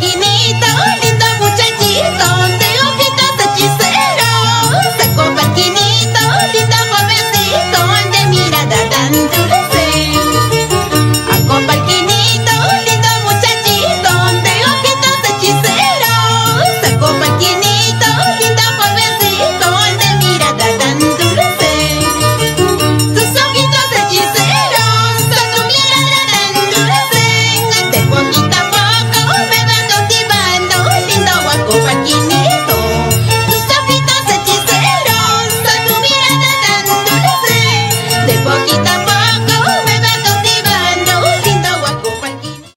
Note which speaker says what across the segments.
Speaker 1: Parquinito, lindo muchachito, de ojitos hechiceros. Sacó Parquinito, lindo jovencito, de mirada tan dulce. Sacó Parquinito, lindo muchachito, de ojitos hechiceros. Sacó Parquinito, lindo jovencito, de mirada tan dulce. Tus ojitos hechiceros son tu mirada tan dulce. De poquito a poco me va cautivando, lindo guaco Parquinito. Tus ojitos hechiceros son tu mirada tan dulce. De poquito a poco me va cautivando, lindo guaco Parquinito.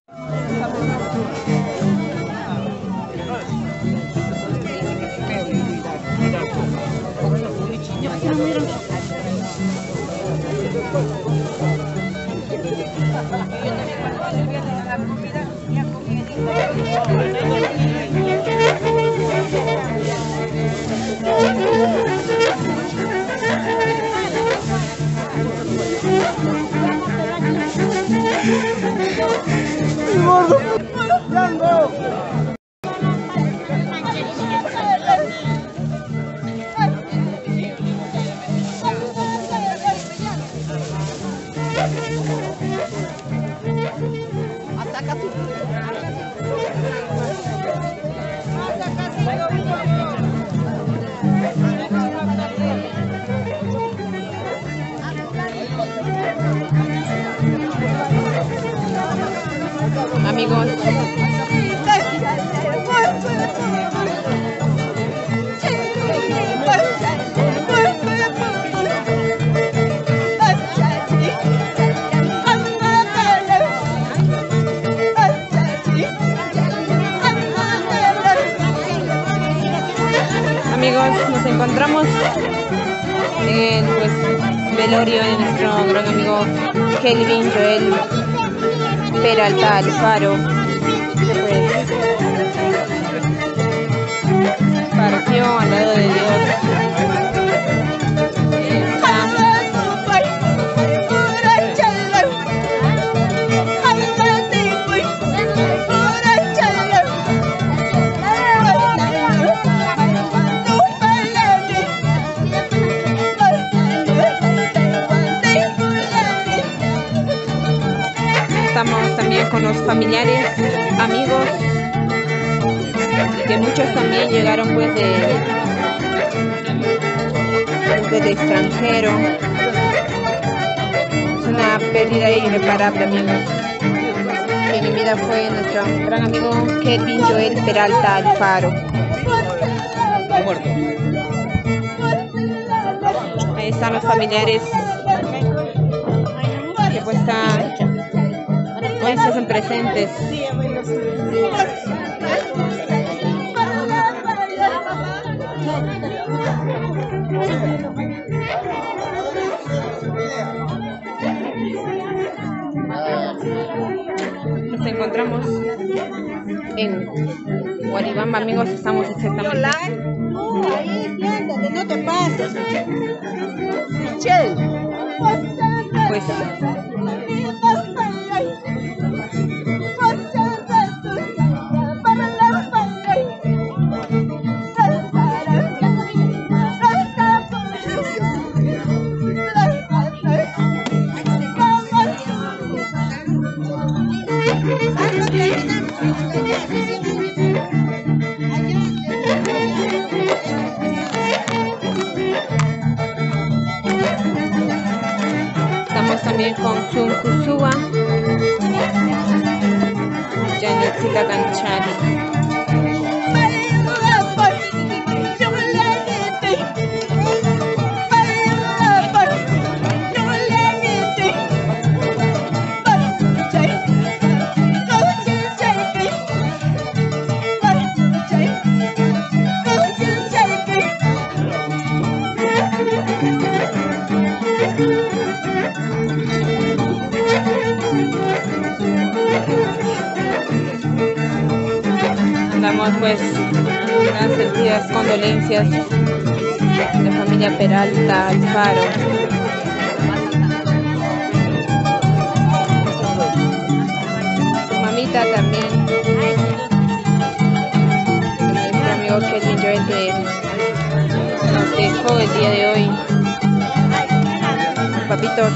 Speaker 2: Amigos, nos encontramos en velorio de nuestro gran amigo Kelvin Joel Peralta Alfaro, partió al lado de Dios. Estamos también con los familiares, amigos, que muchos también llegaron pues desde el extranjero. Es una pérdida irreparable, amigos. Quien en vida fue nuestro gran amigo Kelvin Joel Peralta Alfaro. Ahí están los familiares que pues se hacen presentes. Nos encontramos en Guaribamba, amigos. Estamos exactamente.
Speaker 3: Ahí siéntate, no te pases.
Speaker 2: Pues estamos también con Sun Kusua, Janetita Ganchari. Andamos pues unas sentidas condolencias de familia Peralta Alfaro. Su mamita también. participó el día de hoy. Papito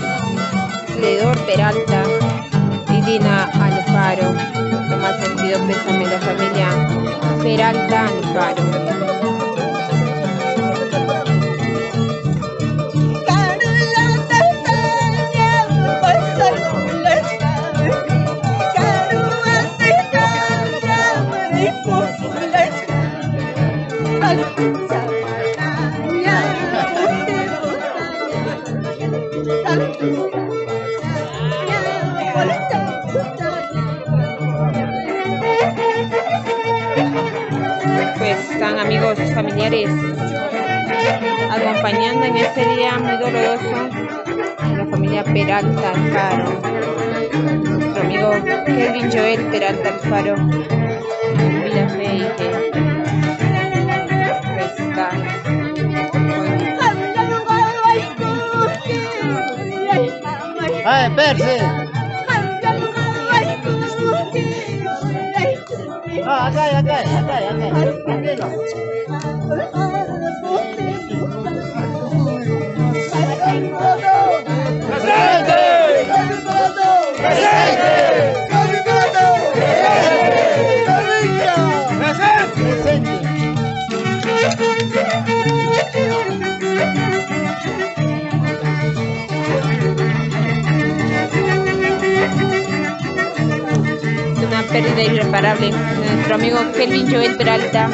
Speaker 2: Ledor Peralta y Dina Alfaro. Lo más sentido pésame de la familia Peralta Alfaro. Pues están amigos familiares acompañando en este día muy doloroso a la familia Peralta Alfaro. Nuestro amigo Kelvin Joel Peralta Alfaro, vida fe y que pues está
Speaker 4: ¡ay, Percy! Ah, acá. Tranquilo.
Speaker 2: una pérdida irreparable de nuestro amigo Kelvin Joel Peralta.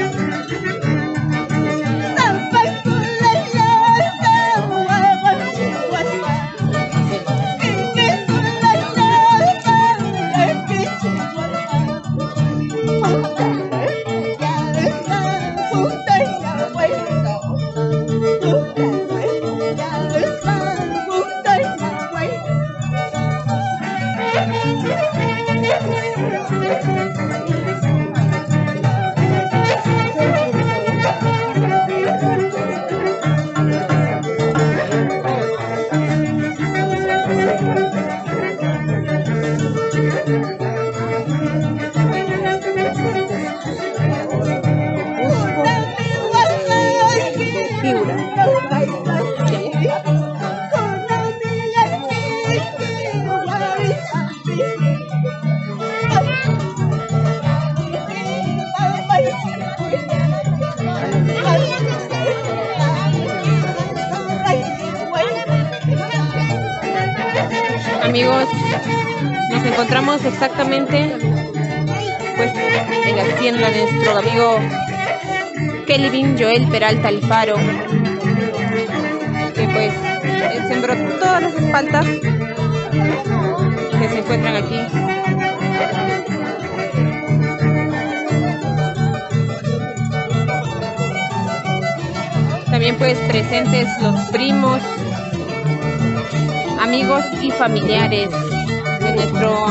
Speaker 2: Amigos, nos encontramos exactamente pues en la hacienda de nuestro amigo Kelvin Joel Peralta Alfaro, que pues él sembró todas las espaldas que se encuentran aquí. También pues presentes los primos, amigos y familiares de nuestro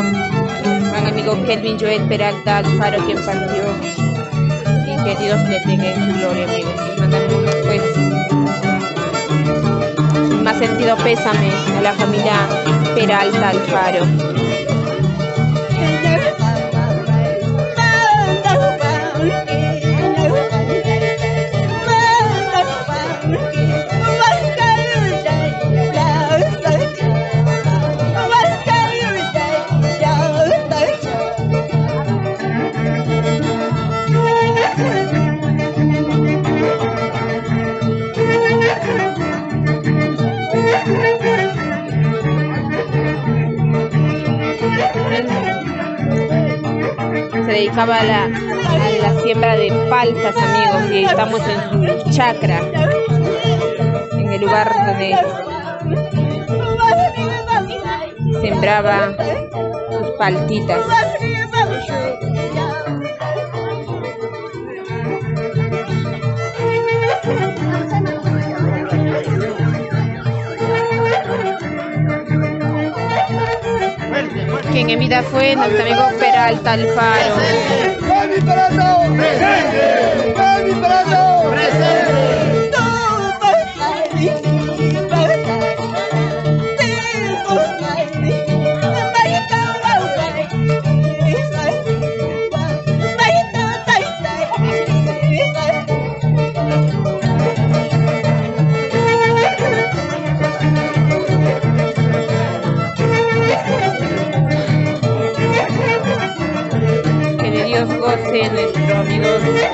Speaker 2: gran amigo Kelvin Joel Peralta Alfaro, quien partió, y que Dios le tenga en su gloria, amigos. Mandamos pues más sentido pésame a la familia Peralta Alfaro. Se dedicaba a la siembra de paltas, amigos, y estamos en su chacra, en el lugar donde sembraba sus paltitas. Quien en vida fue nuestro amigo Peralta Alfaro.
Speaker 4: ¡Kelvin Peralta! ¡Presente! ¡Kelvin Peralta! ¡Presente!
Speaker 2: Dios goce nuestro amigo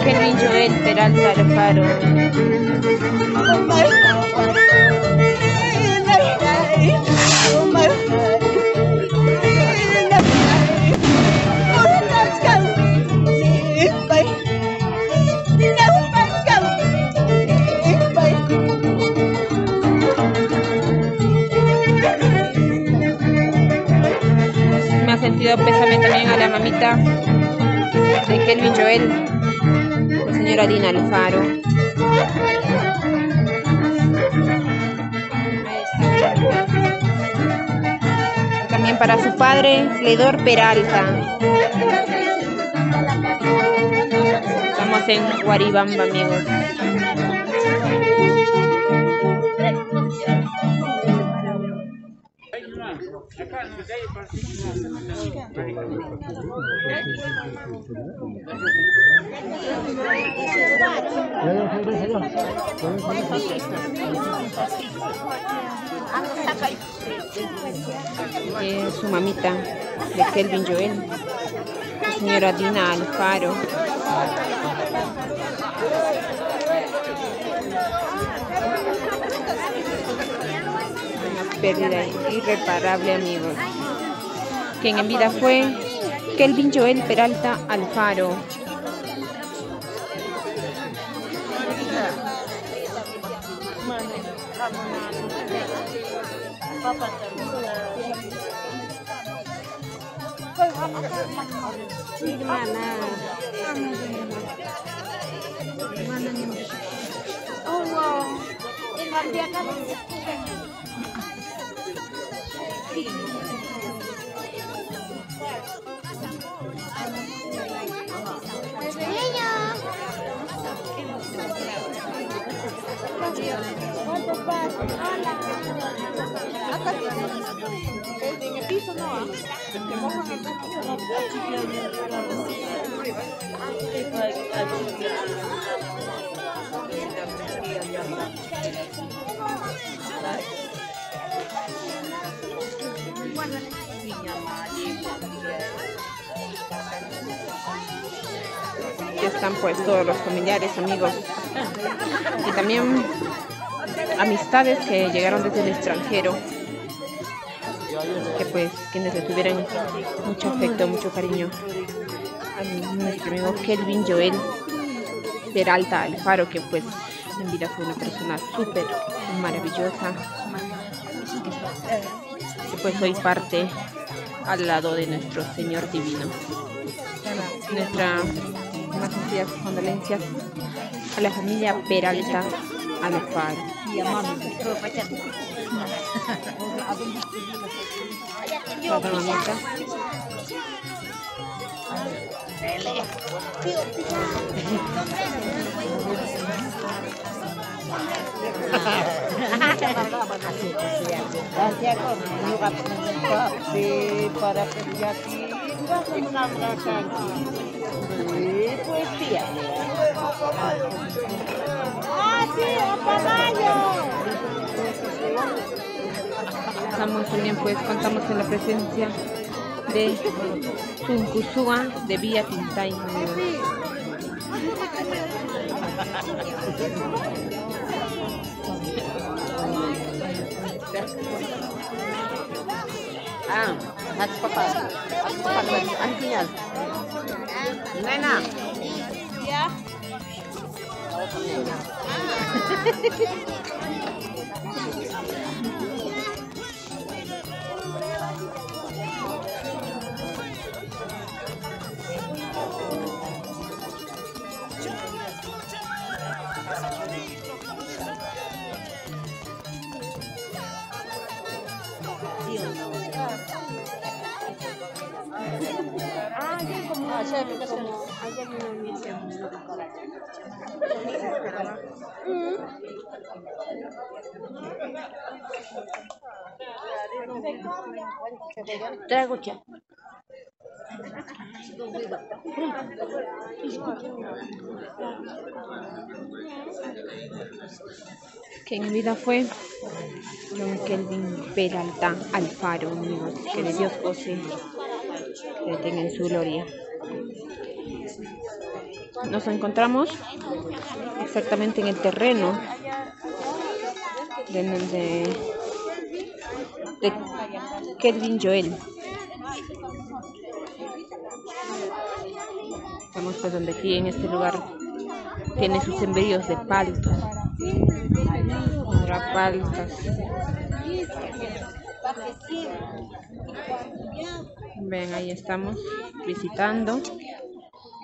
Speaker 2: Kelvin Joel Peralta Alfaro. Me ha sentido pésame también a la mamita de Kelvin Joel, la señora Dina Alfaro. También para su padre, Fledor Peralta. Estamos en Guaribamba, amigos. Su mamita de Kelvin Joel, la señora Dina Alfaro. Una pérdida irreparable, amigos. Quien en vida fue Kelvin Joel Peralta Alfaro.
Speaker 3: En el piso no,
Speaker 2: Aquí están pues todos los familiares, amigos y también amistades que llegaron desde el extranjero, que pues quienes le tuvieran mucho afecto, mucho cariño a nuestro amigo Kelvin Joel Peralta Alfaro, que pues en vida fue una persona súper maravillosa, que pues hoy parte al lado de nuestro Señor Divino. Nuestras más sentidas condolencias a la familia Peralta Alfaro. La otra mamita.
Speaker 4: Para kerja kita menambahkan poesía.
Speaker 2: Estamos también pues contamos con la presencia de Sunkusua de Villa Pintay.
Speaker 4: Hati papa, antinya. Nena.
Speaker 3: ya.
Speaker 4: Trago ya.
Speaker 2: Quien en vida fue John Kelvin Peralta Alfaro, amigos, que de Dios goce, que le tenga en su gloria. nos encontramos exactamente en el terreno de Kelvin Joel. Estamos pues donde aquí en este lugar tiene sus sembríos de paltas. Paltas. Ven, ahí estamos visitando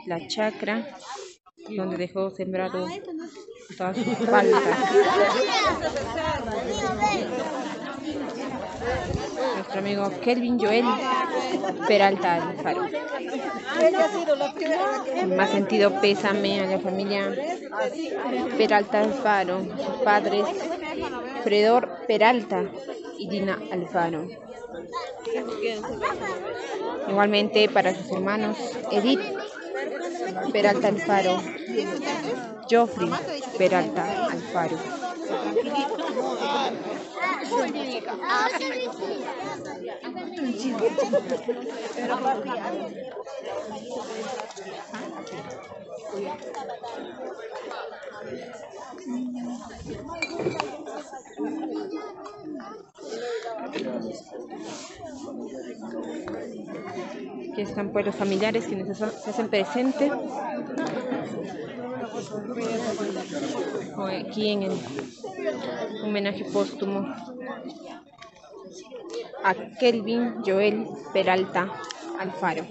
Speaker 2: la chacra donde dejó sembrado todas sus paltas. Nuestro amigo Kelvin Joel Peralta Alfaro. Más sentido pésame a la familia Peralta Alfaro, sus padres Fredor Peralta y Dina Alfaro. Igualmente para sus hermanos Edith Peralta Alfaro, Joffrey Peralta Alfaro. Aquí están pues los familiares quienes se hacen presentes aquí en el homenaje póstumo a Kelvin Joel Peralta Alfaro.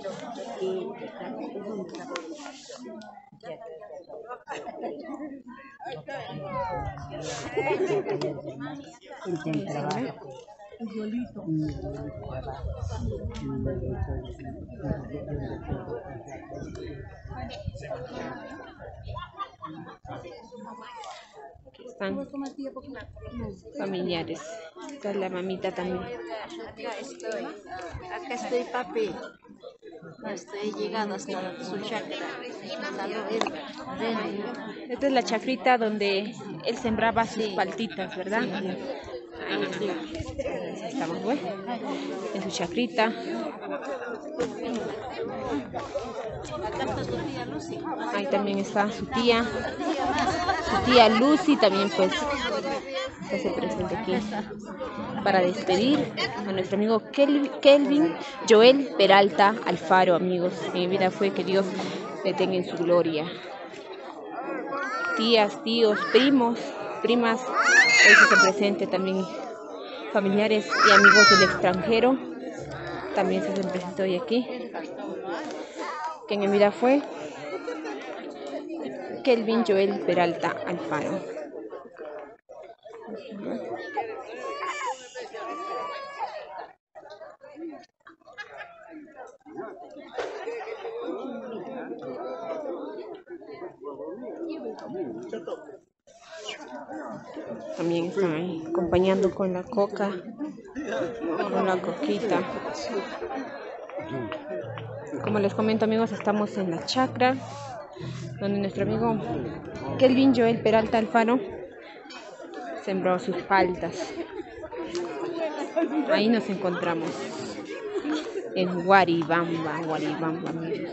Speaker 2: Aquí están familiares. Esta es la mamita también.
Speaker 4: Acá estoy, papi. Ya estoy llegando hasta su chacra.
Speaker 2: Esta es la chacrita donde él sembraba sus paltitas, ¿verdad? Ahí estamos, güey, en su chacrita. Ahí también está su tía Lucy, también pues se hace presente aquí para despedir a nuestro amigo Kelvin Joel Peralta Alfaro. Amigos, mi vida fue, que Dios le tenga en su gloria. Tías, tíos, primos, primas, hoy se hacen presente también familiares y amigos del extranjero, también se hacen presente hoy aquí. Que en mi vida fue Kelvin Joel Peralta Alfaro. También están ahí acompañando con la coca, con la coquita. Como les comento, amigos, estamos en la chacra donde nuestro amigo Kelvin Joel Peralta Alfaro sembró sus paltas. Ahí nos encontramos en Guaribamba, amigos.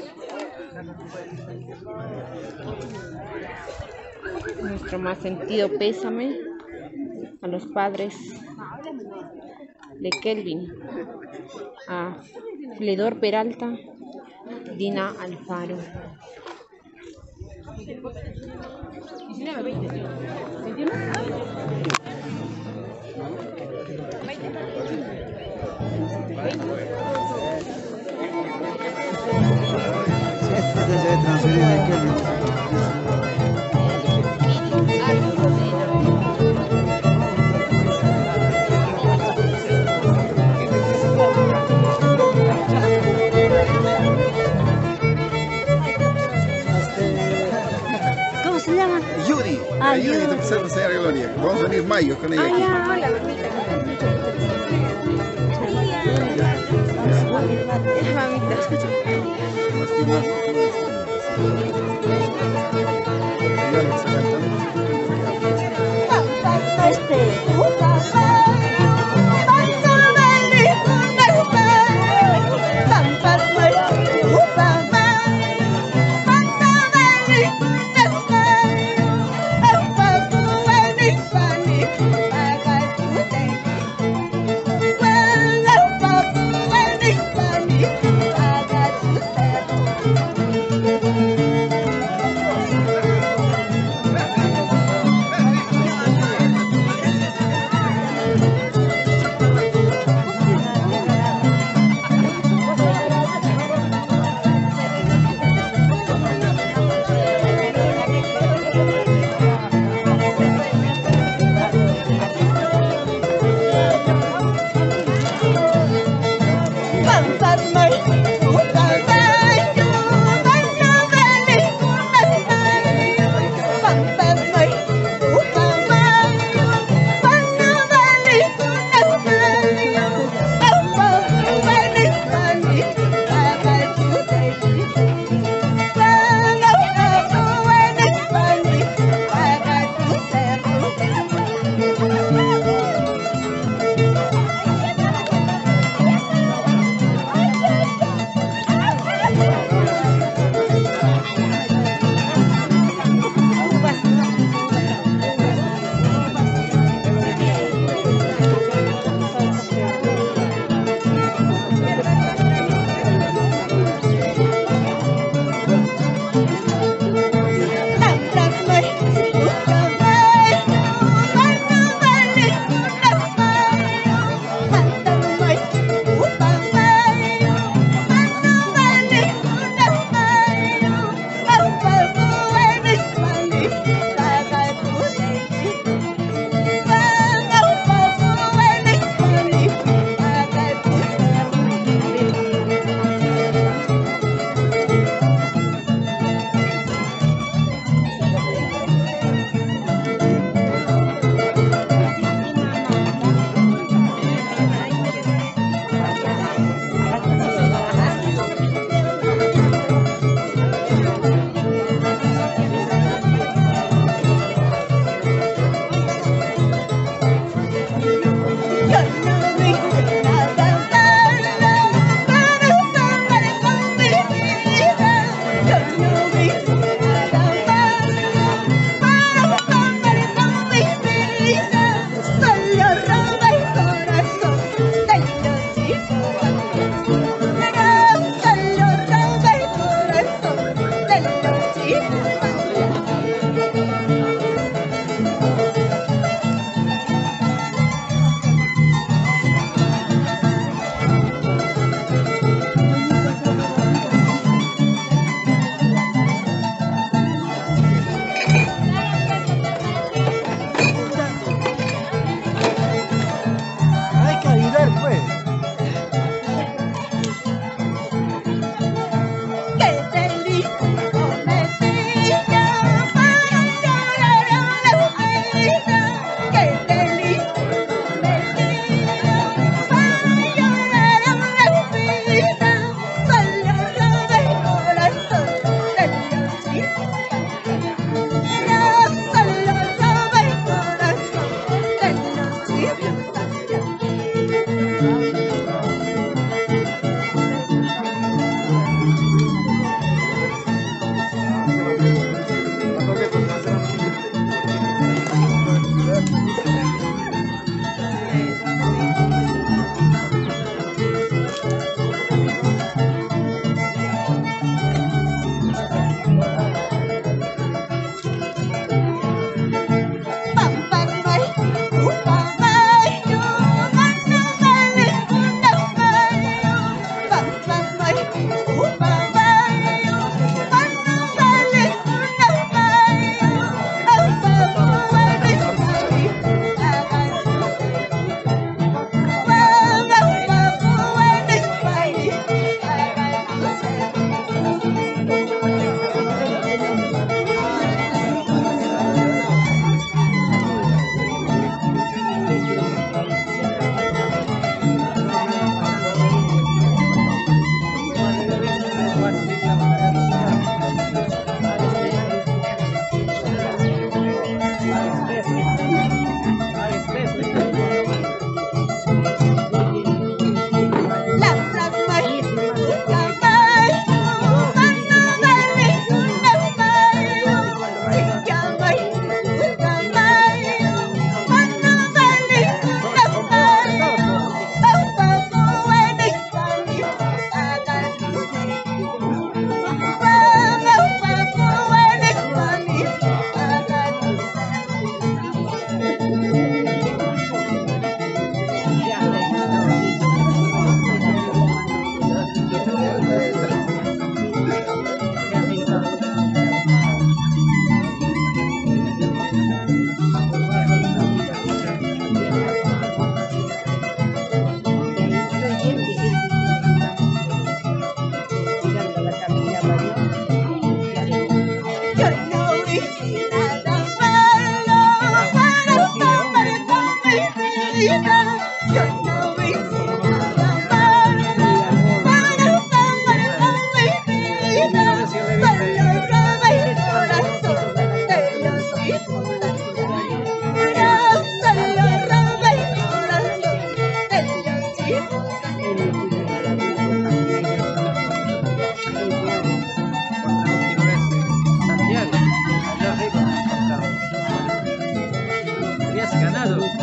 Speaker 2: Nuestro más sentido pésame a los padres de Kelvin, a Fredor Peralta, Dina Alfaro.
Speaker 4: ¿Cómo se llama?
Speaker 5: Judy. Judy, te presento, señora Gloria. Vamos a venir mayo con ella aquí.
Speaker 4: Hola,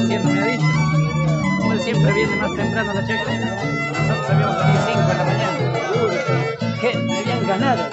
Speaker 6: Siempre me ha dicho. Él siempre viene más temprano a la checa. Nosotros habíamos a las 5 de la mañana. ¿Qué? Me habían ganado.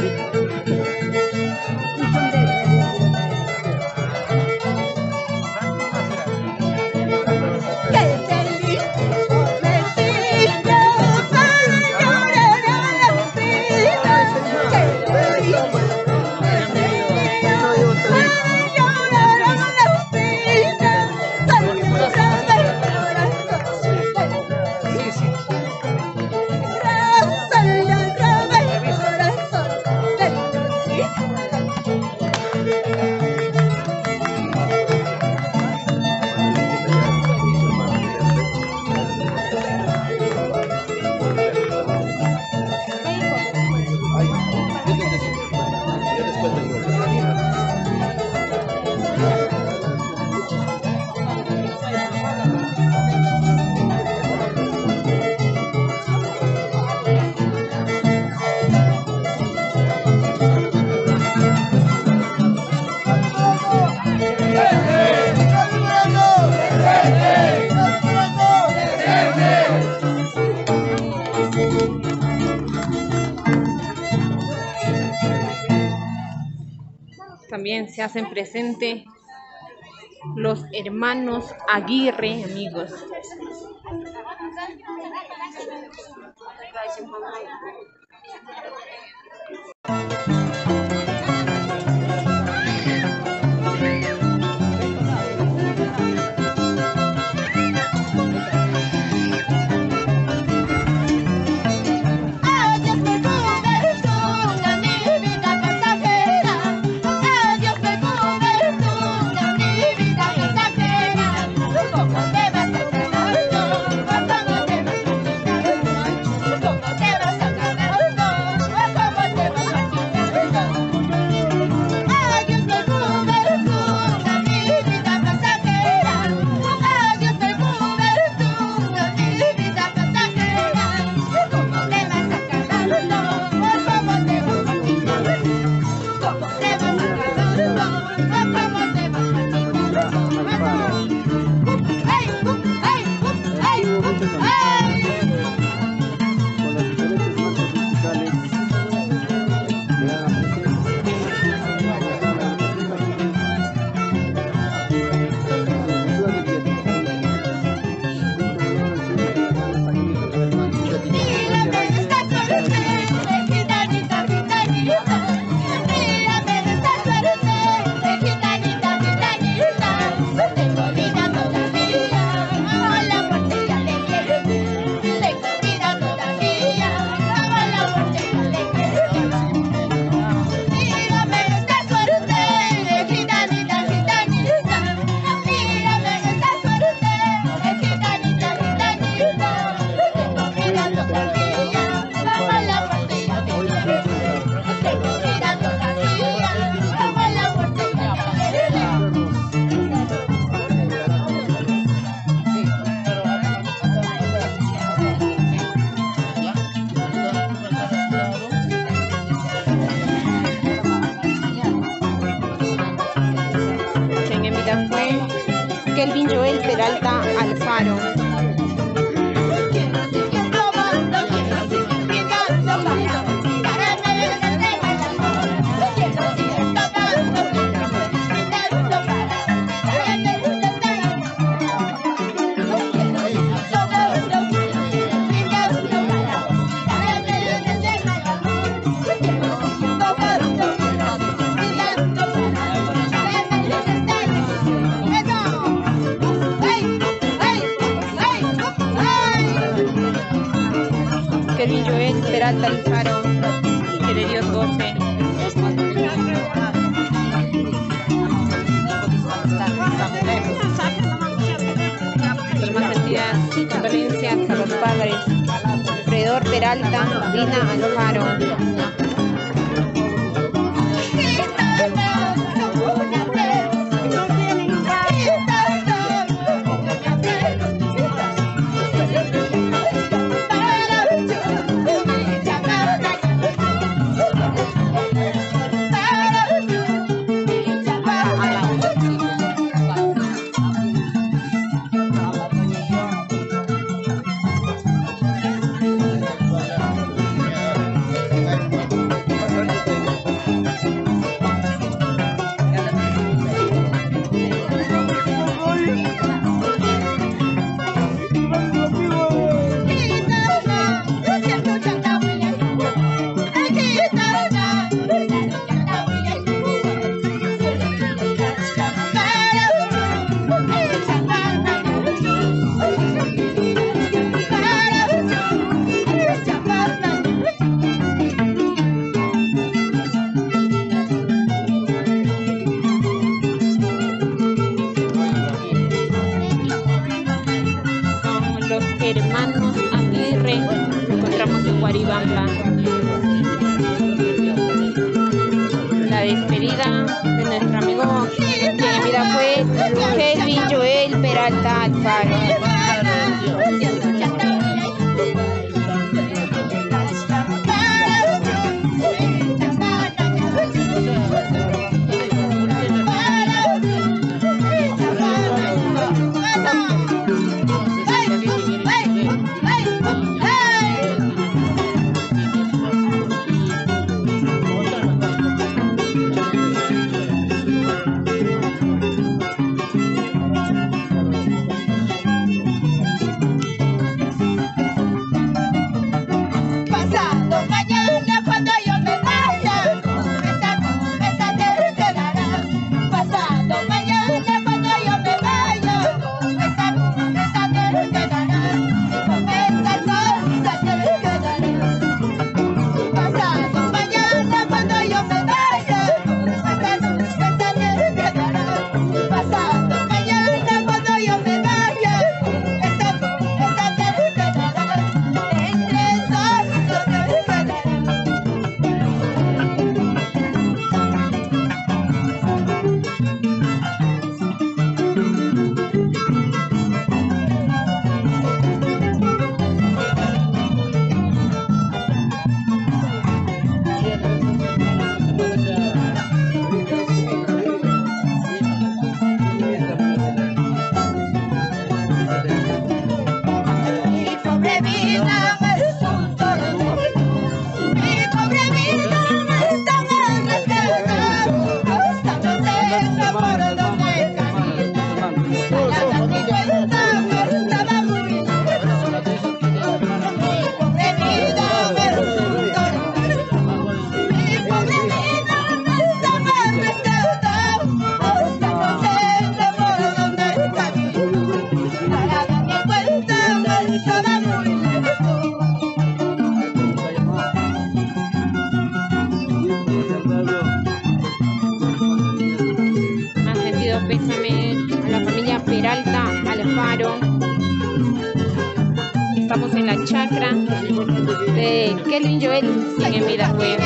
Speaker 2: También se hacen presente los hermanos Aguirre, amigos. Kelvin Joel Peralta Alfaro. Kelvin Joel Peralta Alfaro, que de Dios goce. Con más sentidas condolencias a los padres. Alfredor Peralta, Dina Alfaro. despedida de nuestro amigo que en vida fue Kelvin Joel Peralta Alfaro. Pésame a la familia Peralta Alfaro. Estamos en la chacra de Kelvin Joel, quien en vida fue.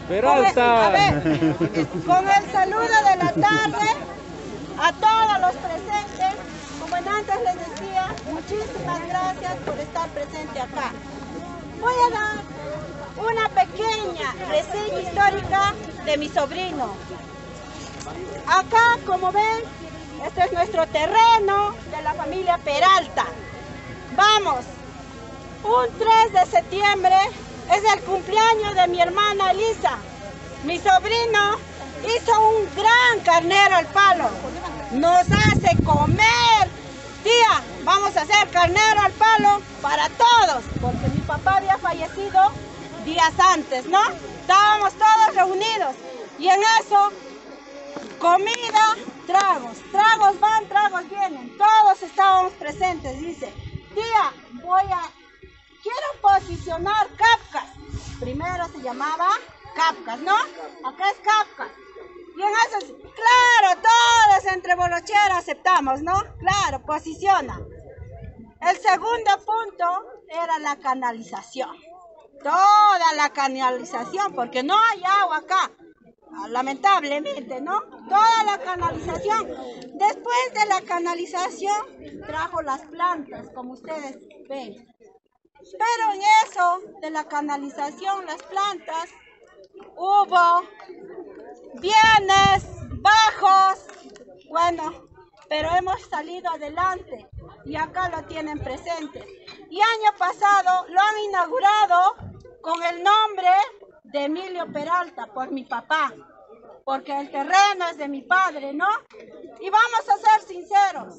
Speaker 7: Peralta. A ver, con el saludo de la tarde a todos los presentes, como antes les decía, muchísimas gracias por estar presente acá. Voy a dar una pequeña reseña histórica de mi sobrino. Acá, como ven, este es nuestro terreno de la familia Peralta. Vamos, un 3 de septiembre es el cumpleaños de mi hermana Elisa. Mi sobrino hizo un gran carnero al palo. Nos hace comer. Tía, vamos a hacer carnero al palo para todos, porque mi papá había fallecido días antes, ¿no? Estábamos todos reunidos y en eso, comida, tragos. Tragos van, tragos vienen. Todos estábamos presentes. Dice, tía, quiero posicionar Kafkas. Primero se llamaba Kafkas, ¿no? Acá es Kafkas. Y en eso, claro, todos entre bolocheros aceptamos, ¿no? Claro, posiciona. El segundo punto era la canalización. Toda la canalización, porque no hay agua acá, lamentablemente, ¿no? Toda la canalización. Después de la canalización, trajo las plantas, como ustedes ven. Pero en eso de la canalización, las plantas, hubo bienes bajos, bueno, pero hemos salido adelante y acá lo tienen presente. Y año pasado lo han inaugurado con el nombre de Emilio Peralta, por mi papá, porque el terreno es de mi padre, ¿no? Y vamos a ser sinceros,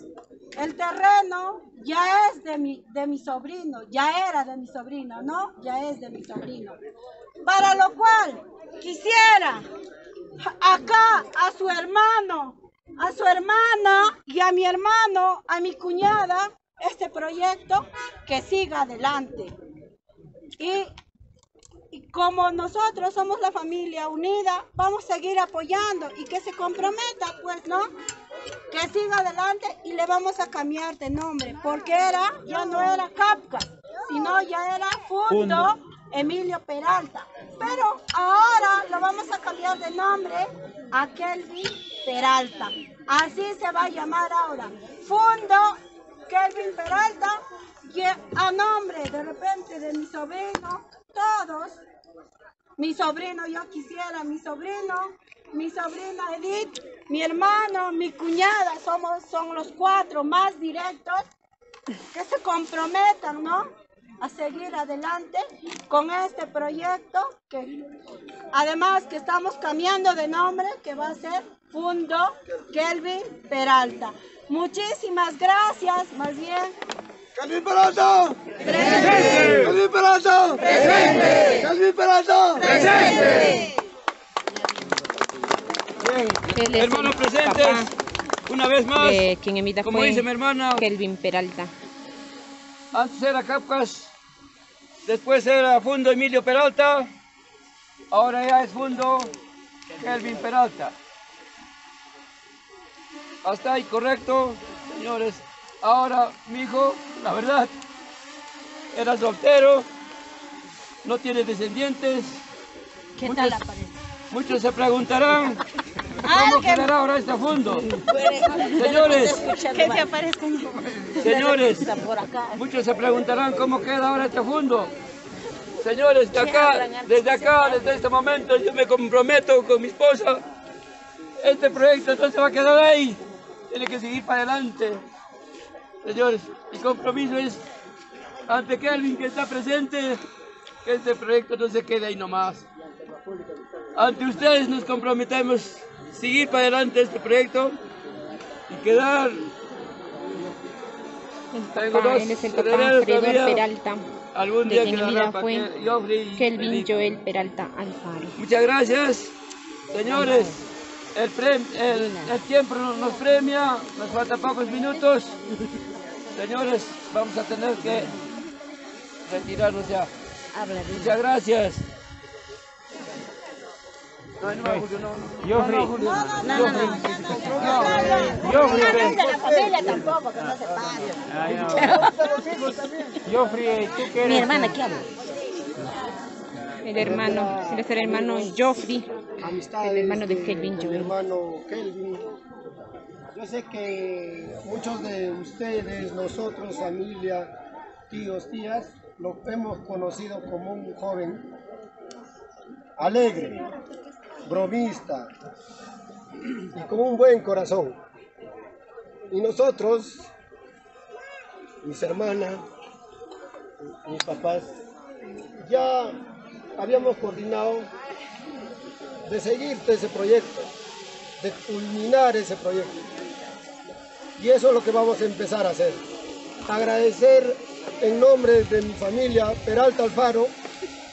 Speaker 7: el terreno ya es de mi sobrino, ya era de mi sobrino, ¿no? Ya es de mi sobrino. Para lo cual quisiera acá a su hermano, a su hermana y a mi hermano, a mi cuñada, este proyecto que siga adelante. Y como nosotros somos la familia unida, vamos a seguir apoyando y que se comprometa, pues, ¿no? Que siga adelante y le vamos a cambiar de nombre, porque ya no era Kafkas, sino ya era Fundo Emilio Peralta. Pero ahora lo vamos a cambiar de nombre a Kelvin Peralta. Así se va a llamar ahora. Fundo Kelvin Peralta, y a nombre de repente de mi sobrino, todos, mi sobrino, yo quisiera, mi sobrina Edith, mi hermano, mi cuñada, son los 4 más directos que se comprometan, ¿no? A seguir adelante con este proyecto, que además que estamos cambiando de nombre, que va a ser Fundo Kelvin Peralta. Muchísimas gracias, más bien.
Speaker 5: ¡Kelvin Peralta!
Speaker 7: ¡Presente!
Speaker 5: ¡Kelvin Peralta!
Speaker 7: ¡Presente!
Speaker 5: ¡Kelvin Peralta!
Speaker 7: ¡Presente!
Speaker 2: Él es
Speaker 6: Hermanos
Speaker 2: el
Speaker 6: presentes,
Speaker 2: papá
Speaker 6: una vez más,
Speaker 2: de quien en vida
Speaker 6: como
Speaker 2: fue
Speaker 6: dice mi hermana,
Speaker 2: Kelvin Peralta.
Speaker 6: antes era Kafkas, después era Fundo Emilio Peralta, ahora ya es Fundo Kelvin Peralta. Hasta ahí correcto, señores. Ahora mi hijo, la verdad, era soltero, no tiene descendientes.
Speaker 4: ¿Qué tal aparece?
Speaker 6: Muchos se preguntarán cómo quedará ahora este Fundo. Señores,
Speaker 4: Que se aparezca
Speaker 6: señores,
Speaker 4: por acá.
Speaker 6: muchos se preguntarán cómo queda ahora este Fundo. Señores, desde este momento, yo me comprometo con mi esposa. Este proyecto no se va a quedar ahí, tiene que seguir para adelante. Señores, mi compromiso es ante Kelvin, que está presente, que este proyecto no se quede ahí nomás. Ante ustedes nos comprometemos a seguir para adelante este proyecto y quedar.
Speaker 2: Él es el papá Fredor Peralta,
Speaker 6: Algún
Speaker 2: de
Speaker 6: día
Speaker 2: quien en
Speaker 6: quedará
Speaker 2: vida
Speaker 6: para
Speaker 2: fue
Speaker 6: que Joffrey y
Speaker 2: Kelvin
Speaker 6: Federico.
Speaker 2: Joel Peralta Alfaro.
Speaker 6: Muchas gracias, señores. El tiempo nos premia, nos faltan pocos minutos. Señores, vamos a tener que retirarnos ya. Muchas gracias. Joffrey.
Speaker 7: De la familia tampoco, que no se pase.
Speaker 6: Joffrey, ¿tú qué eres?
Speaker 4: Mi hermana, ¿qué habla?
Speaker 2: El hermano, él es el hermano Joffrey, el hermano de Kelvin
Speaker 5: Mi
Speaker 2: Joel.
Speaker 5: hermano Kelvin.
Speaker 8: Yo sé que muchos de ustedes, nosotros, familia, tíos, tías, lo hemos conocido como un joven alegre, bromista y con un buen corazón. Y nosotros, mis hermanas, mis papás, ya habíamos coordinado de seguir ese proyecto, de culminar ese proyecto. Y eso es lo que vamos a empezar a hacer. Agradecer en nombre de mi familia Peralta Alfaro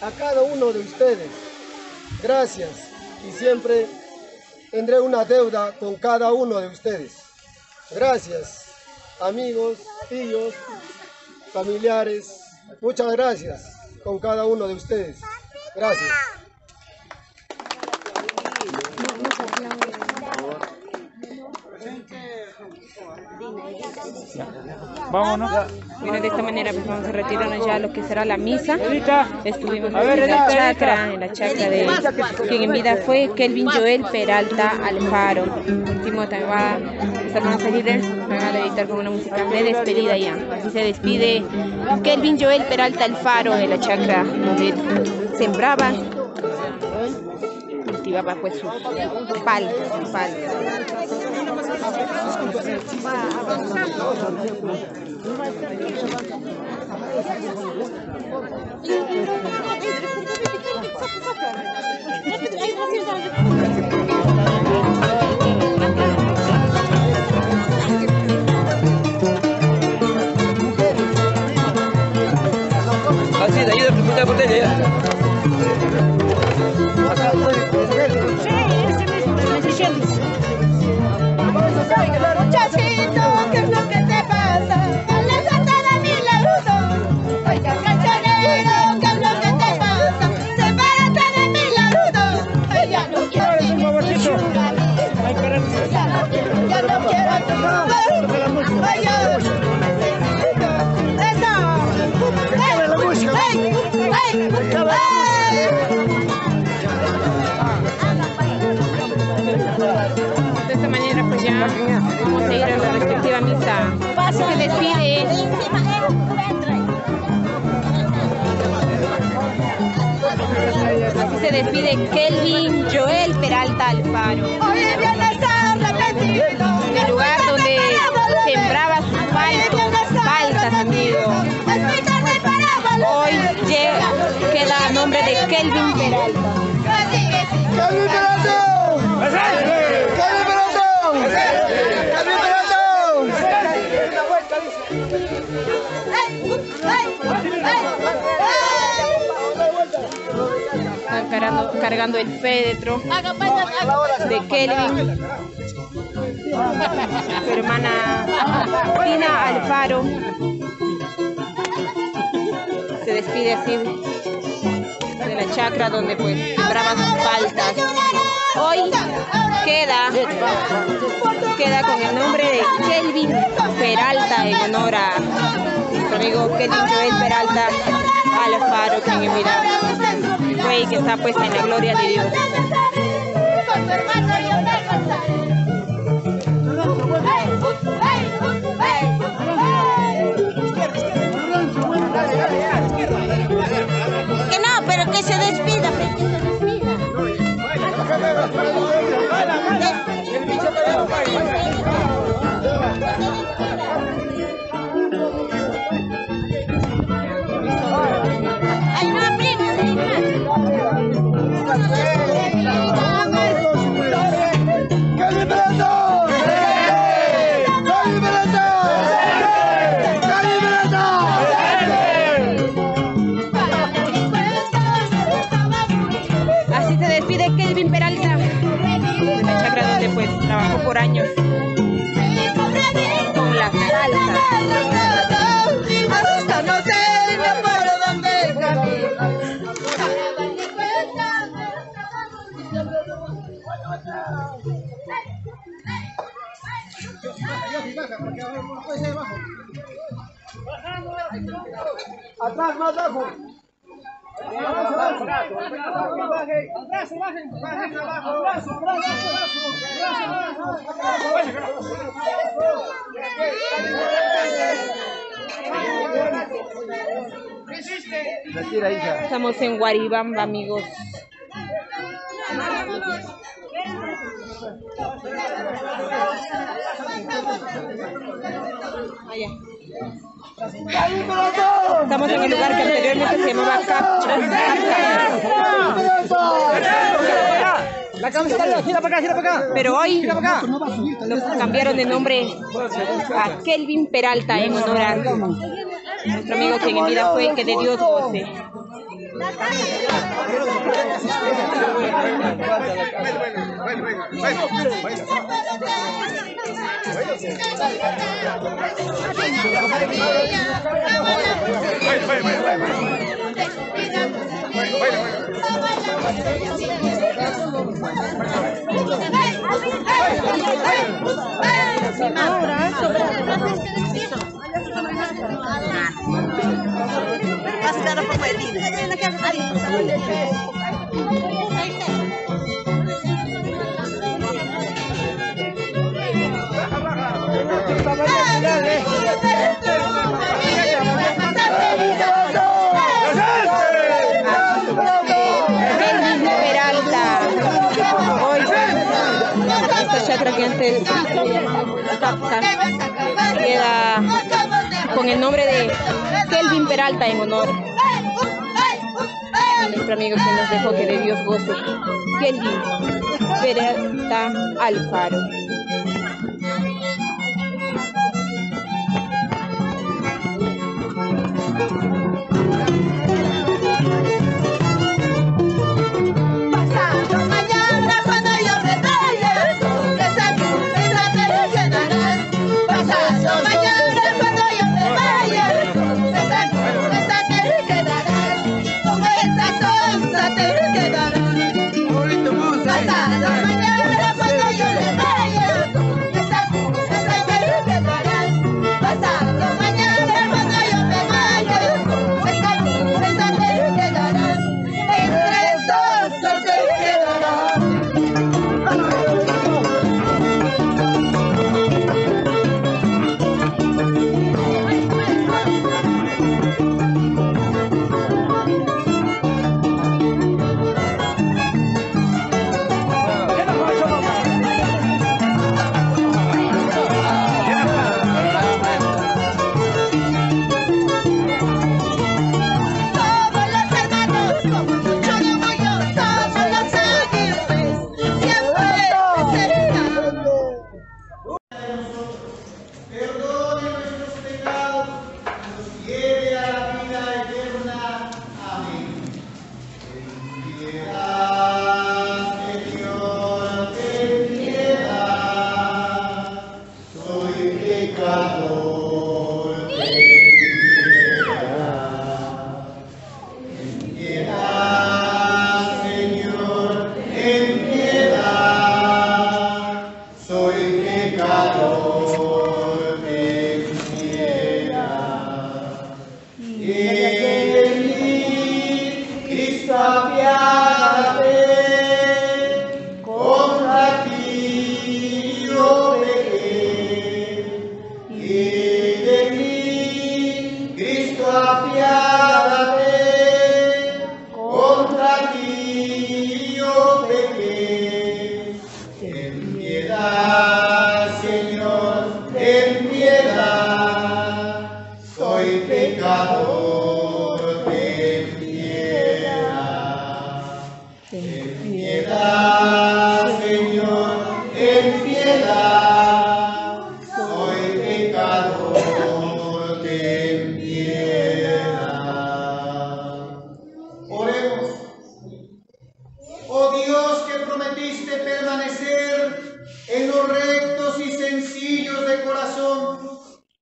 Speaker 8: a cada uno de ustedes. Gracias. Y siempre tendré una deuda con cada uno de ustedes. Gracias, amigos, tíos, familiares. Muchas gracias con cada uno de ustedes. Gracias.
Speaker 6: Vámonos.
Speaker 2: Bueno, de esta manera pues vamos a retirarnos ya a lo que será la misa. Estuvimos
Speaker 6: A ver,
Speaker 2: en la chacra de quien en vida fue Kelvin Joel Peralta Alfaro. Último también va los hermanos líderes, van a dedicar con una música de despedida ya. Así se despide Kelvin Joel Peralta Alfaro de la chacra donde sembraba, cultivaba pues sus paltas.
Speaker 6: Así, de ahí de primera botella ya.
Speaker 7: Muchachito, ¿qué es lo que te pasa? Aléjate de mi larudo. Oiga, canchonero, ¿qué es lo que te pasa? Sepárate de mi larudo. Ya no quiero vivir sin su ya no quiero tu amor. Oye,
Speaker 2: De esta manera pues ya vamos a ir a la respectiva misa. Se despide así se despide Kelvin Joel Peralta Alfaro, en el lugar donde sembraba sus paltas, amigos. Hoy queda a nombre de Kelvin Peralta.
Speaker 8: ¡Kelvin Peralta! ¡Kelvin Peralta! ¡Kelvin
Speaker 2: Están cargando el féretro de Kelvin. Su hermana Tina Alfaro se despide así de la chacra donde pues sembraba sus paltas. Hoy queda con el nombre de Kelvin Peralta en honor a nuestro amigo Kelvin Joel Peralta Alfaro, quien en vida fue y que está pues en la gloria de Dios.
Speaker 1: Que no, pero que se despida, Ay, no, prima.
Speaker 8: ¡Kelvin Peralta! ¡Kelvin Peralta! ¡Kelvin Peralta!
Speaker 2: Así se despide Kelvin Peralta de la chacra donde pues trabajó por años con las salsas.
Speaker 7: Hasta no sé por dónde camino.
Speaker 8: Atrás, más abajo.
Speaker 2: Estamos en Guaribamba, amigos. Allá. Estamos en el lugar que anteriormente se llamaba Capcha.
Speaker 9: La cámara gira para acá.
Speaker 2: Pero hoy lo cambiaron de nombre a Kelvin Peralta en honor a nuestro amigo quien en vida fue, que de Dios goce. Esta chacra que antes Capca queda con el nombre de Kelvin Peralta en honor a nuestro amigo que nos dejó, que de Dios goce, Kelvin Peralta Alfaro.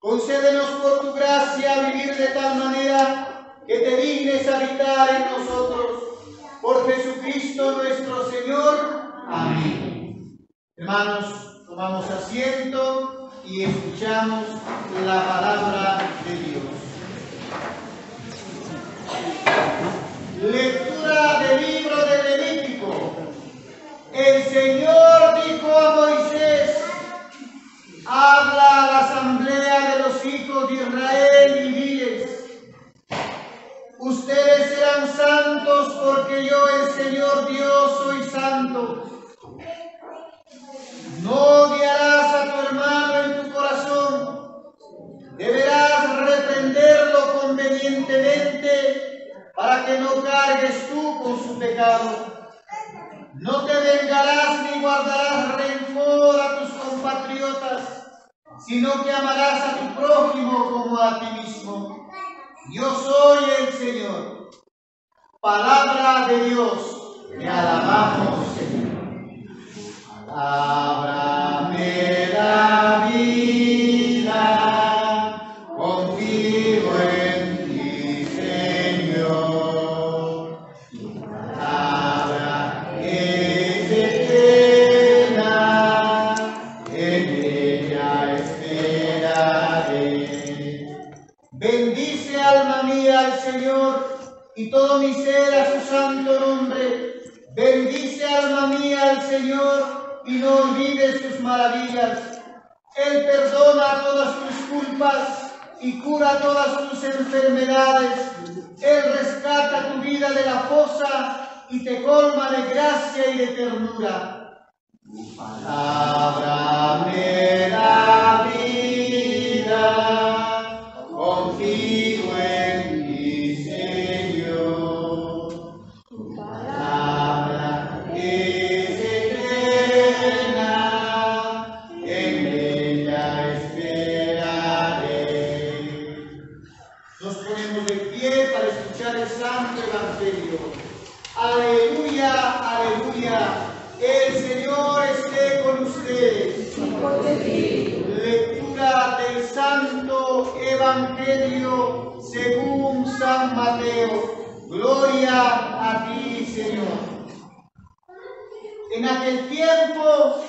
Speaker 10: Concédenos por tu gracia vivir de tal manera que te dignes habitar en nosotros. Por Jesucristo nuestro Señor. Amén. Hermanos, tomamos asiento y escuchamos la palabra de Dios. porque yo, el Señor Dios, soy santo. No odiarás a tu hermano en tu corazón. Deberás reprenderlo convenientemente para que no cargues tú con su pecado. No te vengarás ni guardarás rencor a tus compatriotas, sino que amarás a tu prójimo como a ti mismo. Yo soy el Señor. Palabra de Dios. Te alabamos, Señor. Palabra me da vida, confío en ti, Señor. Tu palabra es eterna, en ella esperaré. Bendice, alma mía, al Señor, y todo mi ser a su santo nombre. Bendice, alma mía, al Señor, y no olvides sus maravillas. Él perdona todas tus culpas y cura todas tus enfermedades. Él rescata tu vida de la fosa y te colma de gracia y de ternura. Tu palabra me da vida, confío en ti, Señor. Tu palabra es eterna, en ella esperaré. Nos ponemos de pie para escuchar el Santo Evangelio. Aleluya, aleluya. El Señor esté con ustedes. Lectura del Santo Evangelio según San Mateo. Gloria a ti, Señor. En aquel tiempo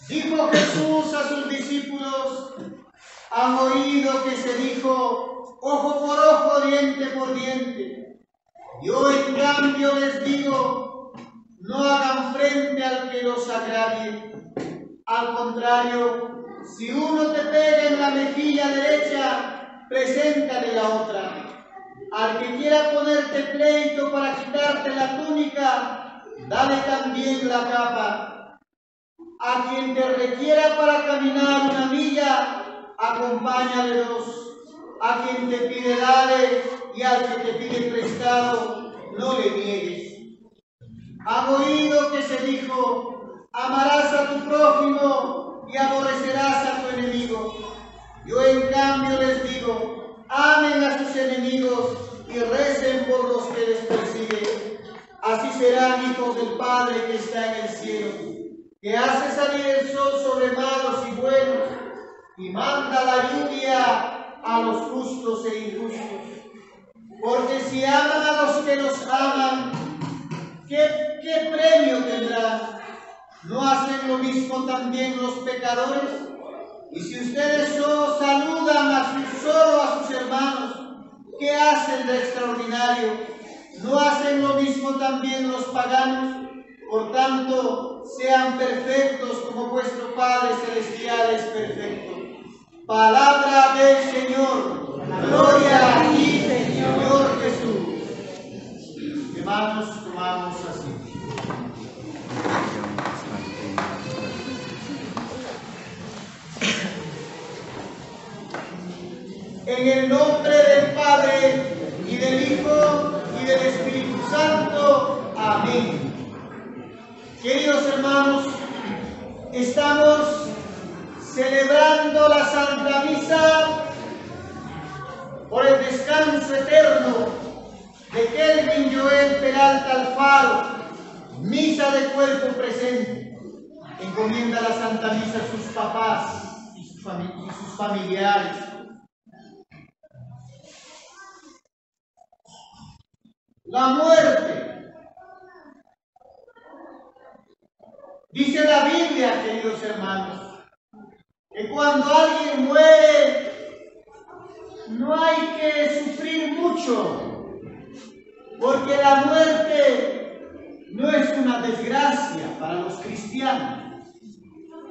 Speaker 10: dijo Jesús a sus discípulos: han oído que se dijo ojo por ojo, diente por diente. Yo en cambio les digo, no hagan frente al que los agravie. Al contrario, si uno te pega en la mejilla derecha, preséntale la otra. Al que quiera ponerte pleito para quitarte la túnica, dale también la capa. A quien te requiera para caminar una milla, acompáñale dos. A quien te pide dale, y al que te pide prestado, no le niegues. Han oído que se dijo, amarás a tu prójimo y aborrecerás a tu enemigo. Yo en cambio les digo, amen a sus enemigos y recen por los que les persiguen. Así serán hijos del Padre que está en el cielo, que hace salir el sol sobre malos y buenos, y manda la lluvia a los justos e injustos. Porque si aman a los que los aman, ¿qué premio tendrán? ¿No hacen lo mismo también los pecadores? Y si ustedes solo saludan solo a sus hermanos, ¿qué hacen de extraordinario? ¿No hacen lo mismo también los paganos? Por tanto, sean perfectos como vuestro Padre Celestial es perfecto. Palabra del Señor. Gloria a ti, Señor Jesús. Hermanos, tomamos así. En el nombre del Padre, y del Hijo, y del Espíritu Santo. Amén. Queridos hermanos, estamos celebrando la Santa Misa por el descanso eterno de Kelvin Joel Peralta Alfaro, misa de cuerpo presente. Encomienda la Santa Misa a sus papás y sus familiares. La muerte. Dice la Biblia, queridos hermanos, que cuando alguien muere no hay que sufrir mucho, porque la muerte no es una desgracia para los cristianos.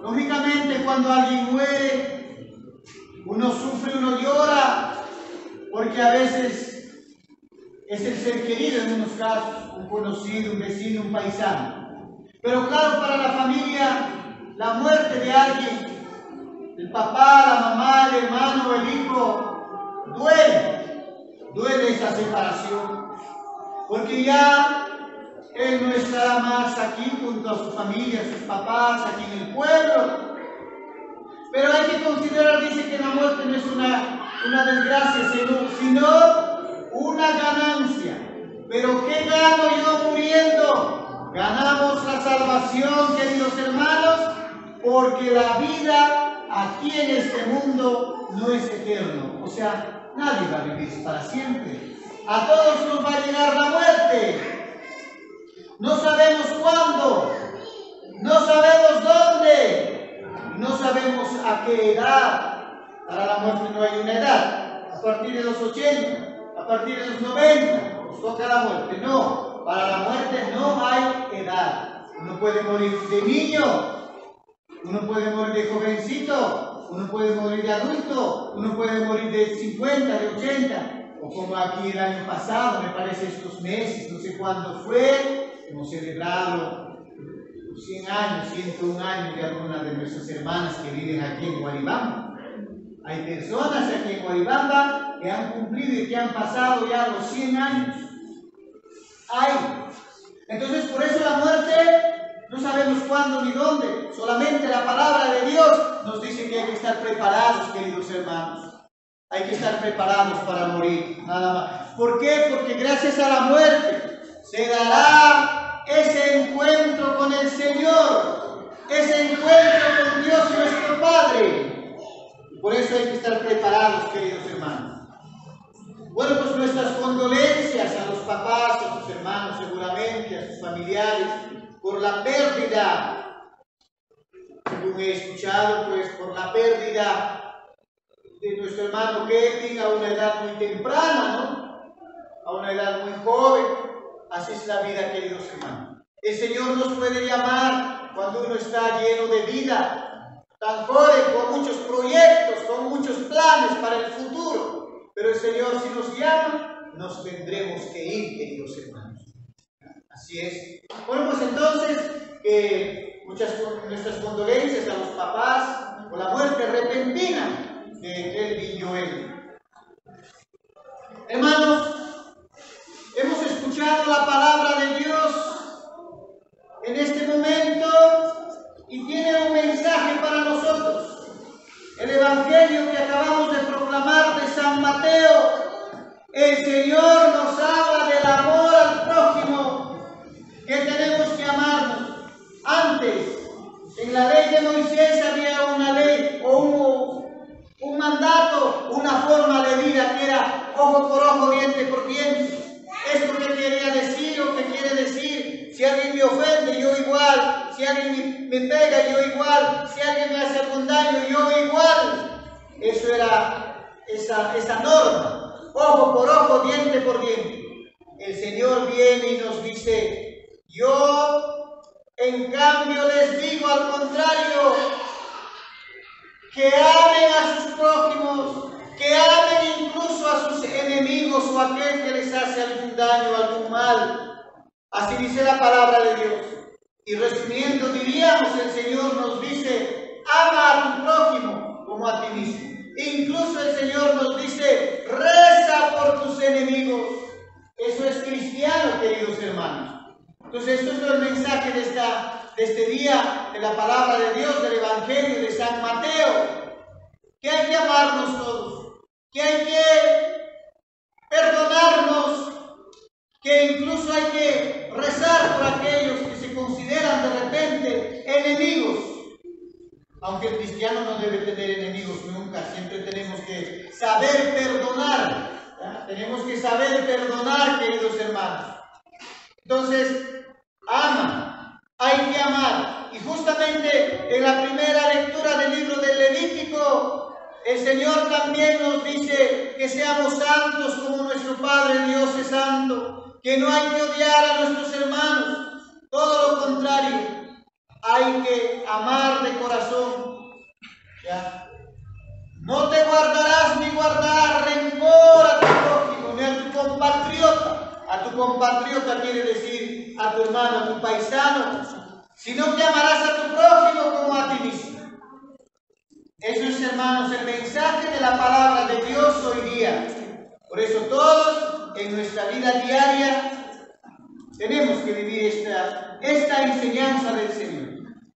Speaker 10: Lógicamente, cuando alguien muere, uno sufre, uno llora, porque a veces es el ser querido en unos casos, un conocido, un vecino, un paisano. Pero claro, para la familia, la muerte de alguien, el papá, la mamá, el hermano, el hijo, duele esa separación, porque ya él no estará más aquí junto a su familia, sus papás, aquí en el pueblo. Pero hay que considerar, dice, que la muerte no es una desgracia, sino una ganancia. Pero ¿qué gano yo muriendo? Ganamos la salvación, queridos hermanos, porque la vida aquí en este mundo no es eterno. O sea, nadie va a vivir para siempre. A todos nos va a llegar la muerte. No sabemos cuándo, no sabemos dónde, no sabemos a qué edad. Para la muerte no hay una edad. A partir de los 80, a partir de los 90, nos toca la muerte. No, para la muerte no hay edad. Uno puede morir de niño, uno puede morir de jovencito, uno puede morir de adulto, uno puede morir de 50, de 80. O como aquí el año pasado, me parece estos meses, no sé cuándo fue, hemos celebrado 100 años, 101 años de algunas de nuestras hermanas que viven aquí en Guaribamba. Hay personas aquí en Guaribamba que han cumplido y que han pasado ya los 100 años. Hay. Entonces, por eso la muerte no sabemos cuándo ni dónde. Solamente la palabra de Dios nos dice que hay que estar preparados, queridos hermanos. Hay que estar preparados para morir, nada más. ¿Por qué? Porque gracias a la muerte se dará ese encuentro con el Señor, ese encuentro con Dios nuestro Padre. Por eso hay que estar preparados, queridos hermanos. Bueno, pues nuestras condolencias a los papás, a sus hermanos seguramente, a sus familiares, por la pérdida, según he escuchado, pues por la pérdida de nuestro hermano Kevin a una edad muy temprana, ¿no? A una edad muy joven. Así es la vida, queridos hermanos. El Señor nos puede llamar cuando uno está lleno de vida, tan joven, con muchos proyectos, con muchos planes para el futuro. Pero el Señor, si nos llama, nos tendremos que ir, queridos hermanos. Así es. Bueno, pues entonces, nuestras condolencias a los papás por la muerte repentina de Kelvin Joel. Hermanos, hemos escuchado la palabra de Dios en este momento y tiene un mensaje para nosotros. El Evangelio que acabamos de proclamar de San Mateo, el Señor nos habla del amor al prójimo, que tenemos que amarnos. Antes, en la ley de Moisés había una ley o un mandato, una forma de vida que era ojo por ojo, diente por diente. ¿Esto qué quería decir o qué quiere decir? Si alguien me ofende, yo igual. Si alguien me pega, yo igual. Si alguien me hace algún daño, yo igual. Eso era esa norma. Ojo por ojo, diente por diente. El Señor viene y nos dice, yo en cambio les digo al contrario, que amen a sus prójimos, que amen incluso a sus enemigos o a aquel que les hace algún daño, algún mal. Así dice la palabra de Dios. Y resumiendo, diríamos, el Señor nos dice, ama a tu prójimo como a ti mismo. Incluso el Señor nos dice, reza por tus enemigos. Eso es cristiano, queridos hermanos. Entonces, esto es el mensaje de este día, de la palabra de Dios, del Evangelio de San Mateo, que hay que amarnos todos, que hay que perdonarnos, que incluso hay que rezar por aquellos que se consideran de repente enemigos. Aunque el cristiano no debe tener enemigos nunca, siempre tenemos que saber perdonar, ¿ya? Tenemos que saber perdonar, queridos hermanos. Entonces, ama, hay que amar. Y justamente en la primera lectura del libro del Levítico, el Señor también nos dice que seamos santos como nuestro Padre Dios es santo, que no hay que odiar a nuestros hermanos, todo lo contrario, hay que amar de corazón, ¿ya? No te guardarás ni guardar rencor a tu prójimo, ni a tu compatriota. a tu compatriota quiere decir a tu hermano, a tu paisano, sino que amarás a tu prójimo como a ti mismo. Eso es, hermanos, el mensaje de la palabra de Dios hoy día. Por eso todos en nuestra vida diaria tenemos que vivir esta enseñanza del Señor.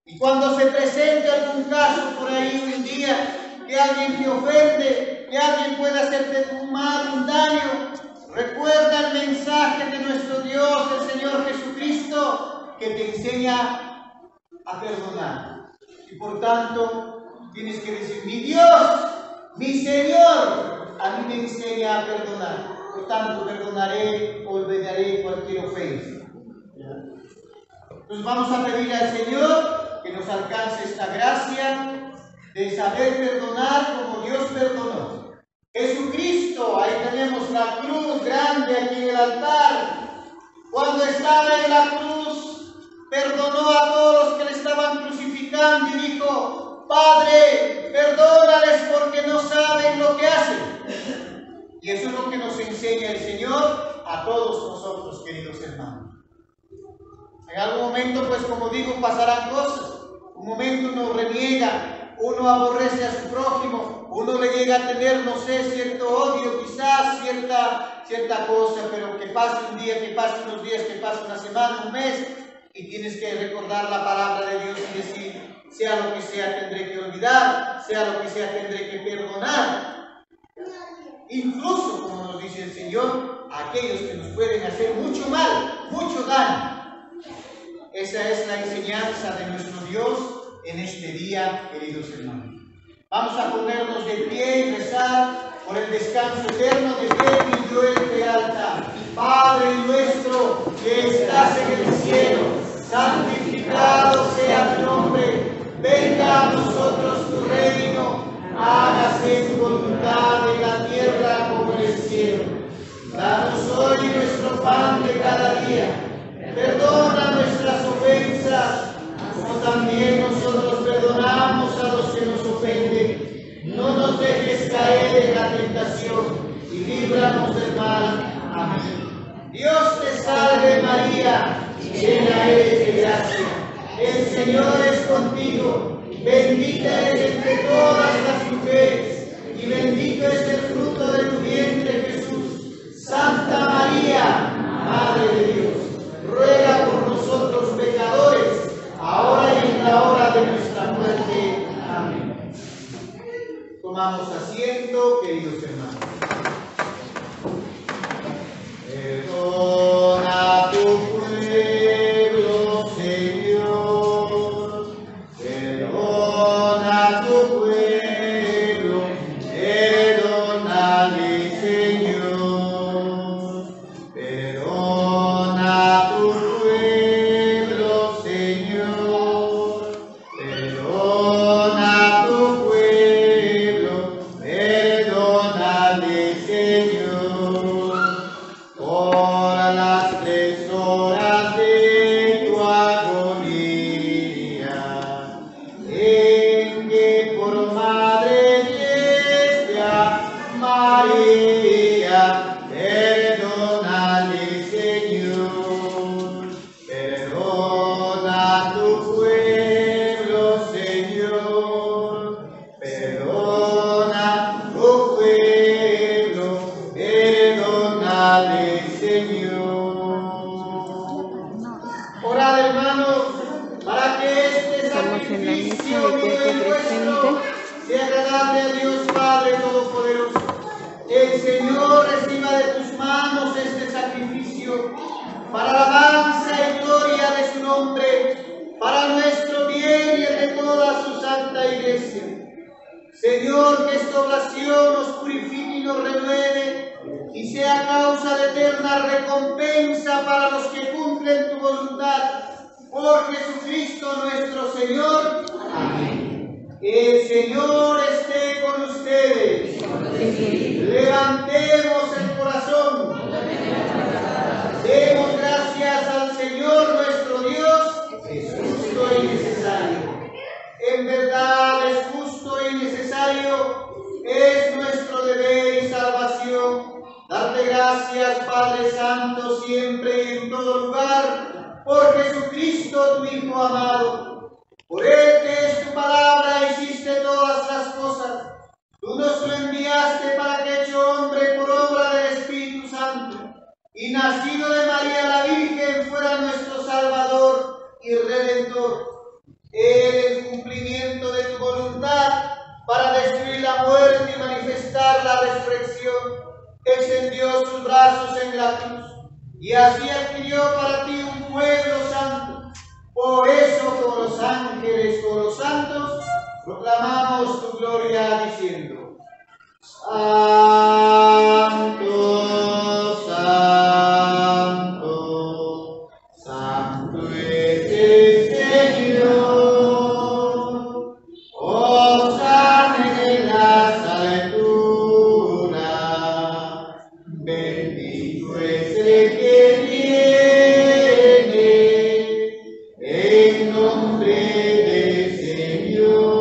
Speaker 10: Y cuando se presente algún caso por ahí un día, que alguien te ofende, que alguien pueda hacerte un mal, un daño, recuerda el mensaje de nuestro Dios, el Señor Jesucristo, que te enseña a perdonar. Y por tanto, tienes que decir, mi Dios, mi Señor, a mí me enseña a perdonar. Por tanto, perdonaré, olvidaré cualquier ofensa. Entonces vamos a pedir al Señor que nos alcance esta gracia de saber perdonar como Dios perdonó. Jesucristo, ahí tenemos la cruz grande aquí en el altar. Cuando estaba en la cruz, perdonó a todos los que le estaban crucificando y dijo, Padre, perdónales porque no saben lo que hacen. Y eso es lo que nos enseña el Señor a todos nosotros, queridos hermanos. En algún momento, pues como digo, pasarán cosas. Un momento uno reniega, uno aborrece a su prójimo, uno le llega a tener, no sé, cierto odio, quizás cierta cosa, pero que pase un día, que pase unos días, que pase una semana, un mes, y tienes que recordar la palabra de Dios y decir, sea lo que sea, tendré que olvidar, sea lo que sea, tendré que perdonar. Incluso, como nos dice el Señor, a aquellos que nos pueden hacer mucho mal, mucho daño. Esa es la enseñanza de nuestro Dios en este día, queridos hermanos. Vamos a ponernos de pie y rezar por el descanso eterno de Kevin Joel Peralta. Padre nuestro que estás en el cielo, santificado sea tu nombre. Venga a nosotros tu reino, hágase tu voluntad en la tierra como en el cielo. Danos hoy nuestro pan de cada día. Perdona nuestras ofensas, como también nosotros perdonamos a los que nos ofenden. No nos dejes caer en la tentación y líbranos del mal. Amén. Dios te salve María, llena eres de gracia. El Señor es contigo, bendita eres entre todas las mujeres, y bendito es el fruto de tu vientre Jesús. Santa María, Madre de Dios, ruega por nosotros pecadores, ahora y en la hora de nuestra muerte. Amén. Tomamos asiento, queridos hermanos. Perdona tu pueblo, Señor. Perdona tu pueblo, perdónale, Señor. Perdona tu pueblo, Señor. Perdona tu pueblo, perdónale, Señor. Por las 3 horas de tu agonía, en que por madre Iglesia María, perdónale, Señor. Perdona tu pueblo, Señor. Perdona tu pueblo, perdónale, Señor. Orad, hermanos, para que este
Speaker 2: Estamos en la misa
Speaker 10: sacrificio
Speaker 2: de
Speaker 10: mío y
Speaker 2: cuerpo
Speaker 10: vuestro
Speaker 2: presente.
Speaker 10: sea agradable a Dios Padre Todopoderoso. El Señor reciba de tus manos este sacrificio para alabanza y gloria de su nombre, para nuestro bien y el de toda su santa iglesia. Señor, que esta oración nos purifique y nos renueve y sea causa de eterna recompensa para los que cumplen tu voluntad. Por Jesucristo nuestro Señor. Amén. El Señor esté con ustedes. Levantemos el corazón. Demos gracias al Señor nuestro Dios. Es justo y necesario. En verdad es justo y necesario. Es nuestro deber y salvación. Darte gracias, Padre Santo, siempre y en todo lugar, por Jesucristo, tu Hijo amado. Por Él, que es tu palabra, hiciste todas las cosas. Tú nos lo enviaste para que, hecho hombre por obra del Espíritu Santo, y nacido de María la Virgen, fuera nuestro Salvador y Redentor. Él, en cumplimiento de tu voluntad, para destruir la muerte y manifestar la resurrección, extendió sus brazos en la cruz, y así adquirió para ti un pueblo santo. Por eso, con los ángeles, con los santos, proclamamos tu gloria diciendo: Santo, santo, santo es el Señor. Hosana en las alturas, bendito es el que viene en nombre del Señor.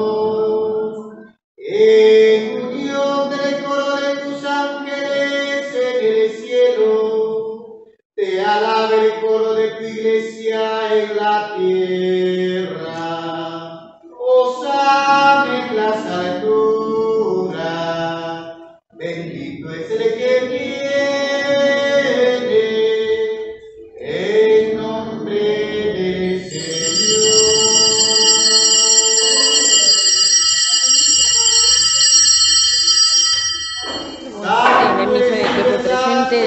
Speaker 10: En unión del coro de tus ángeles en el cielo, te alabe el coro de tu iglesia en la tierra. Hosana en las alturas, bendito es el que viene en nombre del Señor.
Speaker 2: En el miso de cuerpo presente,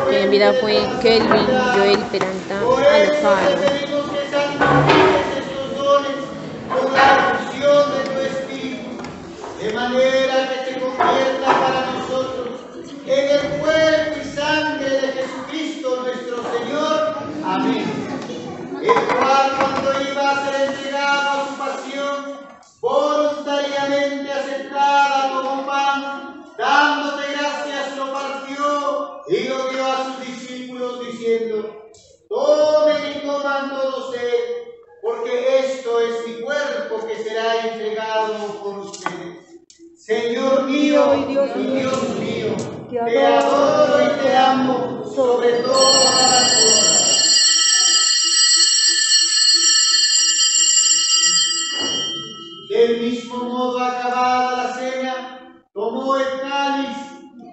Speaker 2: que en vida fue Kelvin Joel Peralta Alfaro.
Speaker 10: Con la fusión de tu Espíritu, de manera que se convierta para nosotros en el cuerpo y sangre de Jesucristo nuestro Señor. Amén. El cual, cuando iba a ser entregado a su pasión, voluntariamente aceptada, tomó pan, dándote gracias, lo partió y lo dio a sus discípulos, diciendo: tomen y coman todos de él, porque esto es mi cuerpo que será entregado por ustedes. Señor mío y Dios mío, te adoro y te amo sobre todas las cosas. Del mismo modo, acabada la cena, tomó el cáliz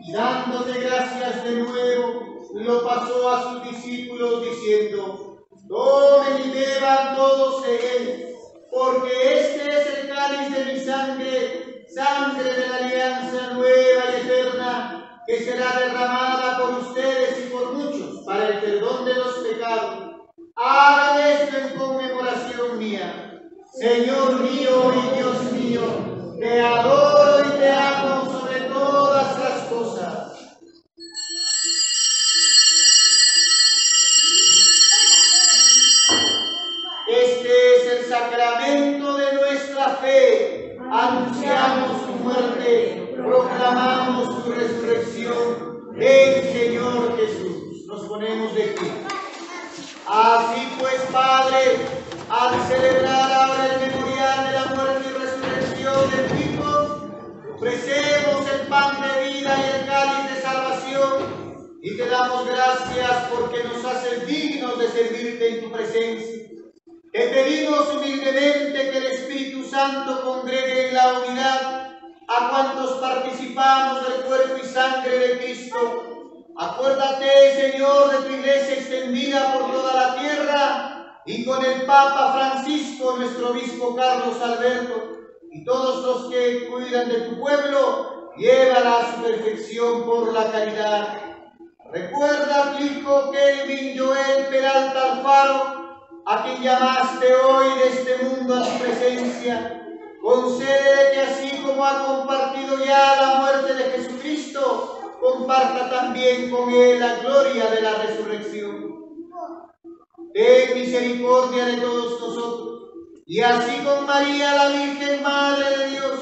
Speaker 10: y, dándote gracias de nuevo, lo pasó a sus discípulos diciendo: tomen y beban todos de él, porque este es el cáliz de mi sangre, sangre de la alianza nueva y eterna, que será derramada por ustedes y por muchos para el perdón de los pecados. Hagan esto en conmemoración mía. Señor mío y Dios mío, te adoro y te amo sobre todas las cosas. Este es el sacramento de nuestra fe. Anunciamos tu muerte, proclamamos tu resurrección. Ven, Señor Jesús. Nos ponemos de pie. Así pues, Padre, al celebrar ahora el memorial de la muerte y resurrección del Hijo, ofrecemos el pan de vida y el cáliz de salvación, y te damos gracias porque nos haces dignos de servirte en tu presencia. Te pedimos humildemente que el Espíritu Santo congregue en la unidad a cuantos participamos del cuerpo y sangre de Cristo. Acuérdate, Señor, de tu iglesia extendida por toda la tierra, y con el Papa Francisco, nuestro obispo Carlos Alberto, y todos los que cuidan de tu pueblo, llévala a su perfección por la caridad. Recuerda a tu hijo Kelvin Joel Peralta Alfaro, a quien llamaste hoy de este mundo a tu presencia. Concede que así como ha compartido ya la muerte de Jesucristo, comparta también con él la gloria de la resurrección. Ten misericordia de todos nosotros, y así con María la Virgen Madre de Dios,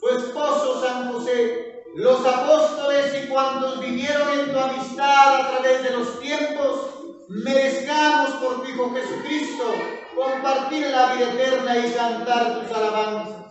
Speaker 10: su esposo San José, los apóstoles y cuantos vivieron en tu amistad a través de los tiempos, merezcamos por tu Hijo Jesucristo compartir la vida eterna y cantar tus alabanzas.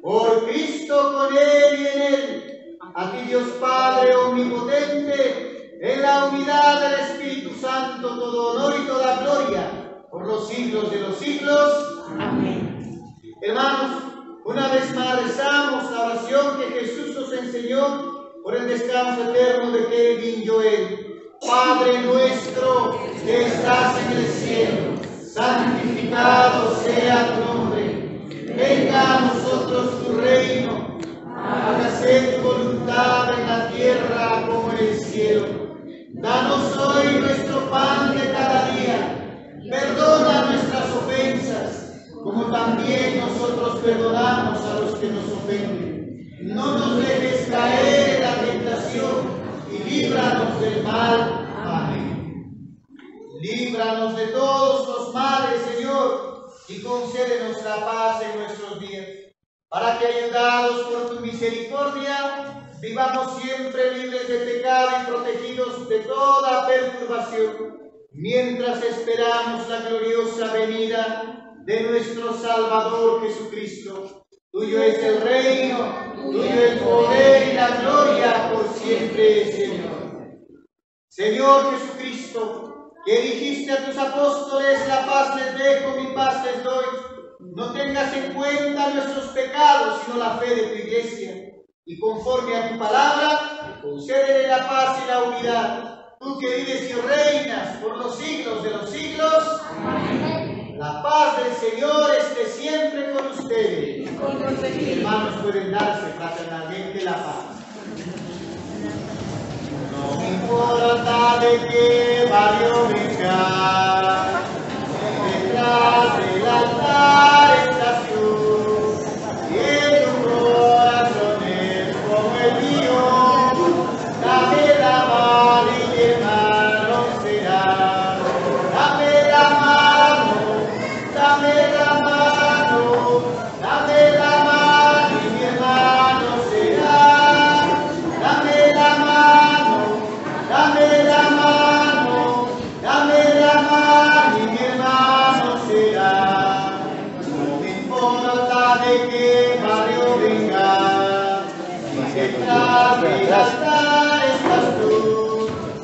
Speaker 10: Por Cristo, con Él y en Él, a ti Dios Padre omnipotente, en la unidad del Espíritu Santo, todo honor y toda gloria, por los siglos de los siglos. Amén. Hermanos, una vez más rezamos la oración que Jesús nos enseñó por el descanso eterno de Kelvin Joel. Padre nuestro que estás en el cielo, santificado sea tu nombre. Venga a nosotros tu reino. Hágase tu voluntad en la tierra como en el cielo. Danos hoy nuestro pan de cada día. Perdona nuestras ofensas, como también nosotros perdonamos a los que nos ofenden. No nos dejes caer en la tentación y líbranos del mal. Amén. Líbranos de todos los males, Señor, y concédenos la paz en nuestros días, para que, ayudados por tu misericordia, vivamos siempre libres de pecado y protegidos de toda perturbación, mientras esperamos la gloriosa venida de nuestro Salvador Jesucristo. Tuyo es el reino, tuyo el poder y la gloria por siempre, Señor. Señor Jesucristo, que dijiste a tus apóstoles: la paz les dejo, mi paz les doy. No tengas en cuenta nuestros pecados, sino la fe de tu iglesia. Y conforme a tu palabra, concédele la paz y la unidad. Tú que vives y reinas por los siglos de los siglos. Amén. La paz del Señor esté siempre con ustedes. Hermanos, pueden darse fraternalmente la paz. No me importa de qué barrio venga, detrás del altar estación, y en tu corazón es como el mío. Dame la mano y mi hermano será. Dame la mano, dame la mano, dame la mano y mi hermano será. Dame la mano, dame la mano, dame la mano y mi hermano será. No me importa de qué barrio venga, si detrás del altar estás tú,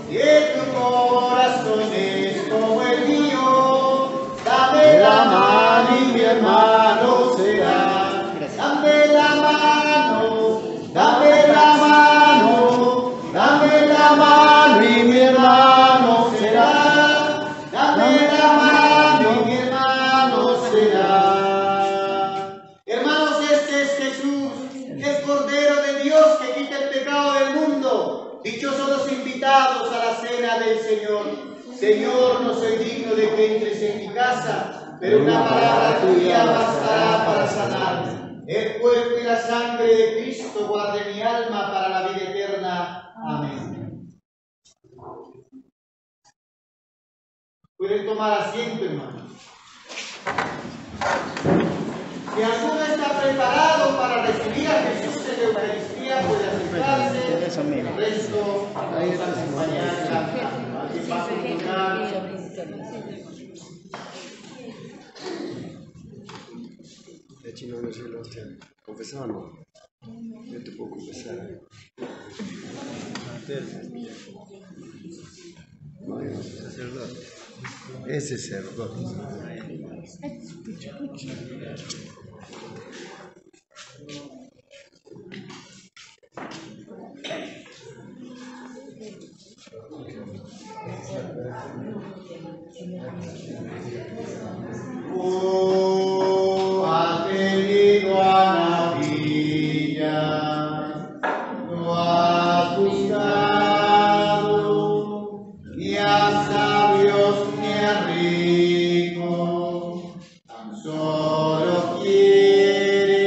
Speaker 10: y en tu corazón es como el mío. Dame la mano y mi hermano será. Dame la mano, dame la mano, dame la mano y mi hermano será. Dame la mano y mi hermano será. Hermanos, este es Jesús, el Cordero de Dios que quita el pecado del mundo. Dichosos los invitados a la cena del Señor. Señor, no soy digno de que entres en mi casa, pero una palabra tuya bastará para sanar. El cuerpo y la sangre de Cristo guarde mi alma para la vida eterna. Amén. Pueden tomar asiento, hermanos. Si alguno está preparado para recibir a Jesús en la Eucaristía, puede acercarse. El resto vamos a acompañar al paso final.
Speaker 8: De chino no sé lo que confesaba, no. Yo te puedo confesar. No, sacerdote. Ese sacerdote.
Speaker 10: Oh, has venido a la villa, no has buscado ni a sabios ni a ricos, tan solo quieres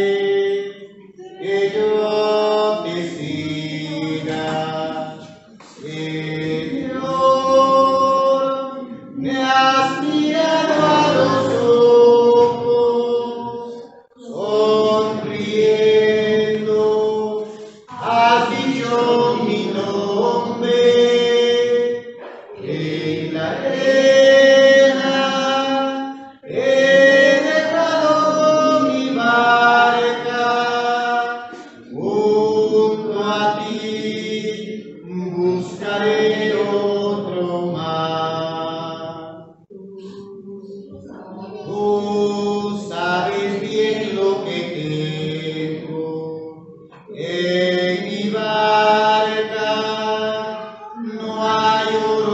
Speaker 10: que yo te siga. Señor, me has mirado a los ojos, sonriendo, has dicho mi nombre en la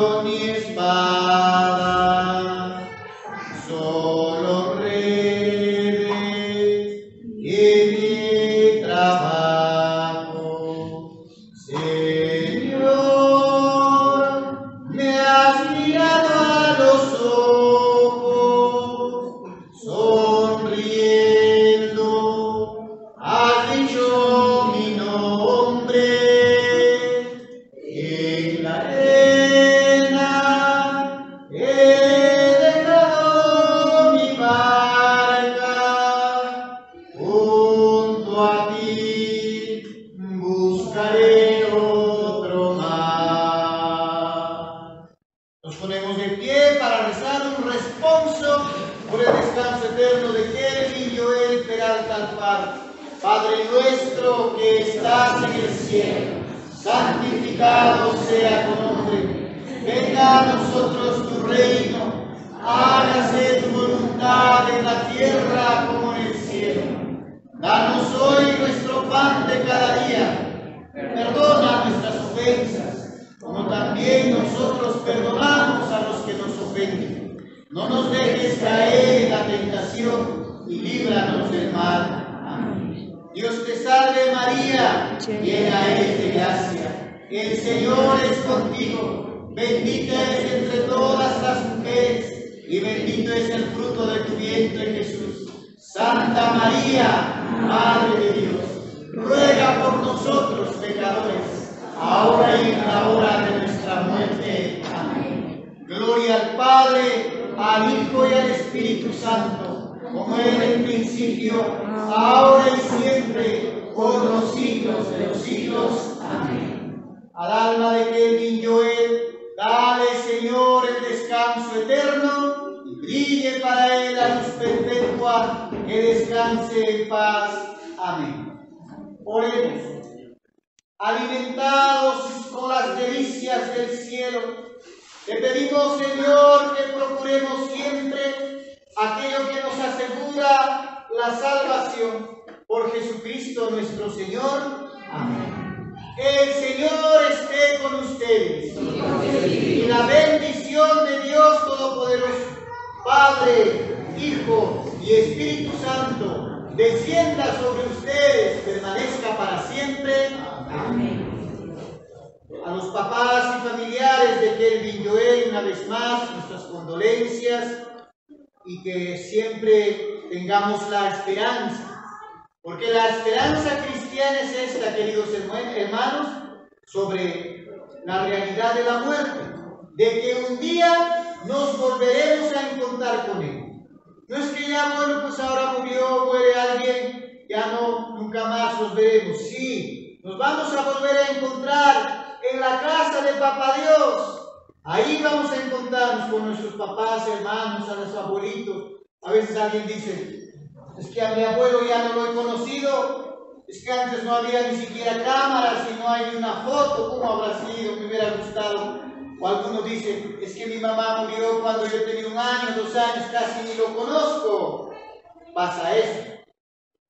Speaker 10: escudo ni espada, solo redes en mi trabajo. Señor, me has mirado a los ojos, sonriendo, has dicho mi nombre. En la arena he dejado mi barca, junto a ti buscaré otro mar. Nos ponemos de pie para rezar un responso por el descanso eterno de Kelvin Joel Peralta Alfaro. Padre nuestro que estás en el cielo, santificado sea tu nombre. Venga a nosotros tu reino, hágase tu voluntad en la tierra como en el cielo. Danos hoy nuestro pan de cada día. Perdona nuestras ofensas, como también nosotros perdonamos a los que nos ofenden. No nos dejes caer en la tentación y líbranos del mal. Dios te salve María, llena eres de gracia, el Señor es contigo, bendita eres entre todas las mujeres, y bendito es el fruto de tu vientre Jesús. Santa María, Madre de Dios, ruega por nosotros pecadores, ahora y en la hora de nuestra muerte. Amén. Gloria al Padre, al Hijo y al Espíritu Santo, como era en el principio, ahora y siempre, por los siglos de los siglos. Amén. Al alma de Kelvin Joel, dale, Señor, el descanso eterno y brille para él la luz perpetua, que descanse en paz. Amén. Oremos. Alimentados con las delicias del cielo, te pedimos, Señor, que procuremos siempre aquello que nos asegura la salvación, por Jesucristo nuestro Señor. Amén. El Señor esté con ustedes. Y la bendición de Dios Todopoderoso, Padre, Hijo y Espíritu Santo, descienda sobre ustedes, permanezca para siempre. Amén. A los papás y familiares de Kelvin Joel, una vez más, nuestras condolencias, y que siempre tengamos la esperanza, porque la esperanza cristiana es esta, queridos hermanos, sobre la realidad de la muerte, de que un día nos volveremos a encontrar con Él. No es que ya, bueno, pues ahora murió, muere alguien, ya no, nunca más los veremos. Sí, nos vamos a volver a encontrar en la casa de Papá Dios. Ahí vamos a encontrarnos con nuestros papás, hermanos, a los abuelitos. A veces alguien dice, es que a mi abuelo ya no lo he conocido, es que antes no había ni siquiera cámaras y no hay ni una foto, ¿cómo habrá sido? Me hubiera gustado. O algunos dicen, es que mi mamá murió cuando yo tenía 1 año, 2 años, casi ni lo conozco. Pasa eso.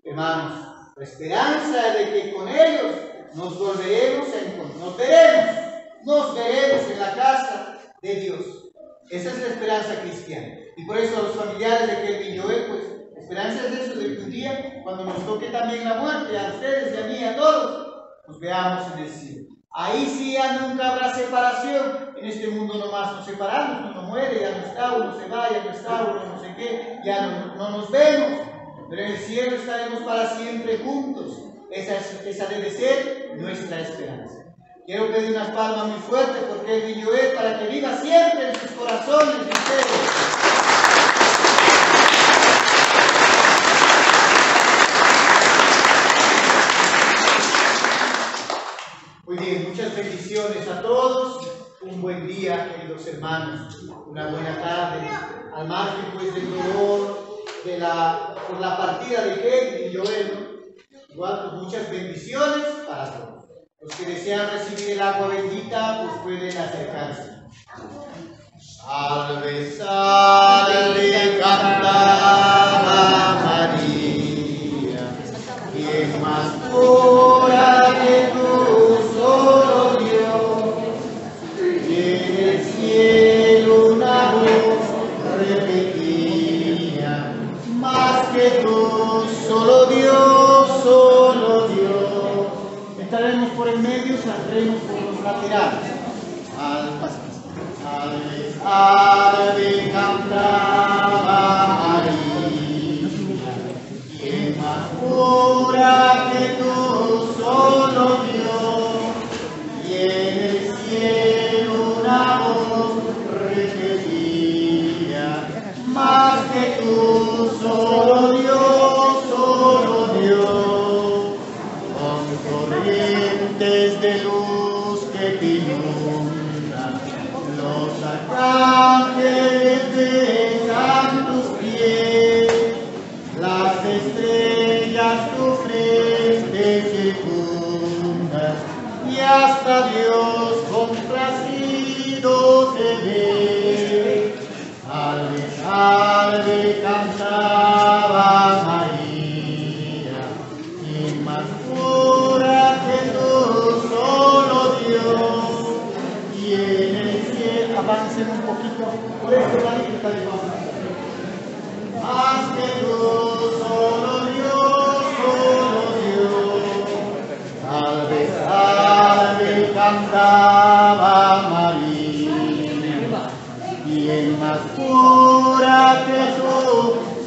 Speaker 10: Hermanos, la esperanza de que con ellos nos volveremos a encontrar, nos veremos en la casa de Dios. Esa es la esperanza cristiana. Y por eso a los familiares de Kelvin Joel, pues, la esperanza es eso, de que un día, cuando nos toque también la muerte, a ustedes y a mí, a todos, nos veamos en el cielo. Ahí sí ya nunca habrá separación. En este mundo nomás nos separamos, uno muere, ya no está, uno se va, ya no está, uno no sé qué, ya no nos vemos. Pero en el cielo estaremos para siempre juntos. Esa debe ser nuestra esperanza. Quiero pedir unas palmas muy fuertes por Kelvin Joel para que viva siempre en sus corazones de ustedes. Muy bien, muchas bendiciones a todos. Un buen día, queridos hermanos. Una buena tarde. Al margen pues del dolor por la partida de Kelvin Joel, ¿no? Igual pues muchas bendiciones para todos. Los que desean recibir el agua bendita, pues pueden acercarse. Salve, salve, cantaba María, quien más pura que tú, solo Dios, y en el cielo cielo una voz repetía, más que tú, solo Dios, solo Dios. Entraremos por el medio, saldremos por los laterales. Alve cantaba María, quien más pura que tú, solo Dios, y en el cielo una voz repetía, más que tú, solo Dios, con corrientes de luz que te inundan, los arcángeles besan tus pies, las estrellas tu frente circundan, y hasta Dios complacido te ve. Salve, salve, cantaba María, quien más pura que tú, solo Dios, y en el cielo, avancen un poquito, por eso la lista de más que tú, solo Dios, salve, salve, cantaba María, quien más pura que tú,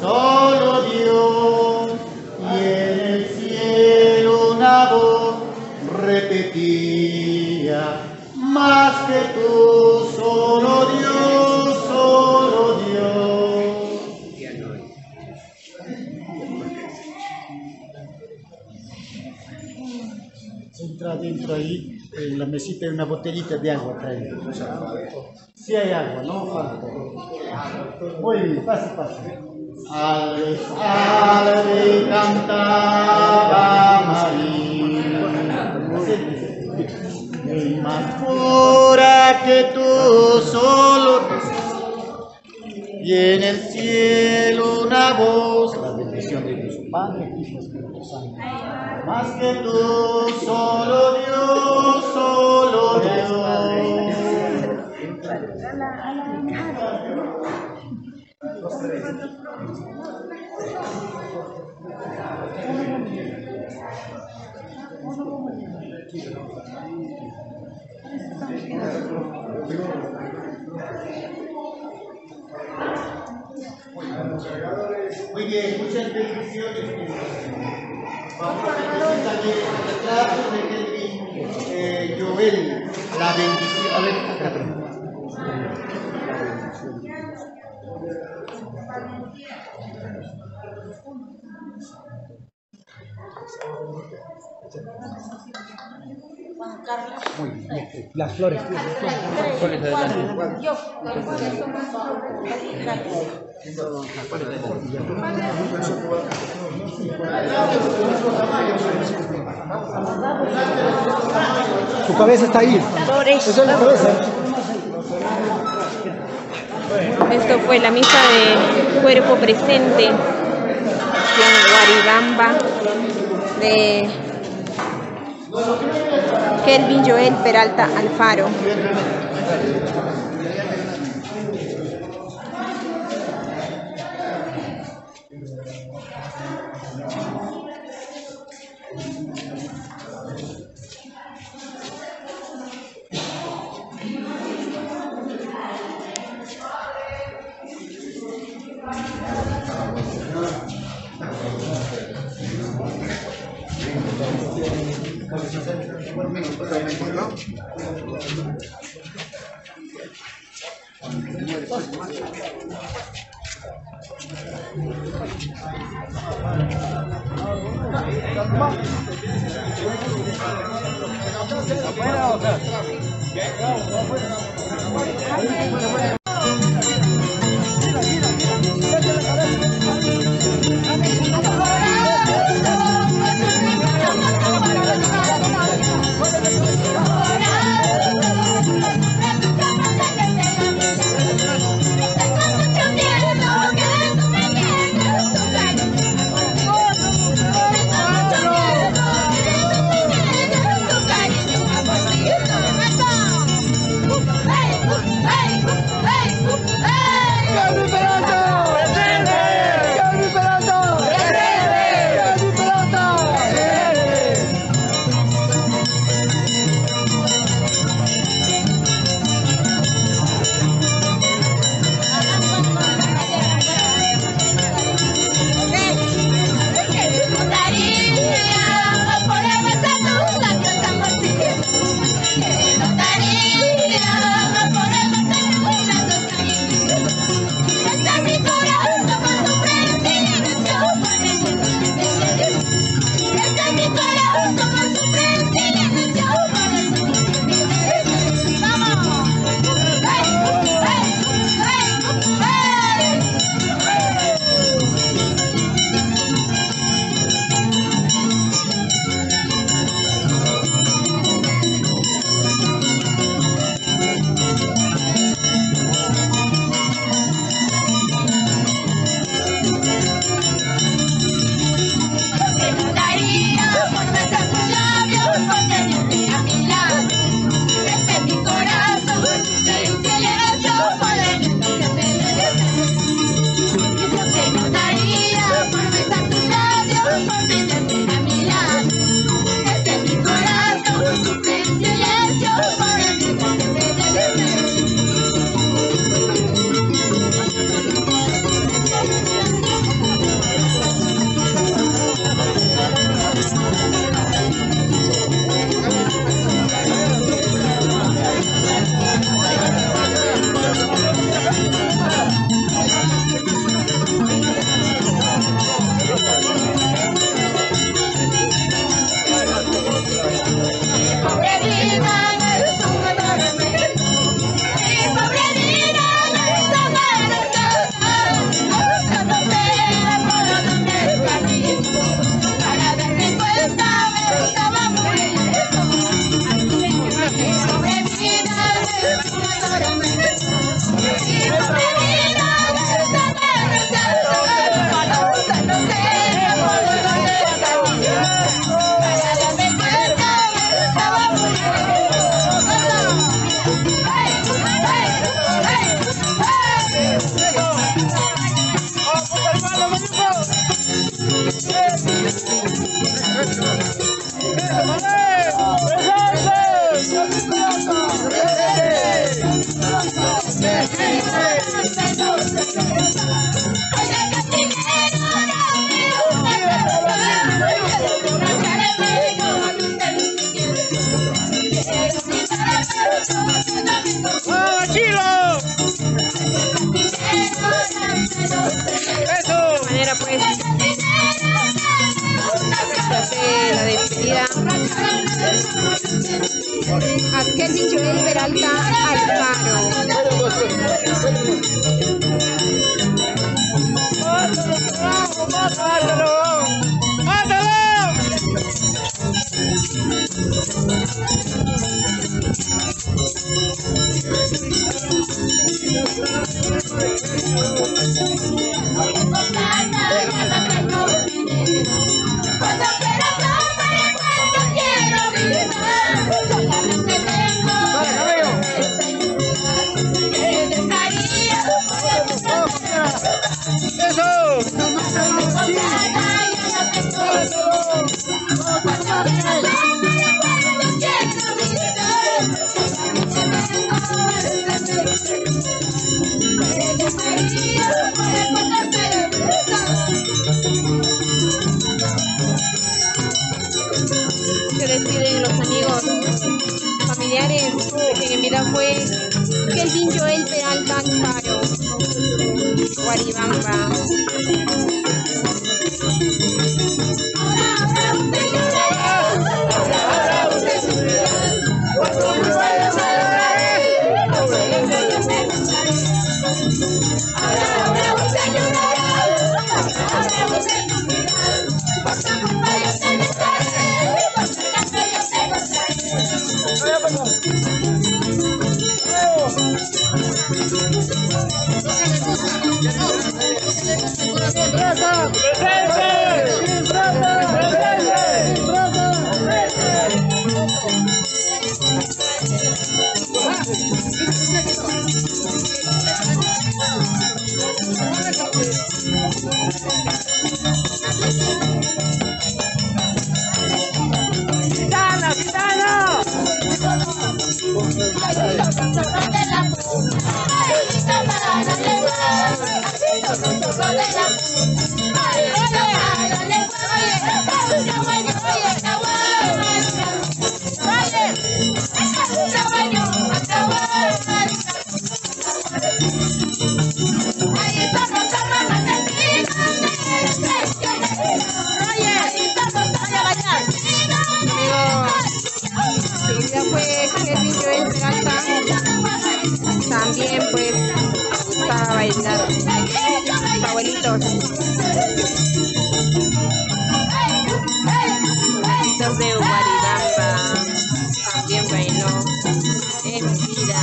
Speaker 10: solo Dios, y en el cielo una voz repetía, más que tú, solo Dios, solo Dios. Entra dentro ahí, en la mesita hay una botellita de agua, trae. Si hay agua, no falta. Muy bien, pase, pase. Alve, alve, cantaba María, y más pura que tú, solo, y en el cielo una voz, la bendición de Dios Padre, Hijo y Espíritu Santo, más que tú, solo Dios, solo Dios. Muy bien, muchas bendiciones. Vamos a presentar el retrato de Kelvin Joel, la bendición. A ver, acá.
Speaker 9: Muy bien, las flores.
Speaker 8: Su cabeza está ahí. Esa es la cabeza.
Speaker 2: Esto fue la misa de cuerpo presente en Guaribamba de Kelvin Joel Peralta Alfaro.
Speaker 1: Hey!
Speaker 9: ¡Vamos, Chilo! ¡Eso!
Speaker 2: De manera pues se hace la despedida a Kelvin Joel Peralta Alfaro.
Speaker 9: ¡Mátalo! ¡Mátalo!
Speaker 2: Se despiden los amigos familiares de quien en vida fue Kelvin Joel Peralta Alfaro, Guaribamba. También pues gustaba bailar los abuelitos de Guaribamba, también bailó en vida.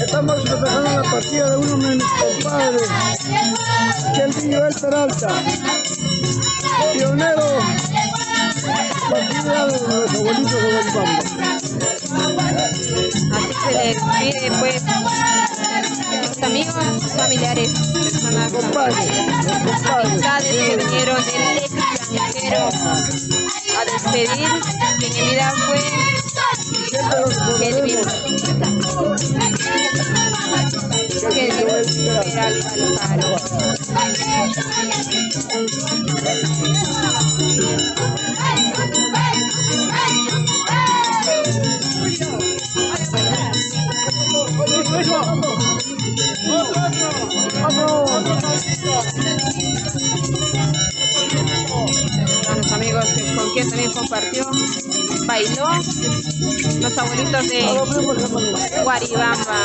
Speaker 8: Estamos festejando la partida de uno de mis compadres, Kelvin Joel Peralta, pionero partida de los abuelitos de Guaribamba.
Speaker 2: Así se le despide pues los amigos, familiares, personas, amistades que vinieron del extranjero a despedir quien en vida fue Kelvin Peralta Alfaro. A los amigos con quien también compartió, bailó los abuelitos de Guaribamba.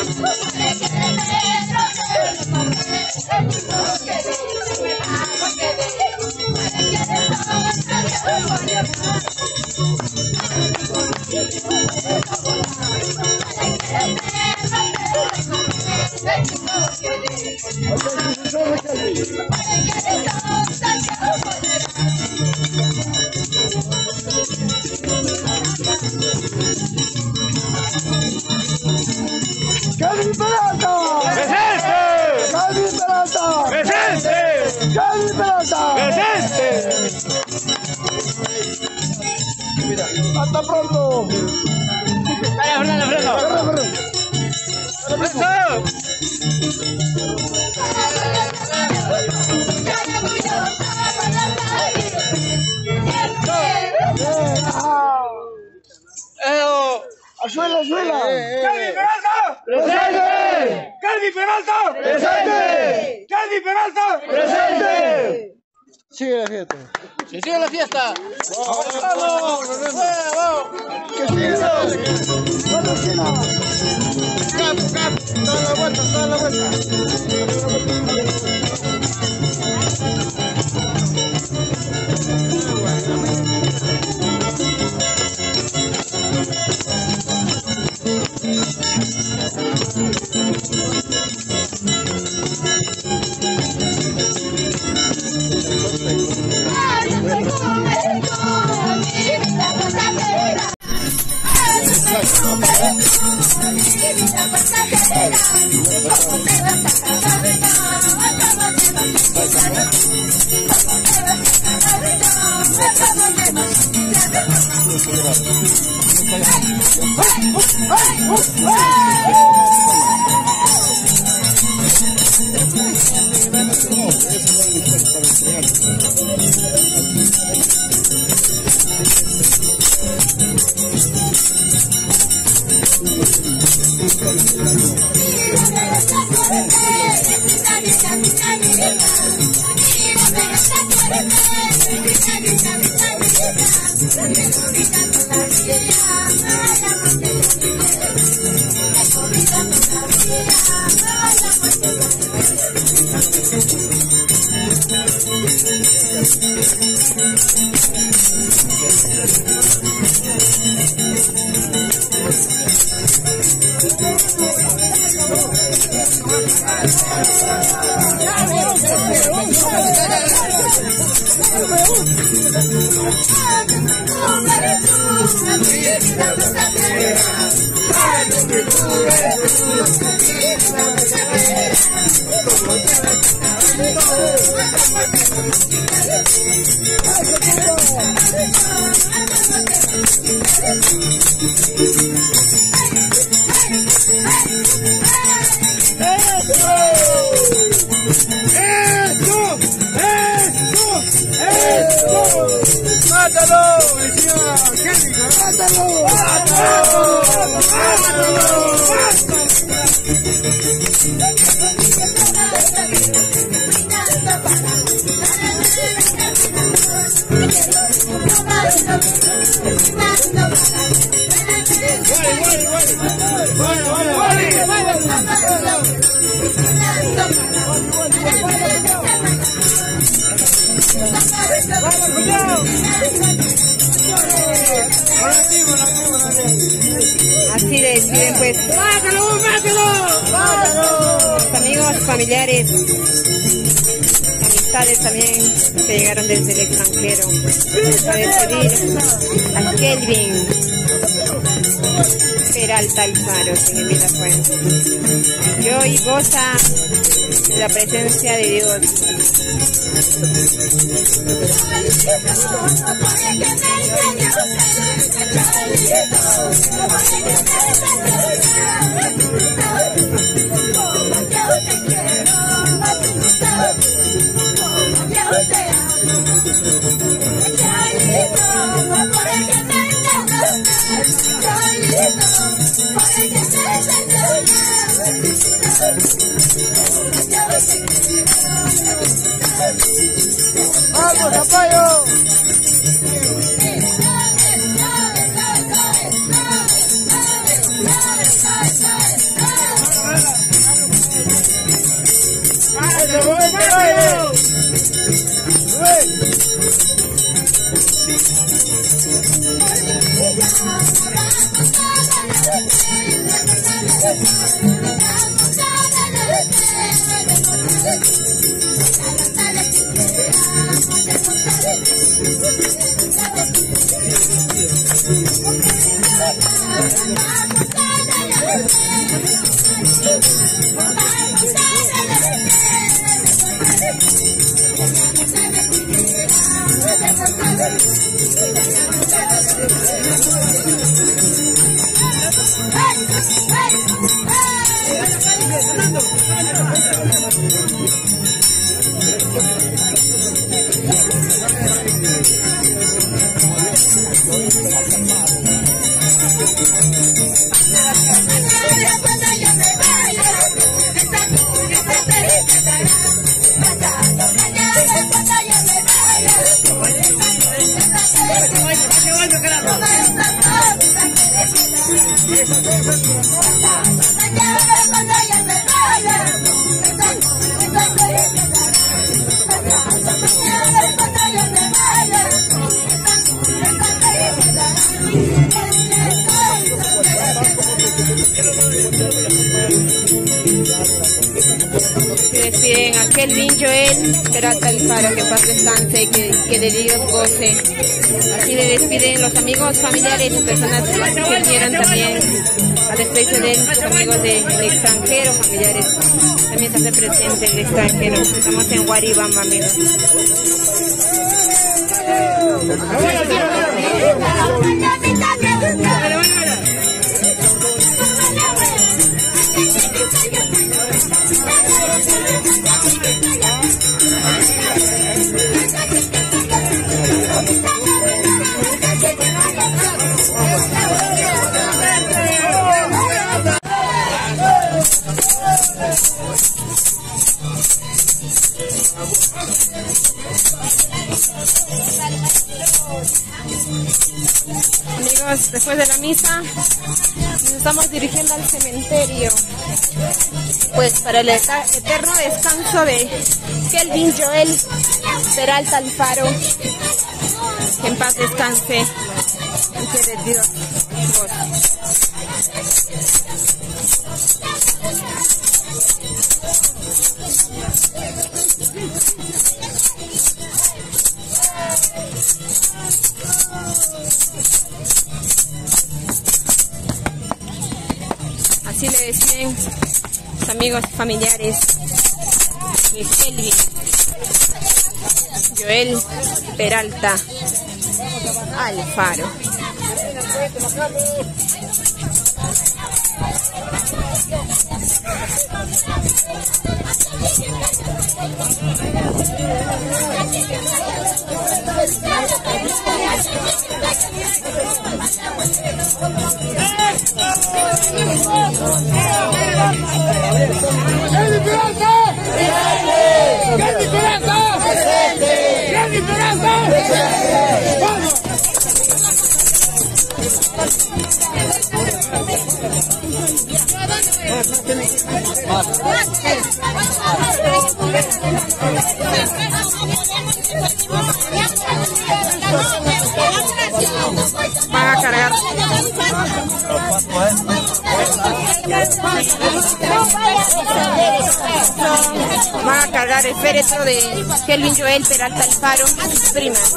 Speaker 8: Kelvin Peralta.
Speaker 9: ¡Presente!
Speaker 8: Mira, hasta pronto.
Speaker 9: Fernando.
Speaker 8: ¡Azuela!
Speaker 9: ¡Kelvin Peralta! ¡Presente! ¡Kelvin Peralta! ¡Presente! ¡Kelvin Peralta! ¡Presente!
Speaker 8: Sigue la fiesta.
Speaker 9: ¡Que siga la fiesta!
Speaker 8: ¡Vamos! ¡Que siga la fiesta! ¡Cap! ¡Toda la vuelta!
Speaker 2: Así deciden pues los amigos, familiares, amistades también que llegaron desde el extranjero a despedir a Kelvin Peralta Alfaro, quien en vida fue. Y hoy goza de la presencia de Dios.
Speaker 8: ¡Vamos, Zapallo!
Speaker 2: Despiden a Kelvin Joel Peralta Alfaro, que paz descanse y que de Dios goce. Así le despiden los amigos, familiares y personas que quieran también a despedirse de él, los amigos del extranjero, familiares. También se hace presente el extranjero. Estamos en Guaribamba, amigos. Amigos, después de la misa nos estamos dirigiendo al cementerio, pues para el eterno descanso de Kelvin Joel Peralta Alfaro, que en paz descanse y que de Dios goce. Así le deciden los amigos y familiares de Kelvin Joel Peralta Alfaro. Van a cargar. Van a cargar el féretro de Kelvin Joel Peralta Alfaro y sus primas.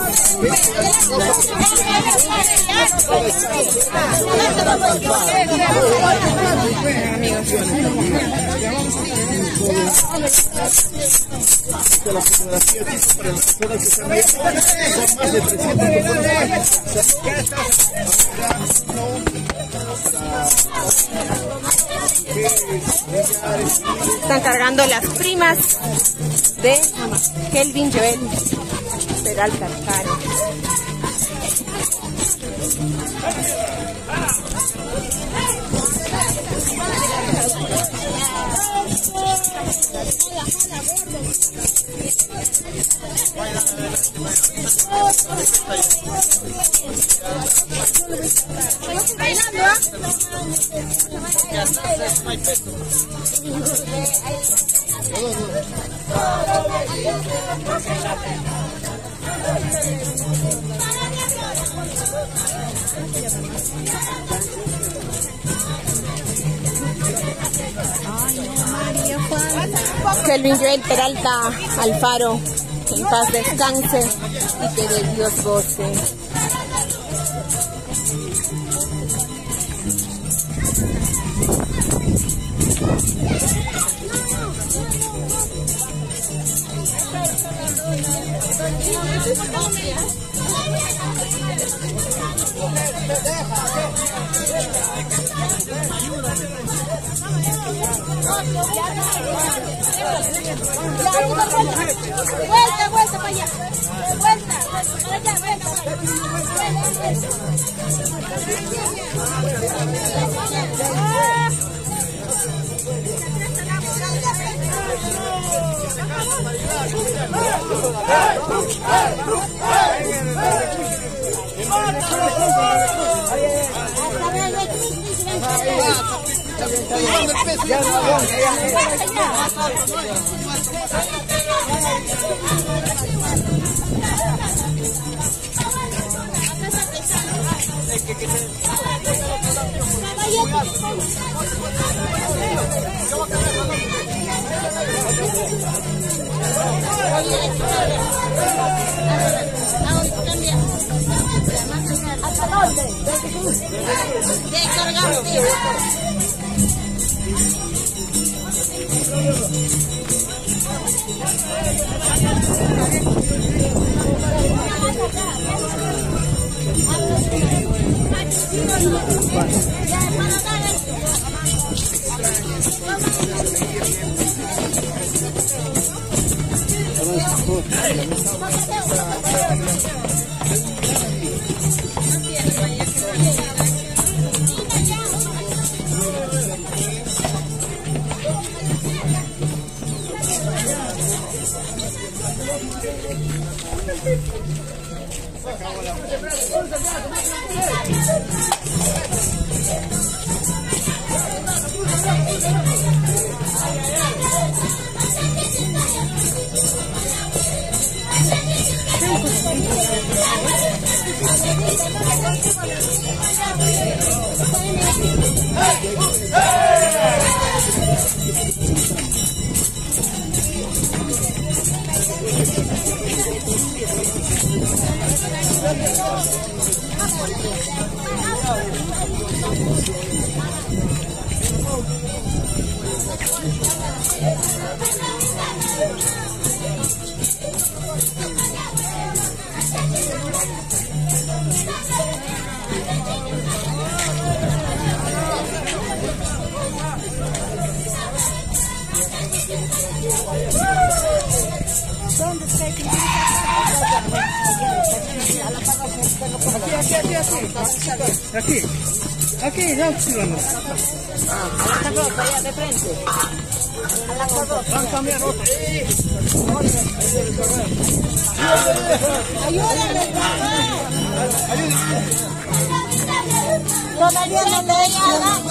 Speaker 2: Amigos.
Speaker 5: La fotografía tipo para las personas que están ahí son más de 300
Speaker 2: Están cargando las primas de Kelvin Joel Peralta Alfaro. Kelvin Joel Peralta Alfaro, que en paz descanse y que de Dios goce.
Speaker 7: Vuelta, vuelta para allá. Vuelta, para allá, vuelta. ¿Hasta dónde?
Speaker 9: Aquí, no,
Speaker 7: A la carrota, allá de frente. A la carrota.
Speaker 9: van a cambiar otra.
Speaker 7: Ayúdame, todavía no le he llegado.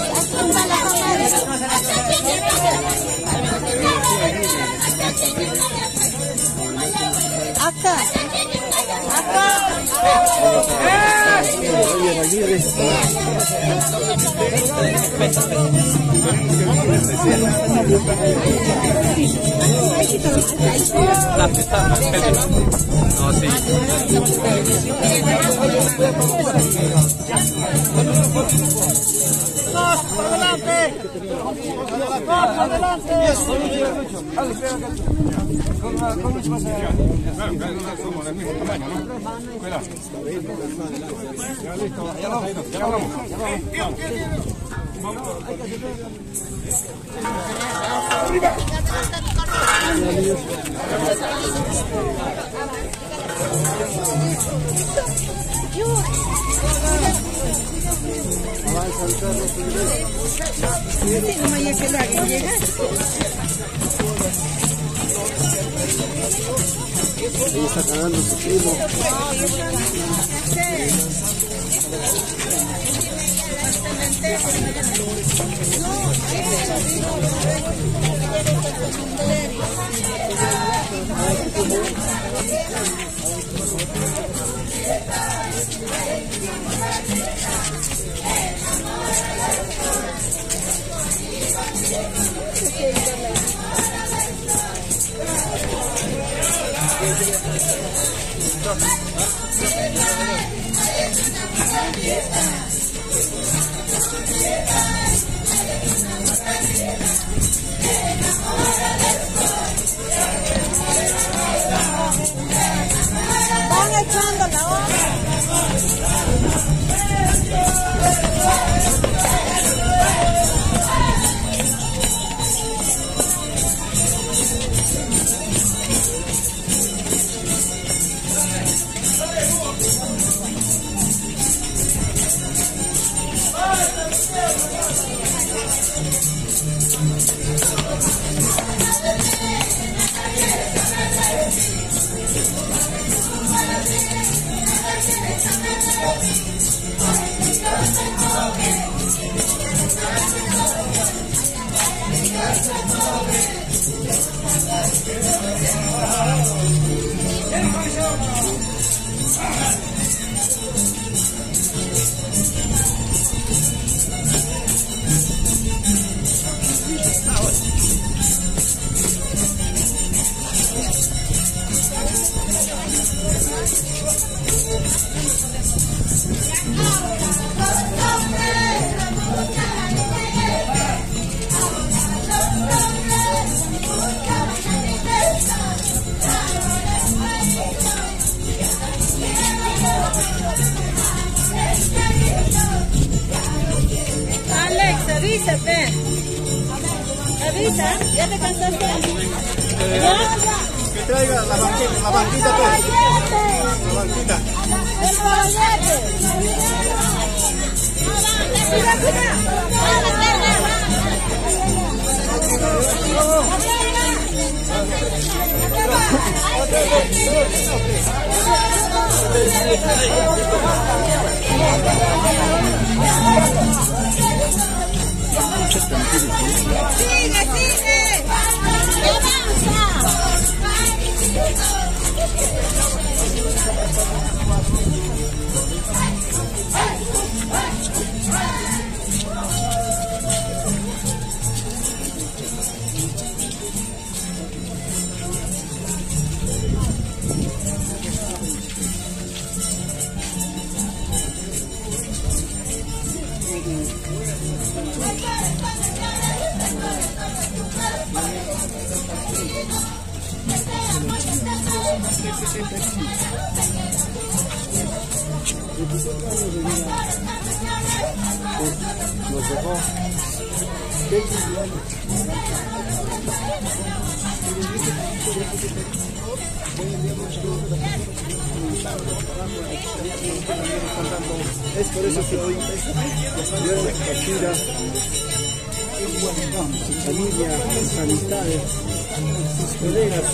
Speaker 7: Aquí está la acá.
Speaker 8: Ahí está cagando su primo.
Speaker 7: echando la hora. Alex, avísate. Avisa, ¿ya te cansaste?
Speaker 8: Que traiga la banquita, pues. La banquita.
Speaker 7: El caballete. Cuida, cuida. Sigue, sigue.
Speaker 8: Nos dejó. Es por eso que hoy yo Cachira, su familia, sus amistades, sus colegas,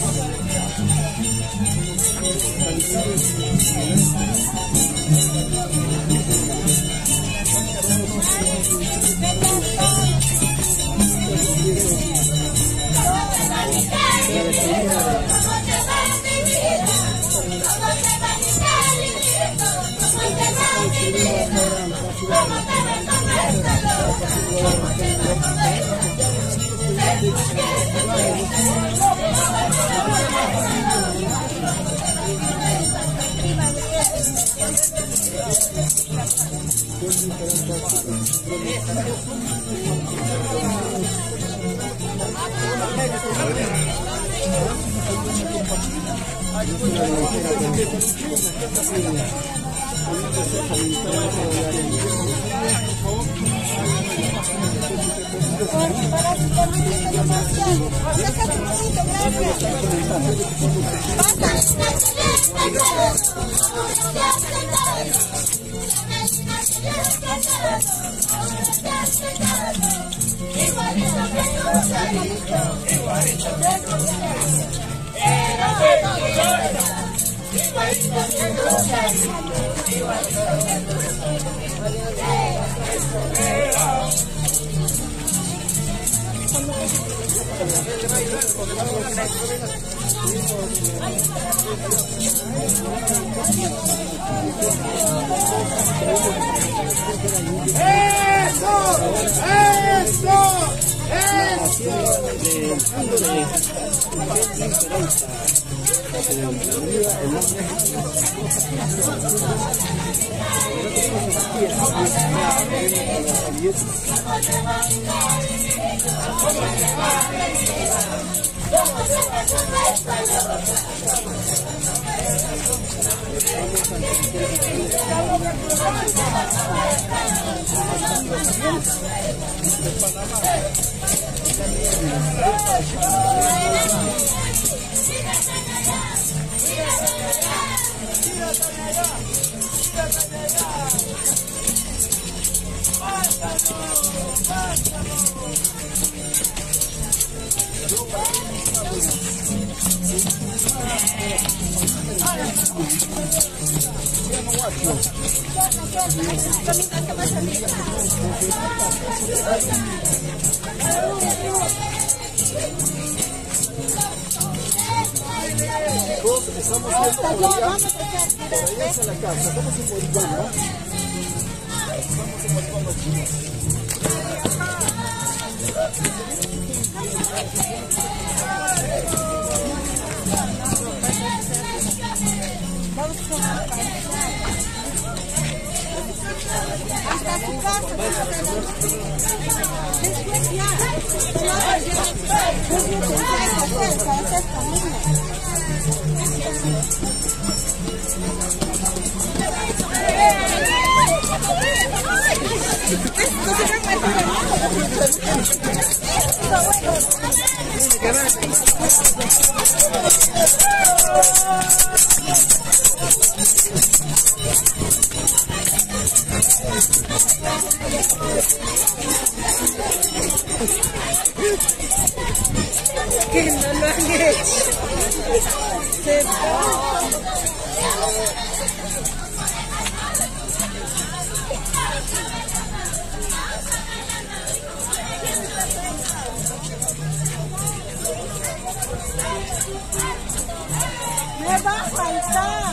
Speaker 7: Hasta su casa. Después ya.
Speaker 11: Que no lo han hecho. Se
Speaker 7: me va a faltar.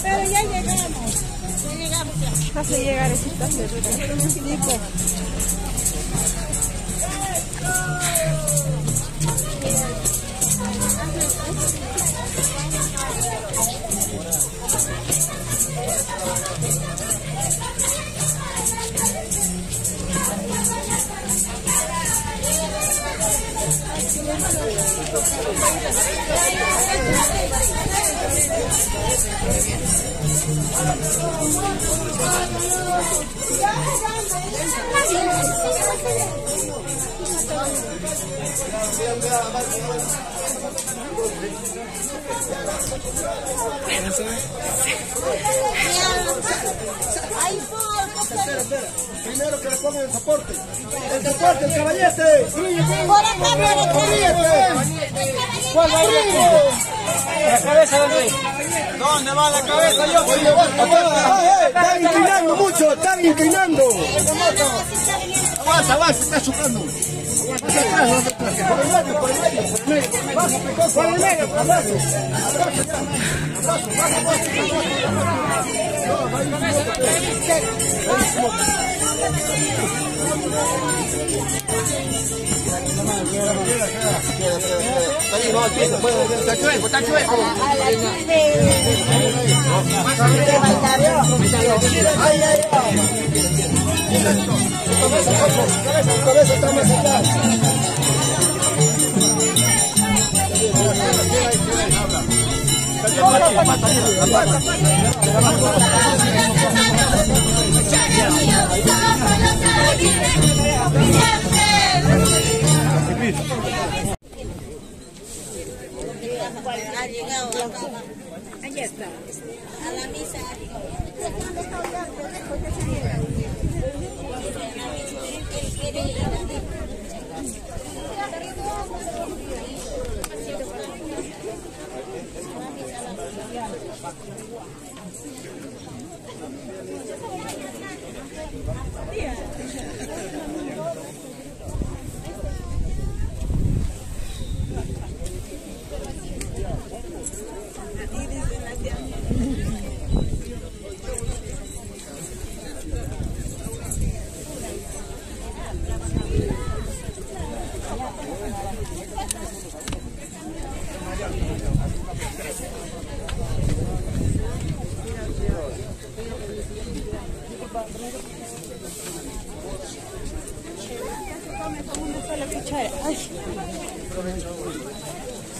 Speaker 7: Pero ya llegamos. Ya llegamos ya.
Speaker 2: Hace llegar ese espacio.
Speaker 8: Primero que le pongan el soporte. El soporte, el caballete.
Speaker 7: Por acá,
Speaker 8: ¿Cuál caballete?
Speaker 6: La cabeza, ¿dónde? ¿Dónde va la cabeza? Yo
Speaker 8: están inclinando mucho, están inclinando. Avanza, está chocando. Por el medio, por el medio, por el medio. Por el medio, por el medio.
Speaker 6: Está chueco.
Speaker 8: Cabeza está más allá.
Speaker 7: Ha llegado allá está. A la misa.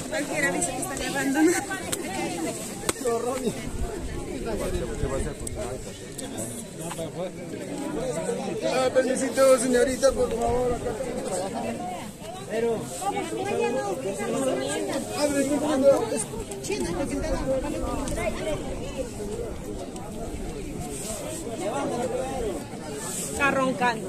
Speaker 11: Cualquiera dice que está grabando, ¿no?
Speaker 8: Permisito, señorita, por favor. Acá pero...
Speaker 7: Está roncando.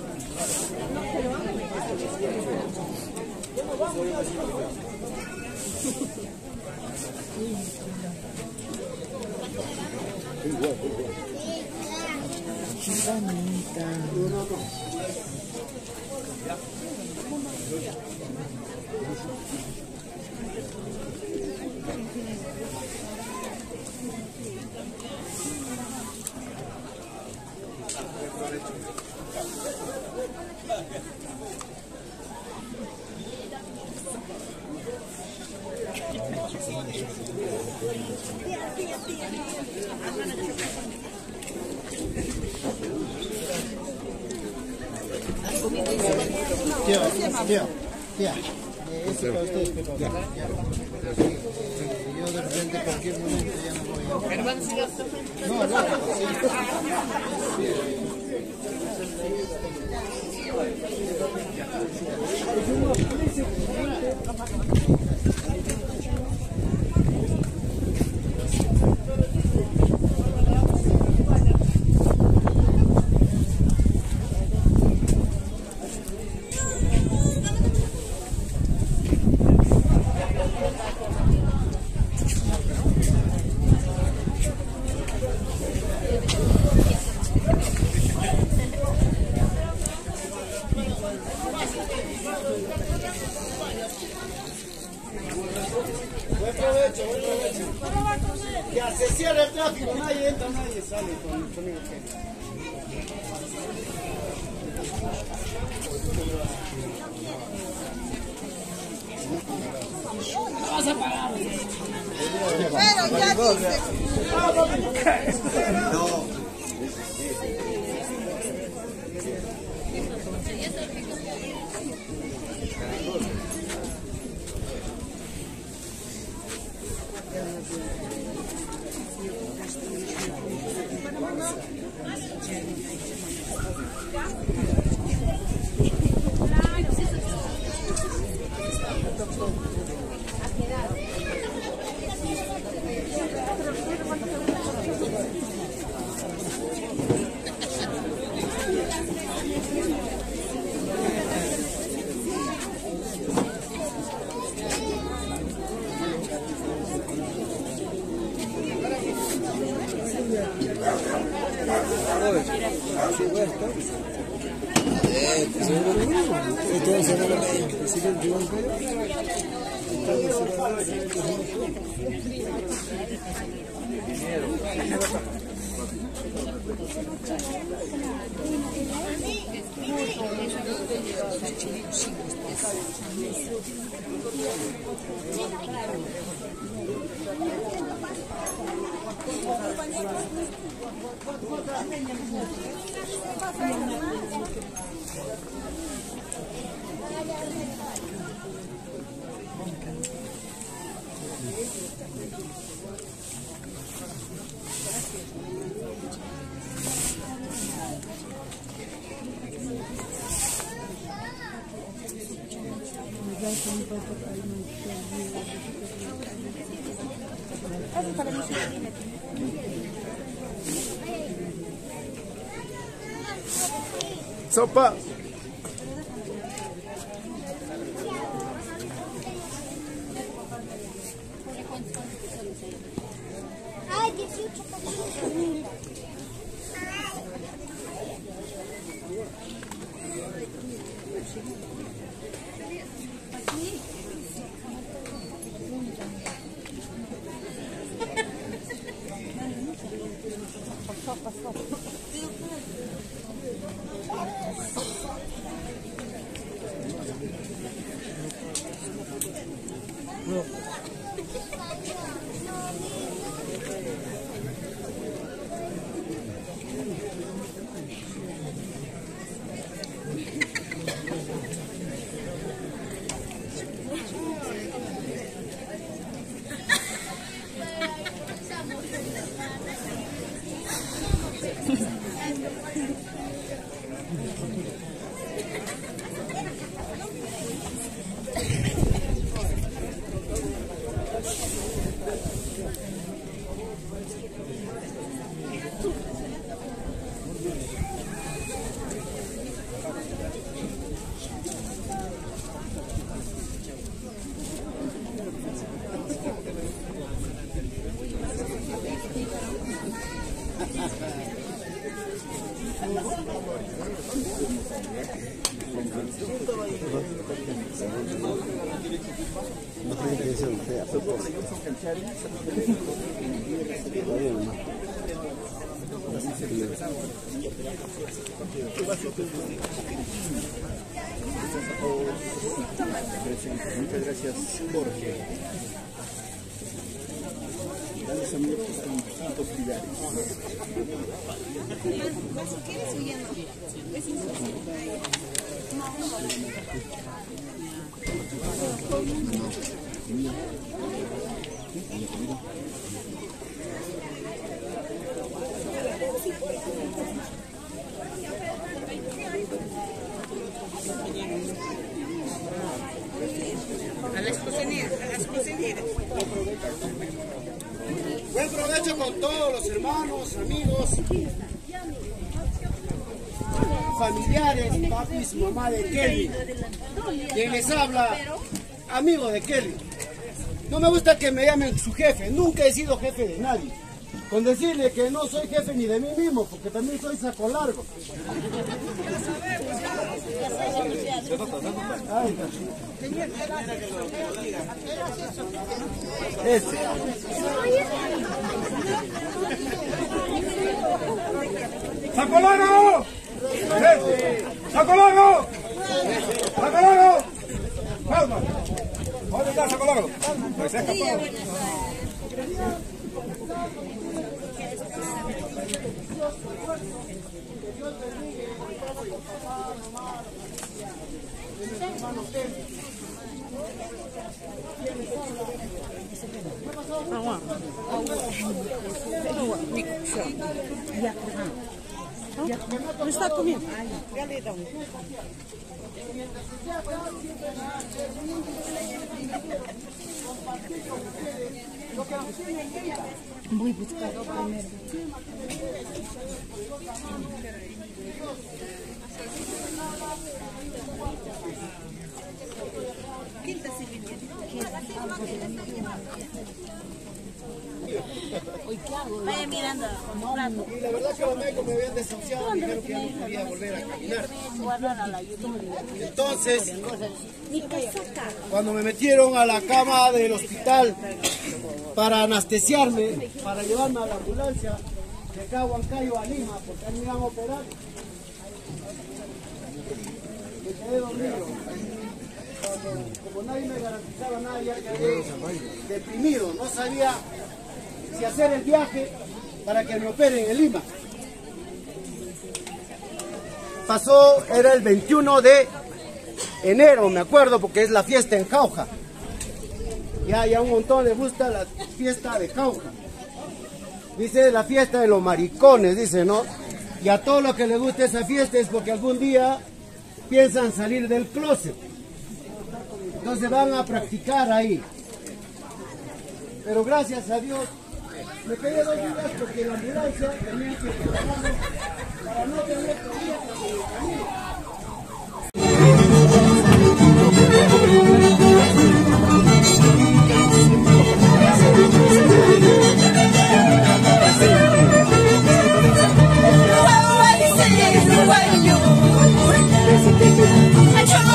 Speaker 8: Tía, ese para ustedes, pero yo de repente en cualquier momento ya no voy a... Buen provecho. Ya se cierra el tráfico, nadie entra, nadie sale conmigo.
Speaker 11: Vas a pagar.
Speaker 7: Pero ya dice.
Speaker 8: No. Sopa.
Speaker 1: Ay,
Speaker 12: Muchas gracias, Jorge. Grandes amigos con distintos pilares.
Speaker 11: A las cocineras, a las cocineras.
Speaker 13: Buen provecho con todos los hermanos, amigos, familiares, papis, mamá de Kelly. Quien les habla, amigo de Kelly. No me gusta que me llamen su jefe, nunca he sido jefe de nadie. Con decirle que no soy jefe ni de mí mismo, porque también soy saco largo. Ay, ese.
Speaker 14: ¡Saco largo! ¡Saco largo! ¡Saco largo! ¡Calma! ¿Dónde está Saco largo? Pues se ha escapado.
Speaker 11: No está comiendo.
Speaker 15: Voy a buscar primero.
Speaker 11: ¿Quién está sirviendo? Vaya mirando con un plato.
Speaker 13: Y la verdad que los médicos me habían desahuciado, me dijeron que ya no podía volver a caminar. Entonces, cuando me metieron a la cama del hospital para anestesiarme, para llevarme a la ambulancia de acá a Huancayo a Lima, porque a mí me iban a operar, me quedé dormido. Como nadie me garantizaba nada, ya quedé deprimido, no sabía si hacer el viaje para que me operen en Lima. Pasó, era el 21 de enero, me acuerdo, porque es la fiesta en Jauja. Ya un montón les gusta la fiesta de Jauja. Dice la fiesta de los maricones, dice, ¿no? Y a todos los que les gusta esa fiesta es porque algún día piensan salir del closet. Entonces van a practicar ahí. Pero gracias a Dios me quedé 2 días porque la ambulancia tenía que prepararme para no tener problemas en el camino.
Speaker 1: I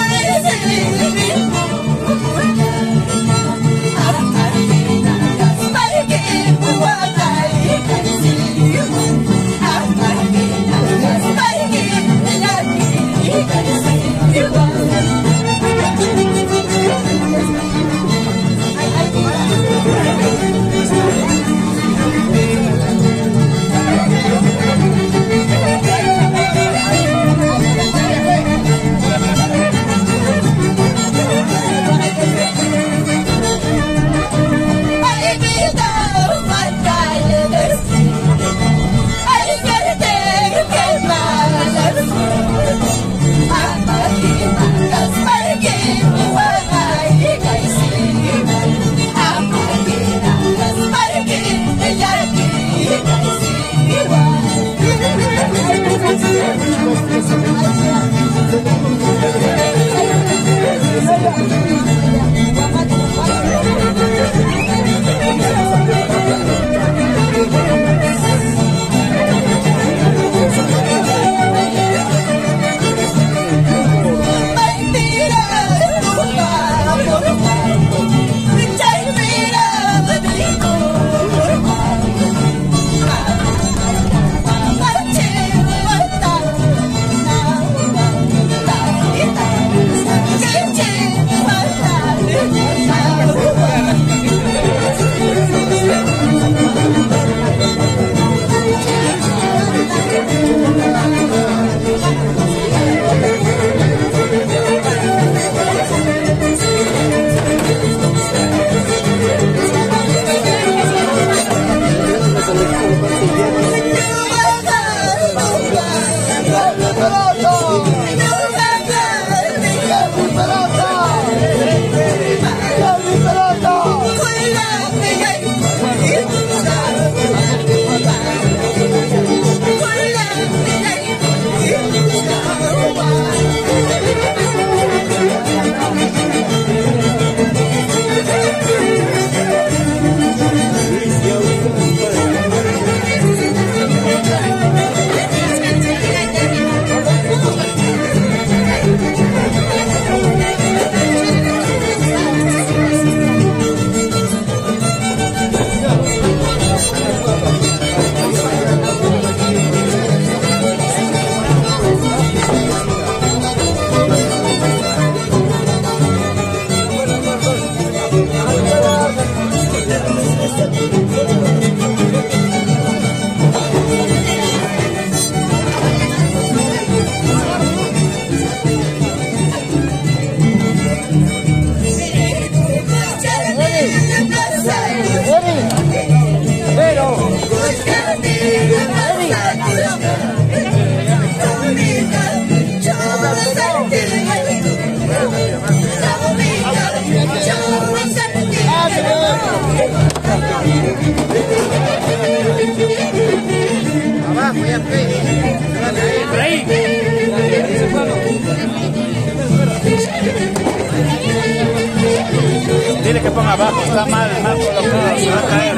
Speaker 15: ponga abajo, está mal colocado, se va a caer.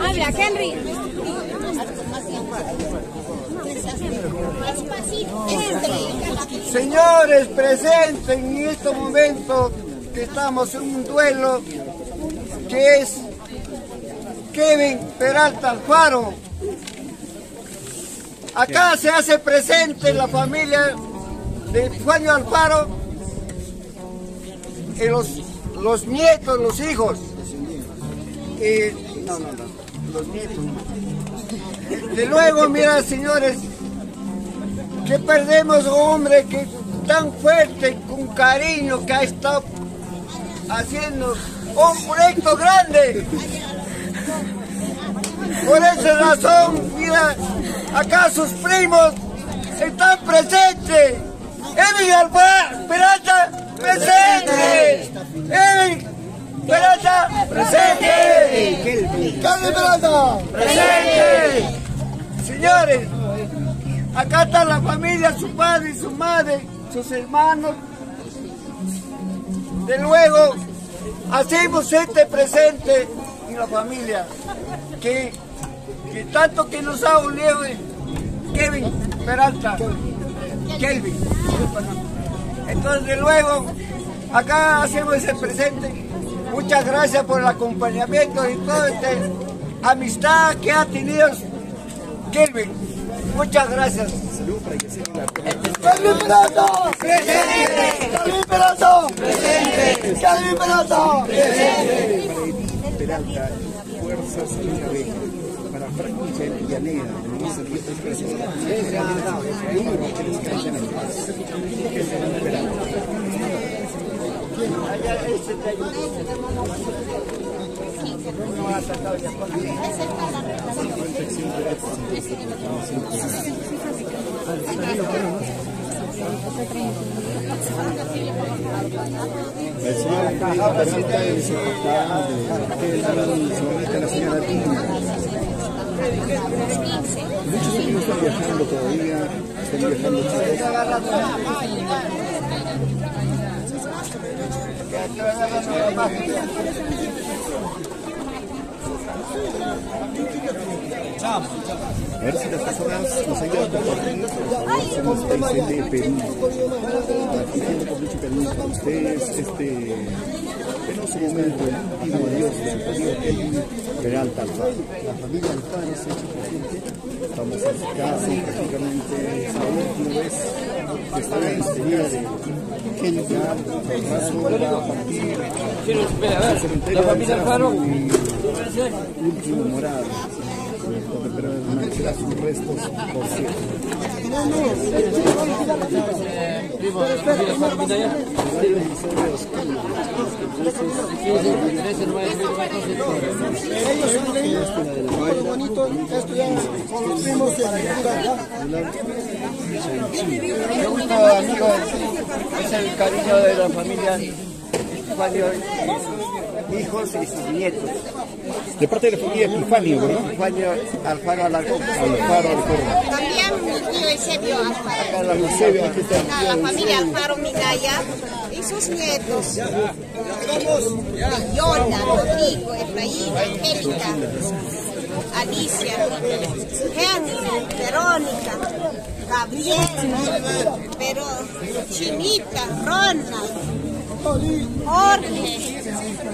Speaker 7: Habla, Henry.
Speaker 8: Señores presentes en este momento que estamos en un duelo que es Kevin Peralta Alfaro. Acá se hace presente la familia de Juan Alfaro y los nietos, los hijos. Los nietos. De luego, mira, señores, que perdemos a un hombre que tan fuerte, con cariño, que ha estado haciendo un proyecto grande. Por esa razón, mira, acá sus primos están presentes. Kevin Alfaro Peralta, presente. Kevin Peralta, presente. Kevin Peralta, presente. Señores, acá está la familia, su padre y su madre, sus hermanos. De luego, hacemos este presente en la familia, que tanto que nos ha unido Kevin Peralta, Kelvin. Entonces, de luego, acá hacemos ese presente. Muchas gracias por el acompañamiento y toda esta amistad que ha tenido Kelvin. Muchas gracias. ¡Kelvin Peralta! ¡Presente! ¡Kelvin Peralta! ¡Presente! ¡Kelvin Peralta! ¡Presente!
Speaker 12: Peralta, fuerzas para Franklin Llanera, el servicio personal. El señor Peralta es el de la señora Tina. Muchos amigos están viajando todavía, están viajando a ver si las personas nos ayudan a compartir. Somos países de Perú. Compartiendo con mucho cariño para ustedes este penoso momento, el último adiós del amigo Kevin Peralta Alfaro. La familia Alfaro se ha hecho presente. Estamos acá, prácticamente es la última vez que está en la despedida de Kevin Peralta. Va a partir
Speaker 6: la familia Alfaro.
Speaker 12: Último morado. donde permanecerá sus restos por siempre.
Speaker 8: Muy bonito, esto ya con los primos de la
Speaker 6: Me gusta, amigo, es el cariño de la familia, varios hijos y sus nietos.
Speaker 12: De parte de la familia Epifanio, ¿verdad?
Speaker 6: Epifanio Alfaro Alarcón.
Speaker 1: También mi tío Eusebio Alfaro.
Speaker 6: Acá la Eusebio, aquí está.
Speaker 1: La familia Alfaro Minaya y sus nietos. Yona, Rodrigo, Efraín, Angélica, Alicia, Henry, Verónica, Gabriel, pero Chinita, Ronald, Jorge,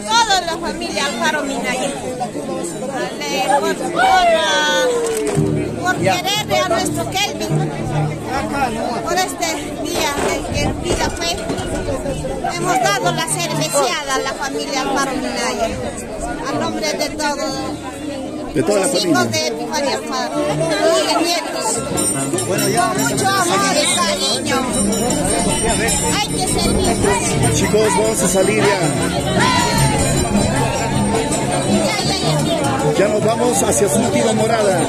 Speaker 1: toda la familia Alfaro Minaya. Por quererle a nuestro Kelvin, por este día en que vida fue, hemos dado la cerveciada a la familia Alfaro Minaya, a nombre de todos.
Speaker 12: De toda la
Speaker 1: los
Speaker 12: familia.
Speaker 1: hijos de Epifanio Alfaro y nietos.
Speaker 12: Bueno, ya.
Speaker 1: Con mucho amor y cariño. Hay que servir.
Speaker 12: Chicos, vamos a salir ya. Ya nos vamos hacia su última morada.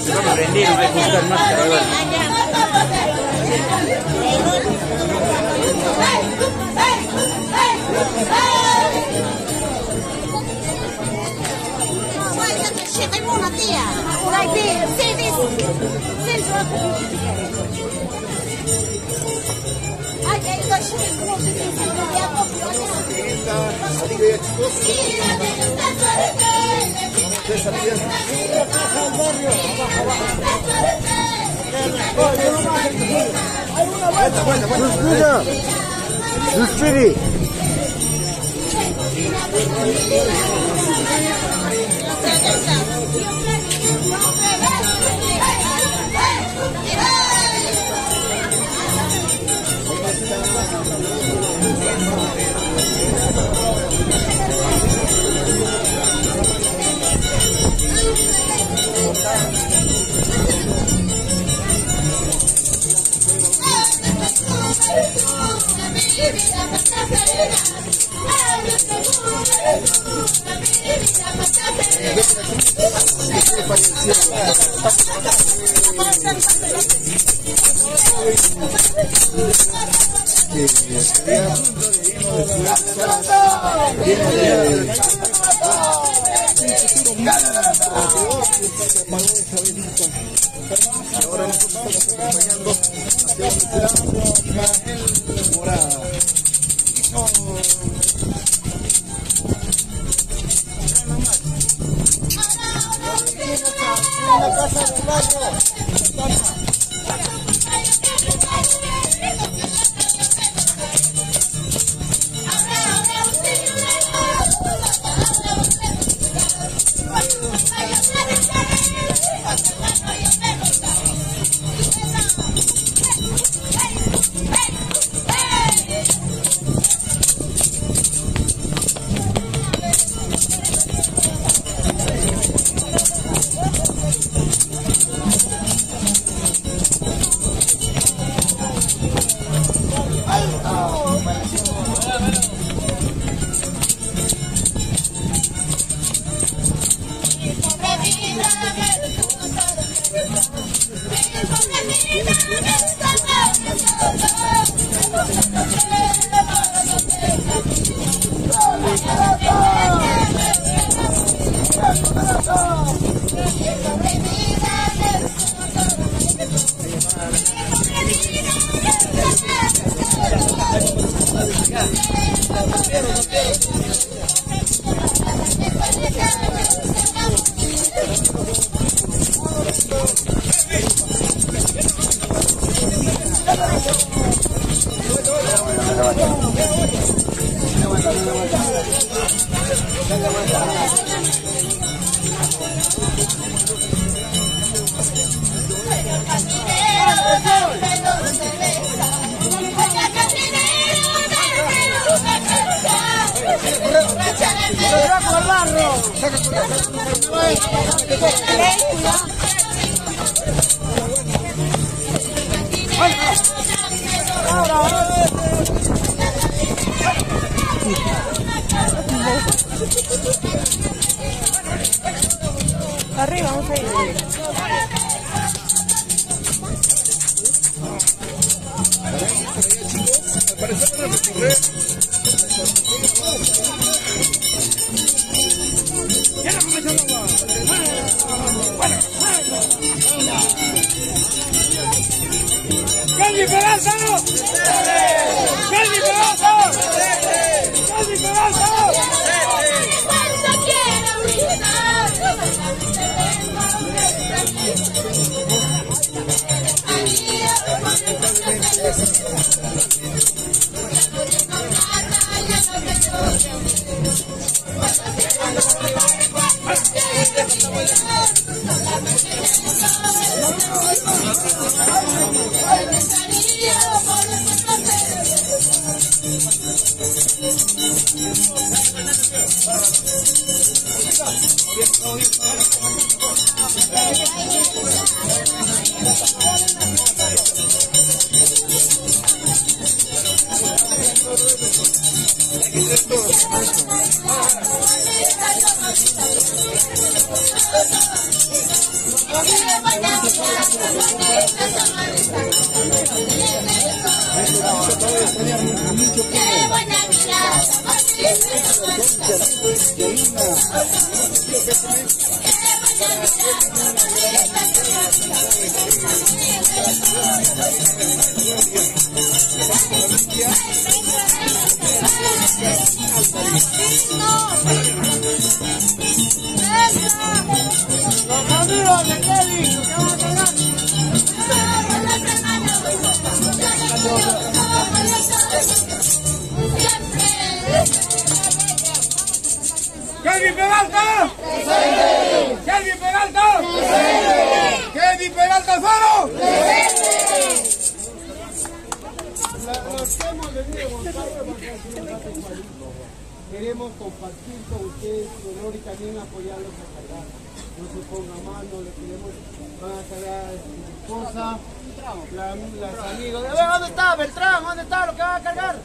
Speaker 15: No me rendí, no voy a buscar más caravana.
Speaker 1: Tengo una tía. Por aquí. Sí, ay, hay dos chicos.
Speaker 12: Ahora nosotros estamos acompañando hacia morada.
Speaker 8: La casa del barrio.
Speaker 1: Gracias.
Speaker 2: Arriba, vamos a ir.
Speaker 14: ¡Calvi Peralta! ¡Calvi Peralta! ¡Calvi Peralta! ¡Calvi Peralta! ¡Calvi Peralta! ¡Calvi Peralta Alfaro!
Speaker 13: Queremos compartir con ustedes su honor y también apoyarlos a cargar. No se ponga mano, le queremos, van a cargar a su esposa, las amigas. A ver, ¿dónde está Beltrán? ¿Dónde está lo que van a cargar?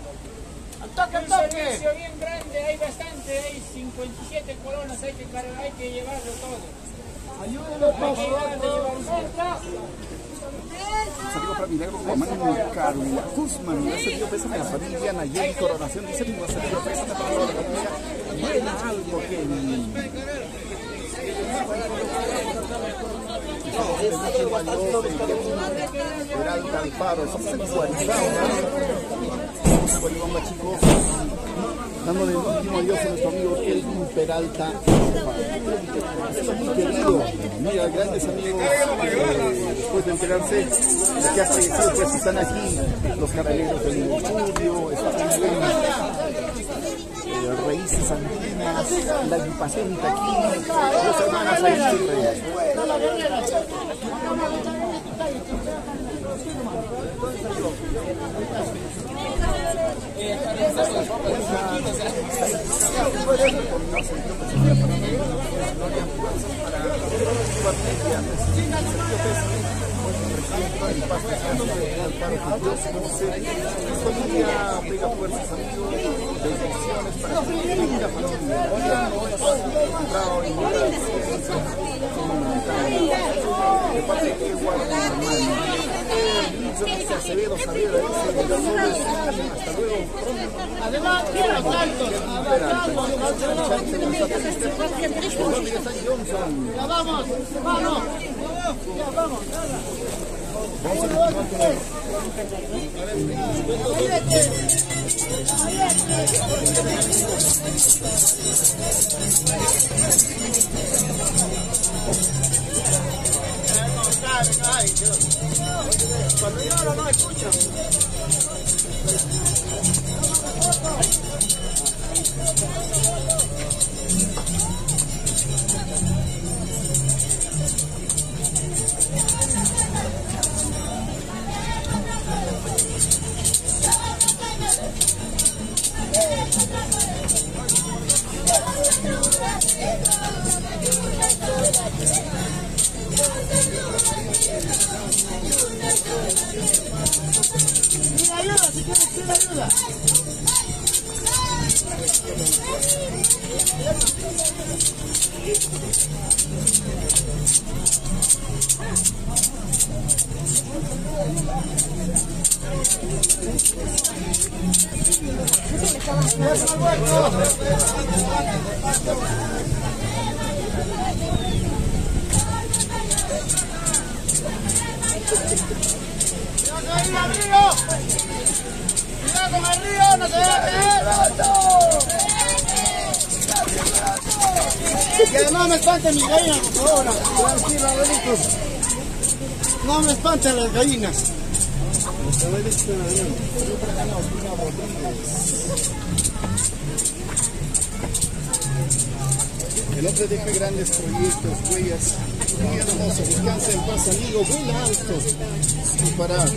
Speaker 13: ¡Al toque, al toque!
Speaker 16: Un servicio bien grande, hay bastante, hay 57 colonas, hay que cargar, hay que llevarlo todo.
Speaker 13: Ayúdenlo, por favor.
Speaker 12: Saludos para Milagro Guamán, Carolina Guzmán. Le ha servido pésame a la familia Nayeli Coronación. Dice mi servido pésame para toda la familia. Buena algo que Peralta Alfaro, estamos en Guaribamba. Vamos a Guaribamba, chicos. Dándole el último adiós a nuestro amigo Kelvin Peralta. Es muy querido. Mira, grandes amigos, después de enterarse de que ha fallecido, pues están aquí los carabineros del estudio, están Raíces Andinas, la agrupación Taquín, los hermanos Aguirre. Pega fuerzas, amigos, bendiciones para tu linda familia. De parte de que guarda hermano. Acevedo Saavedra dice, hasta luego.
Speaker 13: Además, mira los altos. Ya vamos, vamos. Ya vamos.
Speaker 12: Vamos a continuar con él.
Speaker 13: Cuando lloro no escucho. Peralta.
Speaker 14: ¡Cuidado con el río! ¡No se va a caer!
Speaker 13: Que no me espanten mis gallinas, por favor. No me espanten las gallinas.
Speaker 12: El hombre deja grandes proyectos, huellas muy hermosas. Descansa en paz, amigo. Vuela alto, sin parar.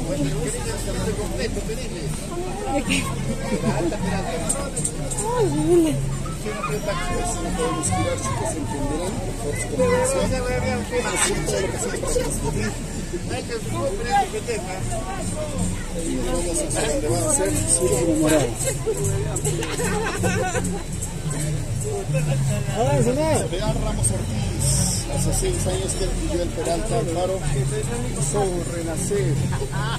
Speaker 12: Bueno, queridos, te completo, pedirle. Peralta. Quiero que taxis no pueden inspirarse, que se entenderán por su combinación. Siempre lo que siempre para construir. Y no vamos a hacer donde van a ser solo como morados. Vean Ramos Ortiz, hace 6 años que él vivió el Peralta Alfaro, hizo renacer la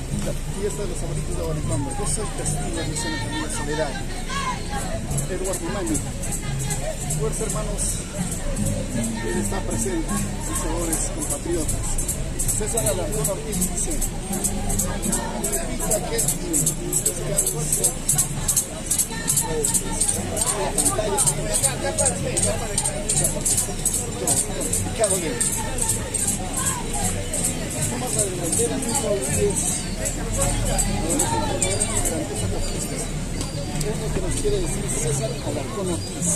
Speaker 12: fiesta de los abuelitos de Abaripamba. Yo soy testigo de esa familia Soledad. Eduardo Imaño, fuerza hermanos, él está presente, mis sabores compatriotas. César Alarcón Ortiz dice, Lupita Kelvin, descansa. Vamos a adelantar a mismo Luis. Es lo que nos quiere decir César Alarcón Ortiz.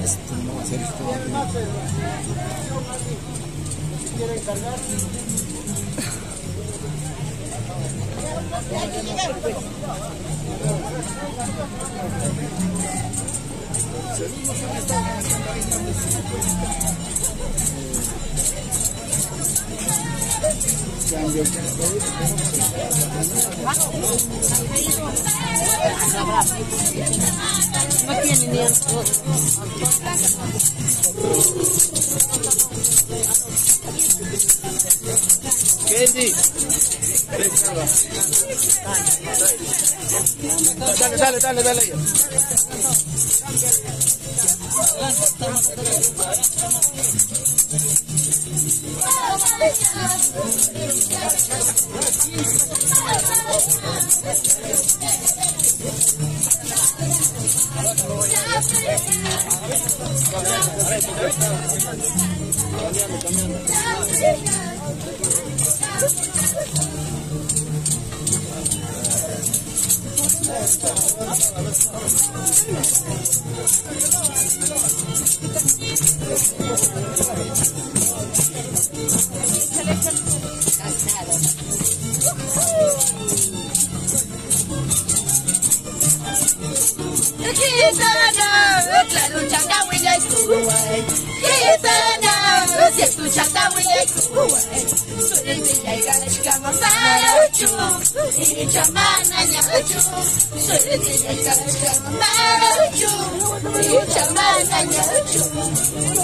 Speaker 12: Esto no va a ser esto.
Speaker 13: Si quieren cargar.
Speaker 12: Seguimos en esta cambio.
Speaker 4: No tiene ni el
Speaker 14: Kenji, dale.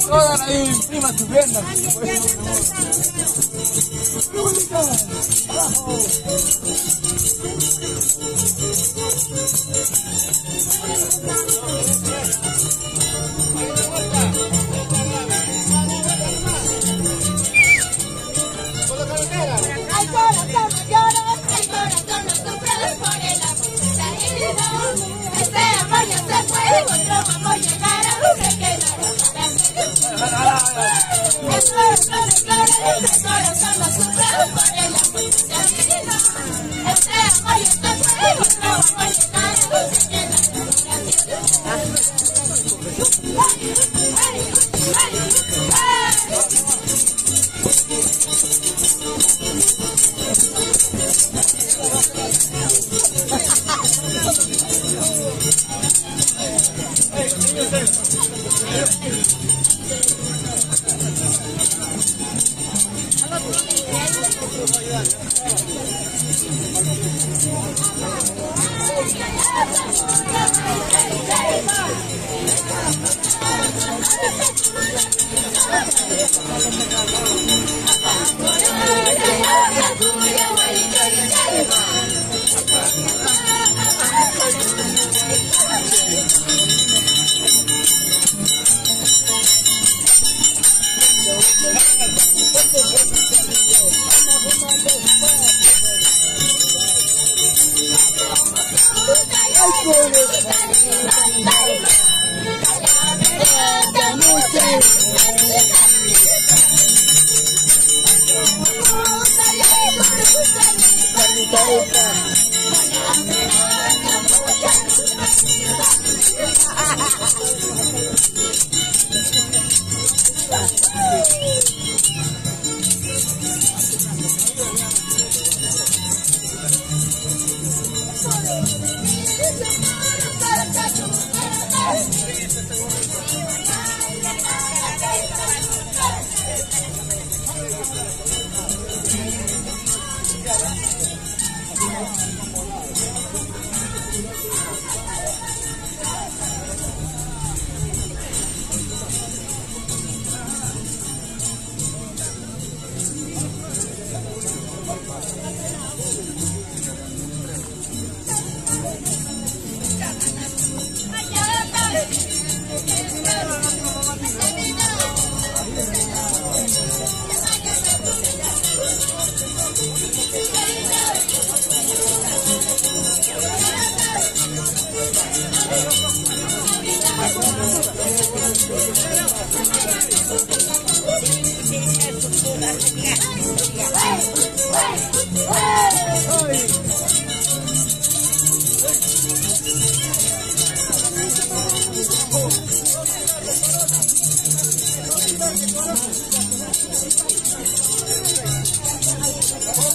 Speaker 14: Todas ahí, prima tus piernas.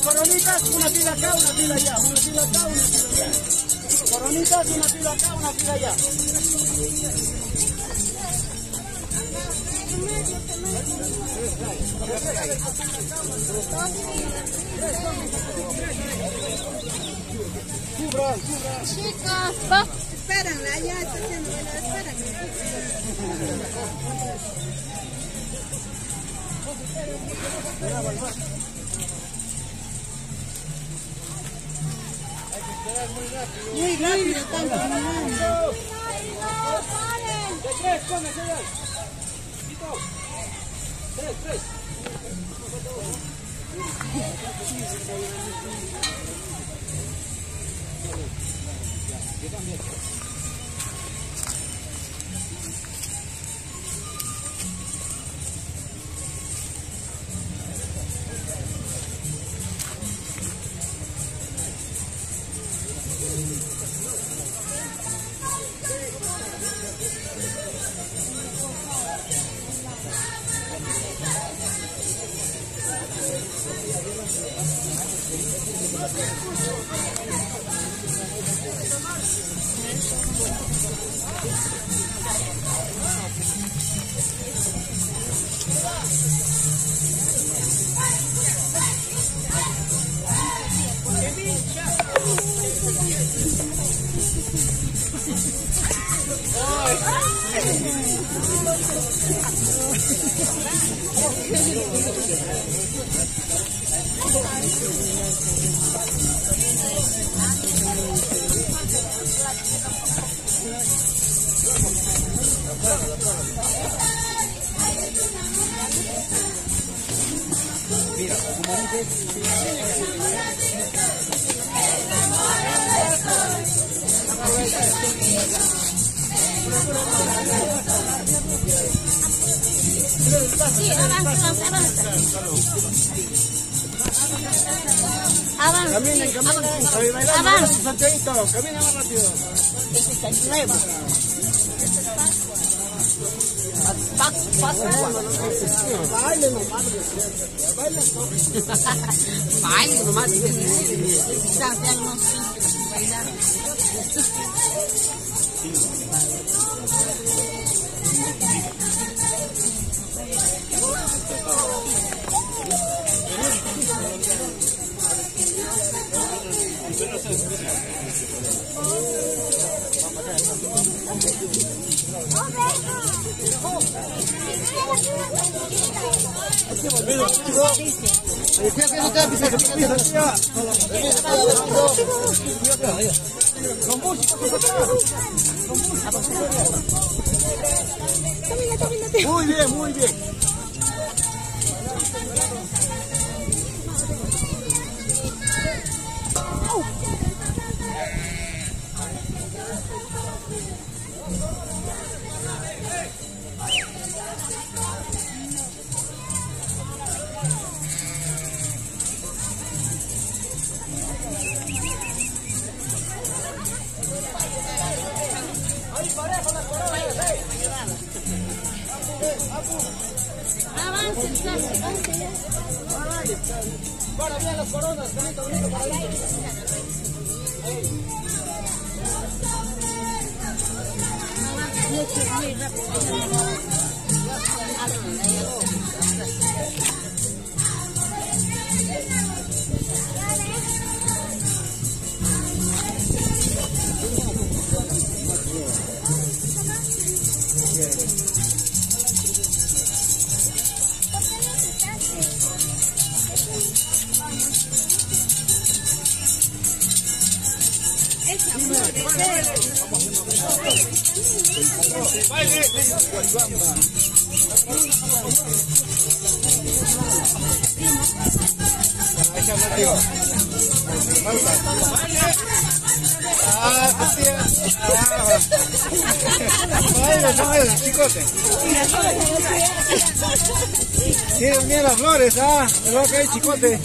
Speaker 14: Coronitas, una fila acá, una fila allá. Una fila acá, una fila allá. Coronitas, una fila acá, una fila allá.
Speaker 7: Chicos, vos. Espérenla, ya está haciendo buena, espérenme. Muy rápido están caminando.
Speaker 14: De tres, come, señor. Tres.
Speaker 17: Mira, como
Speaker 7: Sí, avanza. Avanza.
Speaker 14: Caminen.
Speaker 7: Avanza.
Speaker 14: Santiaguito, camina más rápido.
Speaker 7: Ese está nuevo.
Speaker 14: Baile nomás.
Speaker 7: Baile nomás. Santiago no siente bailar.
Speaker 14: Muy bien, muy bien. Para bien las coronas, bonito, bonito, para allá. Muy rápido. Tienen bien las flores, ¿ah? ¿Verdad que hay chicote?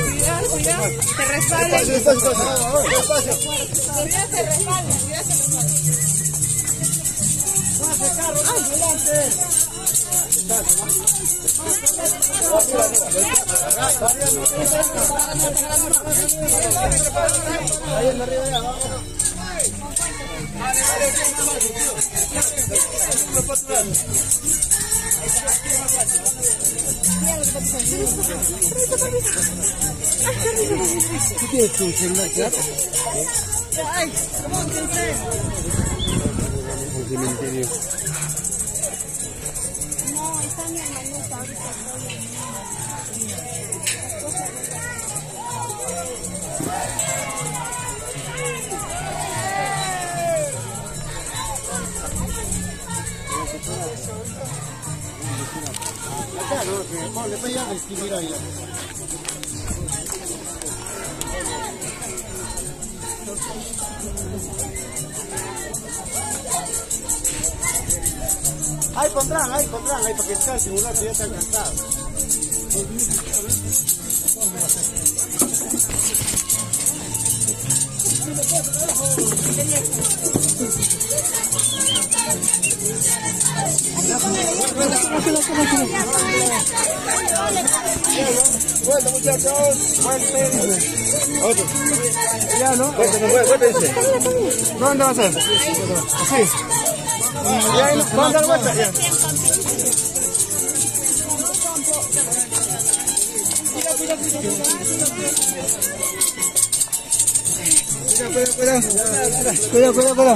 Speaker 2: Cuidado, cuidado, te resbala.
Speaker 14: Despacio.
Speaker 2: Cuidado, se resbala,
Speaker 14: ¡Pase carro, ambulante! Ahí en arriba ya, vamos. ¿Qué tienes tu celular, claro? ¡Ay! ¿Cómo te entré? El cementerio.
Speaker 7: No, está mi hermanita ahorita.
Speaker 14: Acá, no, le voy a escribir ahí. Ahí pondrán, ahí para que está el simulador que ya está cansado. Vuelta, muchachos, vuelten. Otro. Ya, ¿no? Vuelta. ¿Dónde va a ser? Así. Ya, ahí, ¿dónde la vuelta? Ya. Cuidado.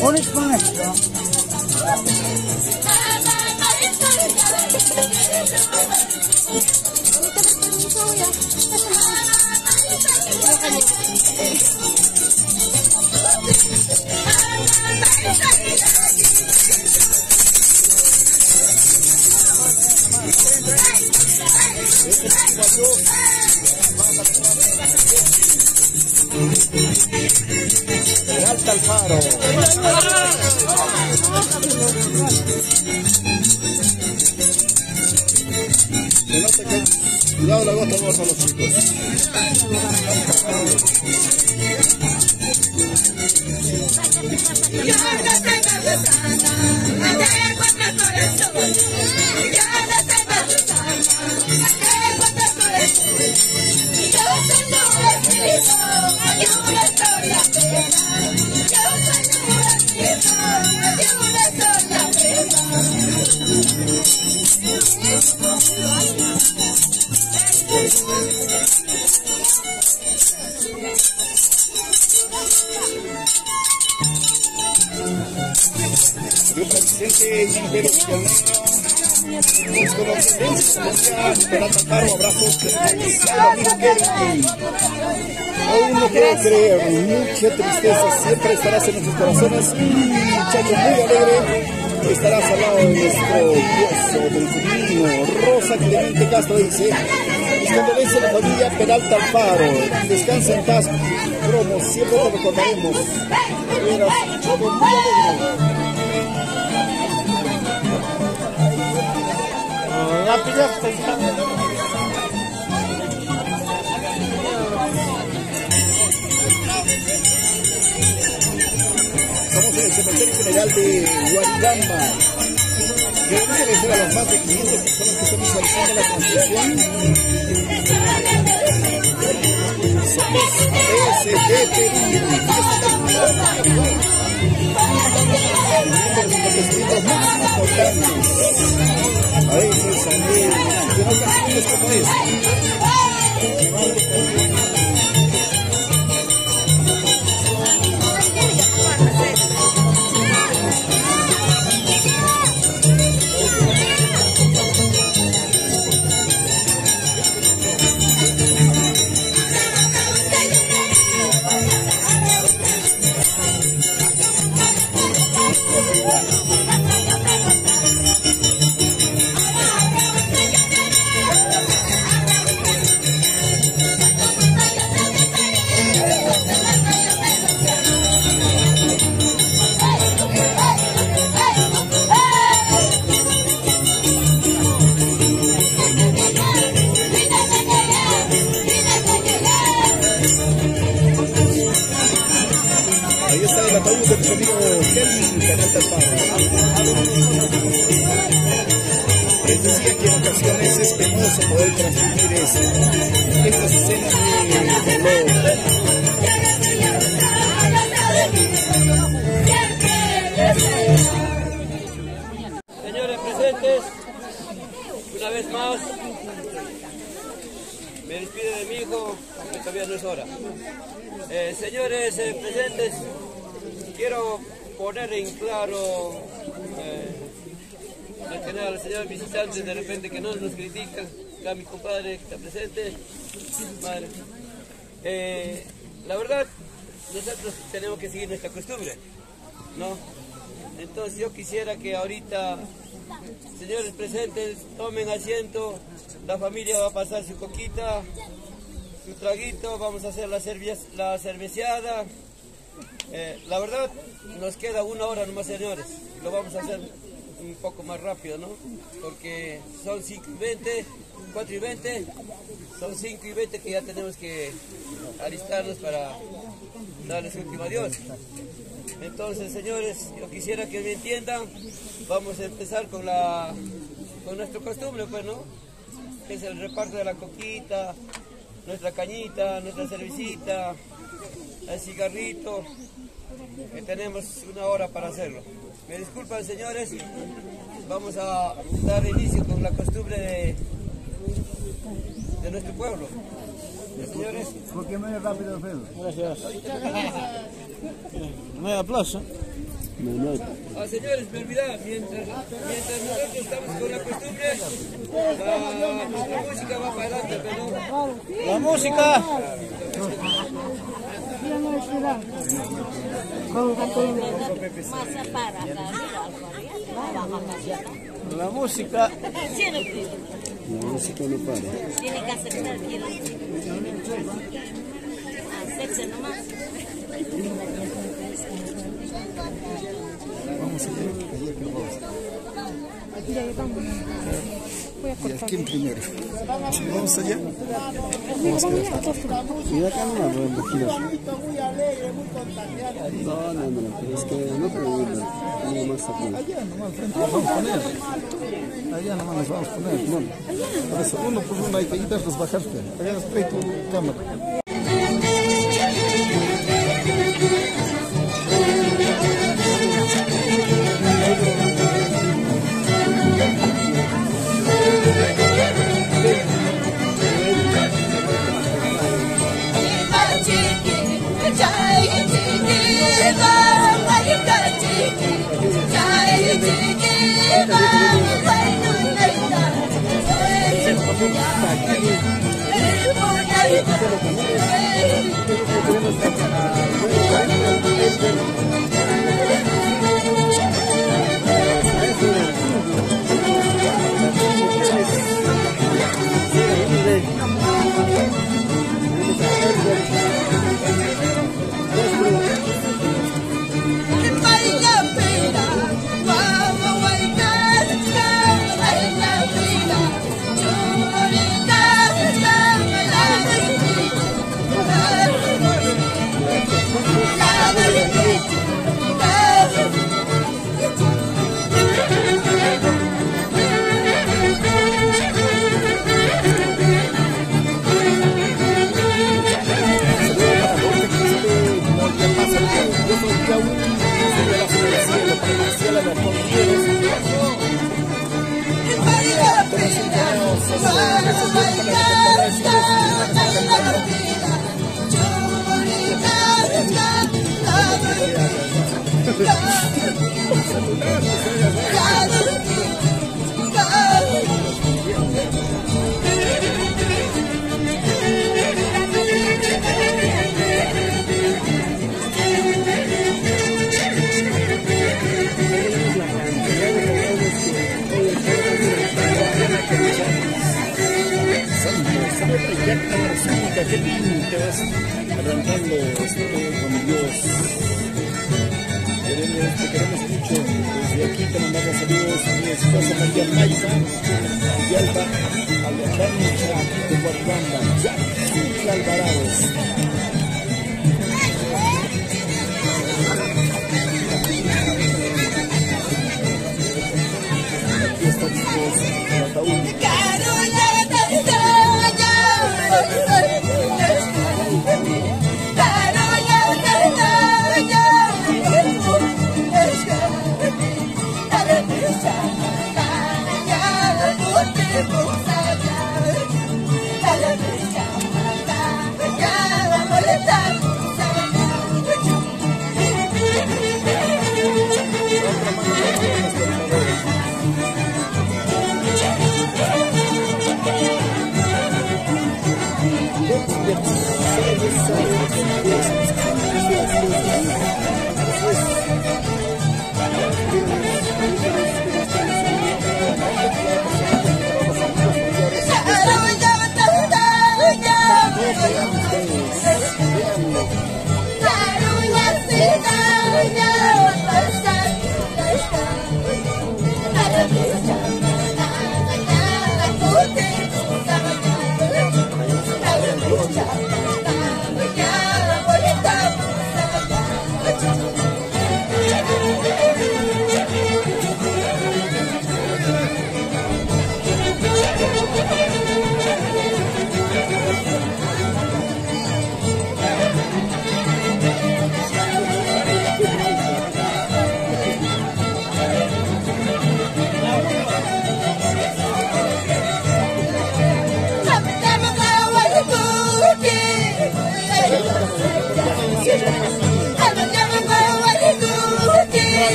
Speaker 14: Onyx, Peralta Alfaro. Se nota que cuidado la gota vamos a los chicos.
Speaker 1: Yo
Speaker 12: Aún no puedo creer, mucha tristeza siempre estarás en nuestros corazones. Un muchacho muy alegre, estarás al lado de nuestro Dios, del divino. Rosa Clemente Castro dice: mis condolencias a la familia Peralta Alfaro, descansa en paz, Cromo, siempre te recordaremos. Eras un chico muy alegre.
Speaker 14: La pillaste.
Speaker 12: Estamos en el cementerio general de Huarigamba. Queremos agradecer a las más de 500 personas que están visualizando la transmisión. Somos ASD Perú. Miembros de los más importantes. A veces, también, en ocasiones como esta. Ahí está el ataúd de nuestro amigo Kelvin Peralta Alfaro. Les decía que en ocasiones es penoso poder transmitir estas escenas de dolor.
Speaker 6: Señores presentes, una vez más me despido de mi hijo, aunque todavía no es hora. Señores presentes, quiero poner en claro en general al señor visitante de repente que no nos critican, acá mi compadre que está presente, madre. La verdad, nosotros tenemos que seguir nuestra costumbre, ¿no? Entonces yo quisiera que ahorita, señores presentes, tomen asiento, la familia va a pasar su coquita, su traguito, vamos a hacer la cerveceada. La verdad, nos queda 1 hora nomás, señores, lo vamos a hacer un poco más rápido, ¿no? Porque son 5:20, 4:20, son 5:20 que ya tenemos que alistarnos para darles último adiós. Entonces, señores, yo quisiera que me entiendan, vamos a empezar con nuestra costumbre, pues, ¿no? Que es el reparto de la coquita, nuestra cañita, nuestra cervecita, el cigarrito, que tenemos 1 hora para hacerlo. Me disculpan, señores, vamos a dar inicio con la costumbre de nuestro pueblo. Señores,
Speaker 14: ¿por qué medio rápido, Alfredo? Gracias. No hay aplauso.
Speaker 6: Señores, me olvidaba, mientras nosotros estamos con la costumbre, la música va para adelante, pero...
Speaker 14: ¡La música! La música.
Speaker 12: La música no para.
Speaker 4: Tiene que aceptar que hacerse nomás.
Speaker 12: Vamos a ver, allá que vamos.
Speaker 2: Voy a
Speaker 12: ¿Y a quién primero? ¿Vamos allá? Vamos a ver.
Speaker 14: Y acá no me voy a girar.
Speaker 12: No, es que no puedo ir más aquí.
Speaker 14: Allá nomás, frente. Nos vamos a poner. Allá nomás nos vamos a poner. Por eso, uno por uno hay que intentar bajarte. Allá trae tu cámara.
Speaker 12: Arrancando con Dios. Queremos mucho. Desde aquí te mandamos saludos a mi esposa María Maiza, y Alba, Alejandra de Guatemala, Jackie Alvarados. Aquí está mi esposa, el ataúd.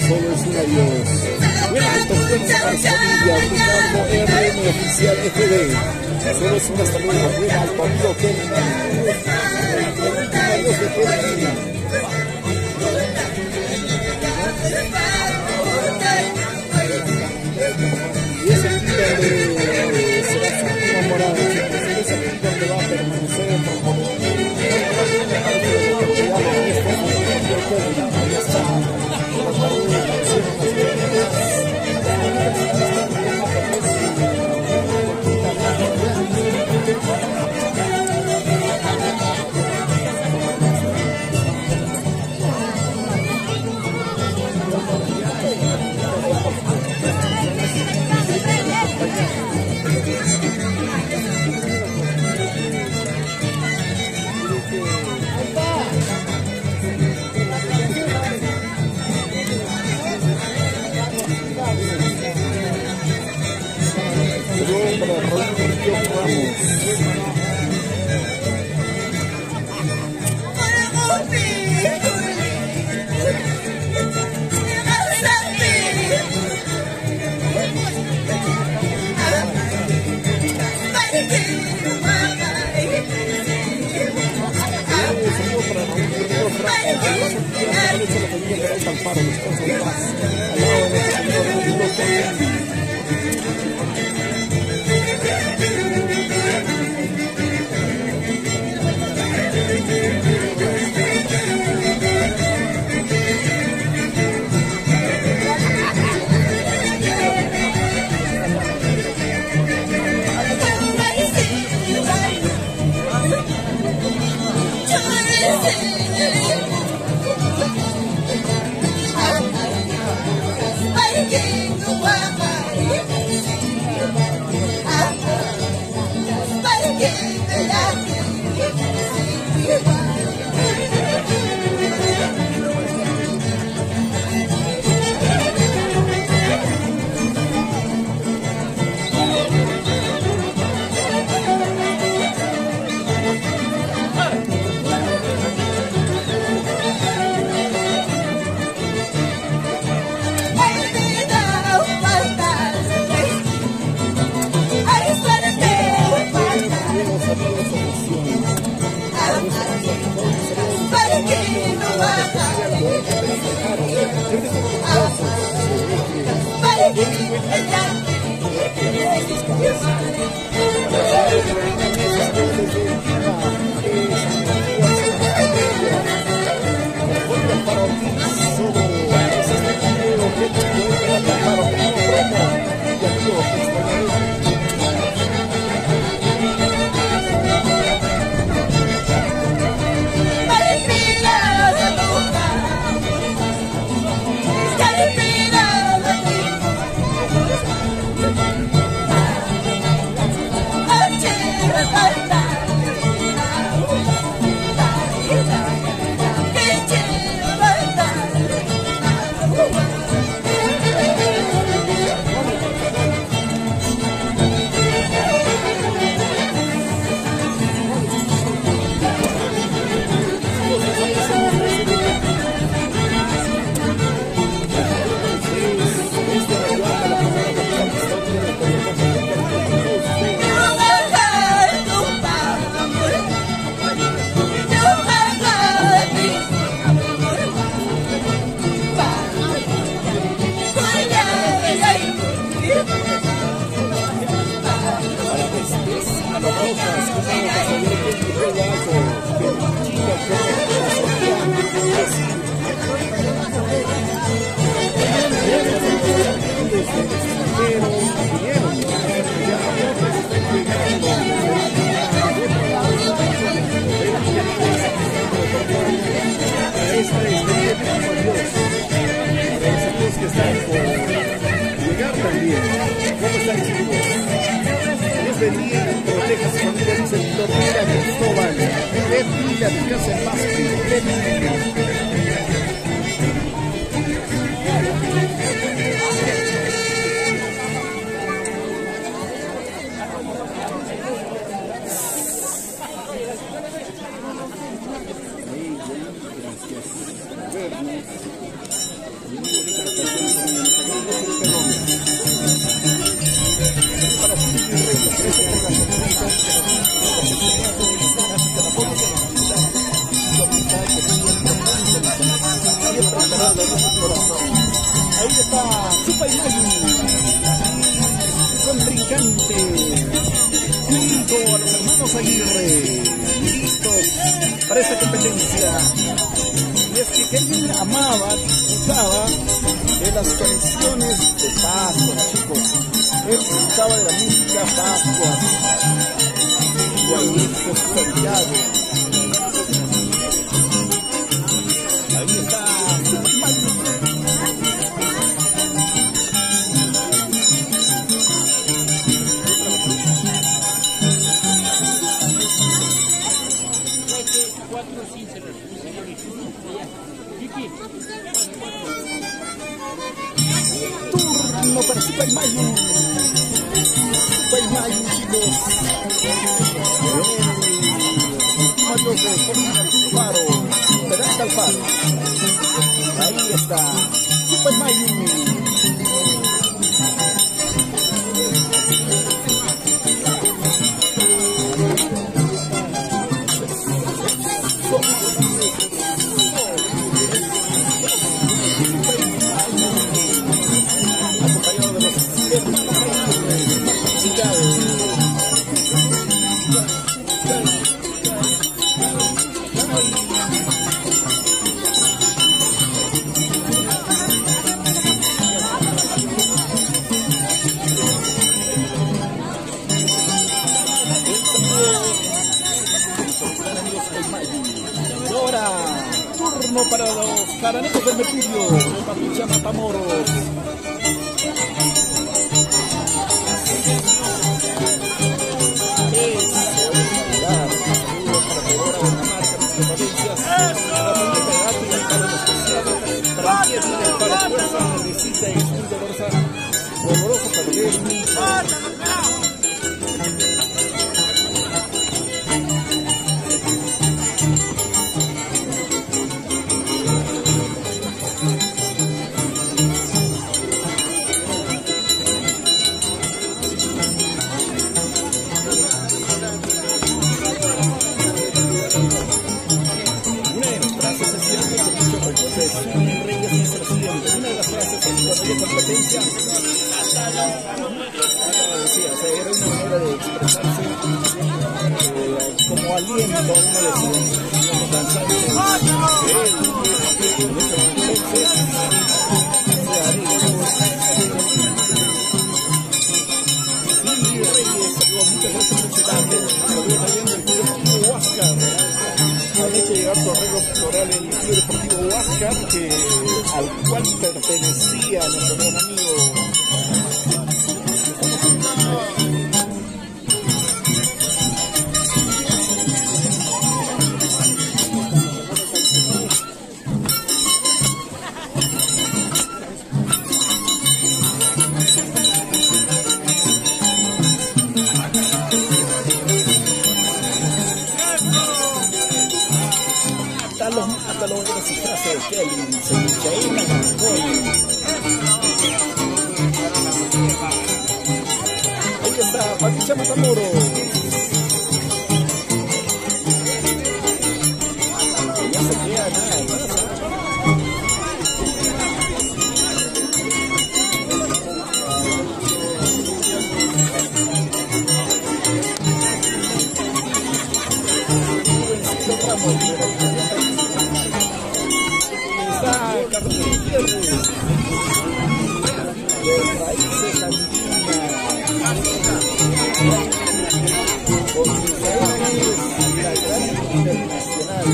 Speaker 12: Solo es un adiós. Un alto fuego para su familia, Ricardo RM Oficial FD. Solo es una saludo, un alto amigo Kelly. Un adiós de Kelly. Y es aquí donde será su última morada, chicos. Es aquí donde va a permanecer. es que Kelvin amaba, disfrutaba de las canciones de Pascua, chicos. Él disfrutaba de la música Pascua, guayiscos, Santiago. Ahí está Super Mario. Turno para Super Mario. Super Mario, chicos. Mario de Faro. Peralta al Faro. Ahí está. Super Mario. Para los caraneros del Mercurio de Papucha Matamoros. Como aliento, uno llegar su arreglo floral en el Club Deportivo Huáscar, al cual pertenecía nuestro gran amigo. Hasta los buenos disfraces de Kelvin, se hinchaína, ahí está, Papucha Matamoros. Ya se queda nada más. Carlos Gutiérrez, de Raíces Andinas, con Misael, la gran internacional.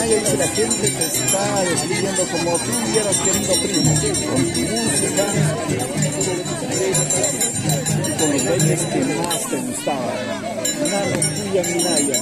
Speaker 12: Dice la gente te está describiendo como tú hubieras querido primo, con tu música, con los bailes que más te gustaban. Nano tuya Minaya.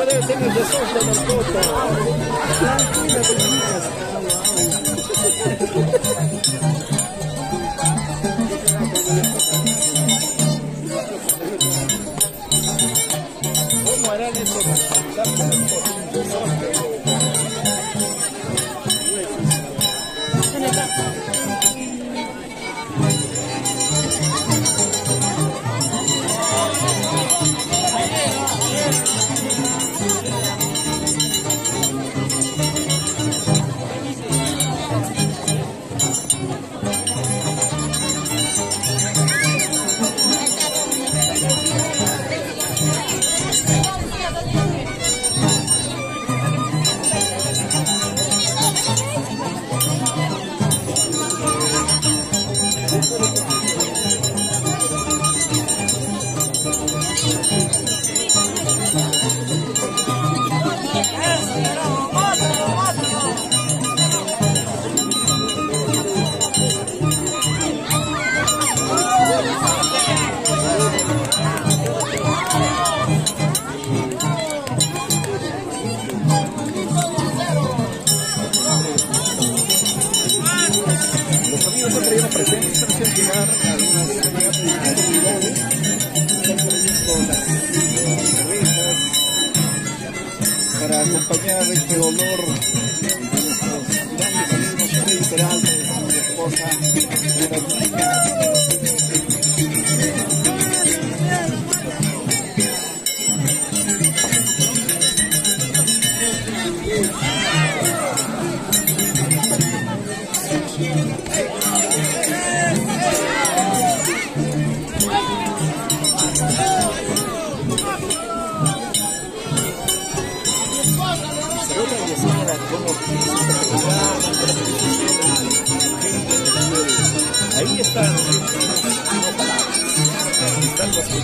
Speaker 12: Debe tener desorden el voto. ¿Cómo harán estos para acompañar este dolor de nuestros grandes amigos Freddy Peralta y su esposa ahí están los que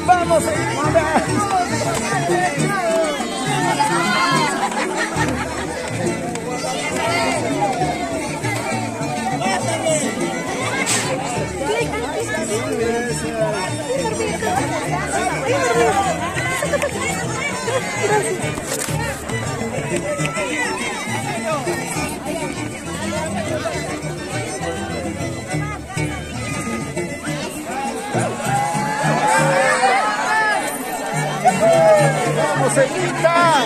Speaker 14: Vamos, ¡vamos, Evita!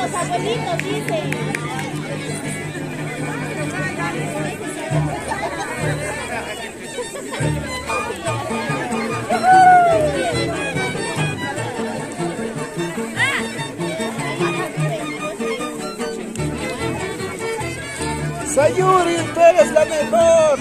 Speaker 7: Los abuelitos dicen.
Speaker 14: Sayuri, tú eres la mejor.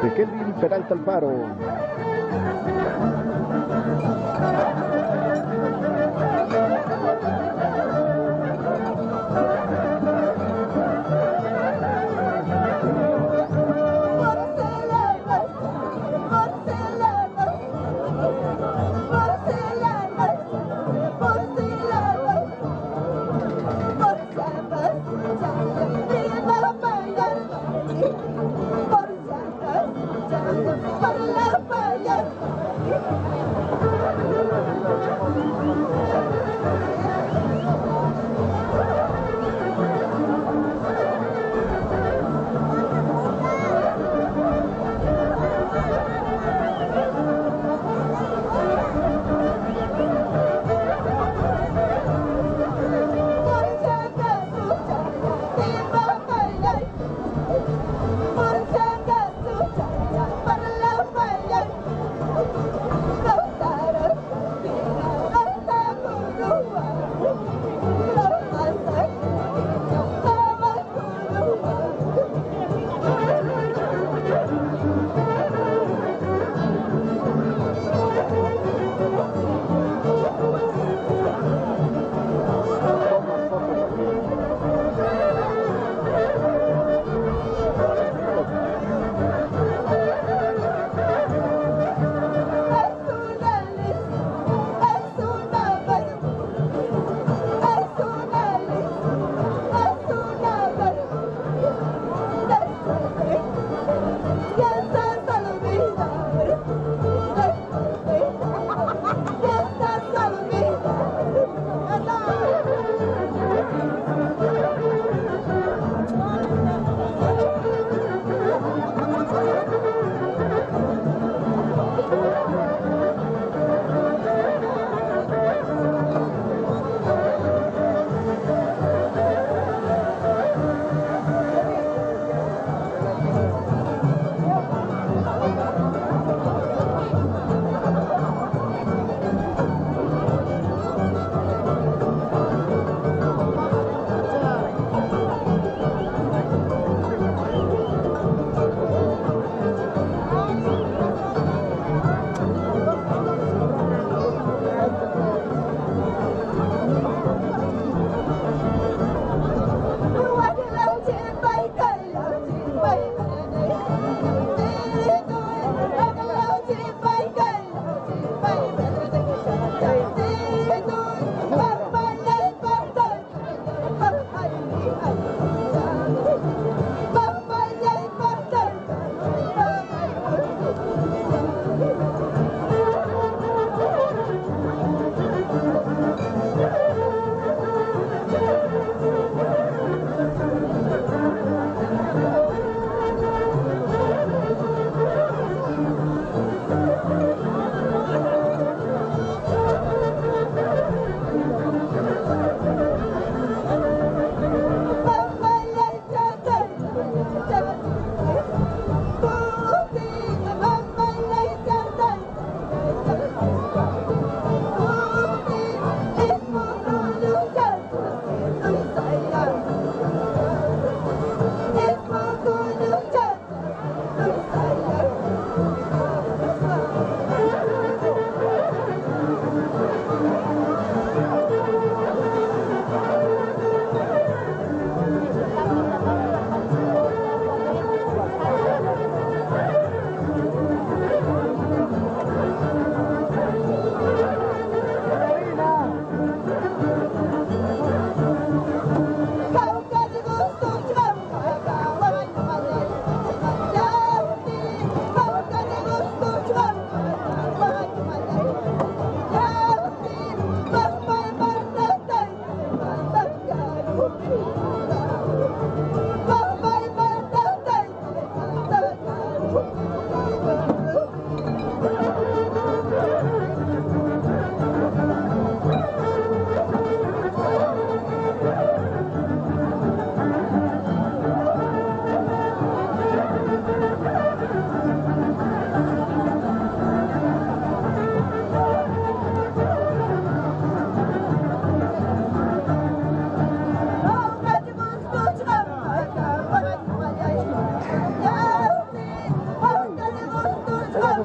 Speaker 12: De Kelvin Peralta Alfaro.
Speaker 17: Go!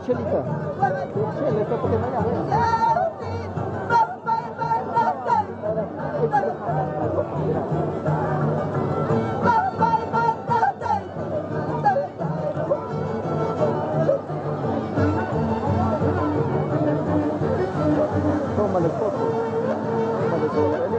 Speaker 14: Chelita. Chela, está porque tómale foto. Tómale foto.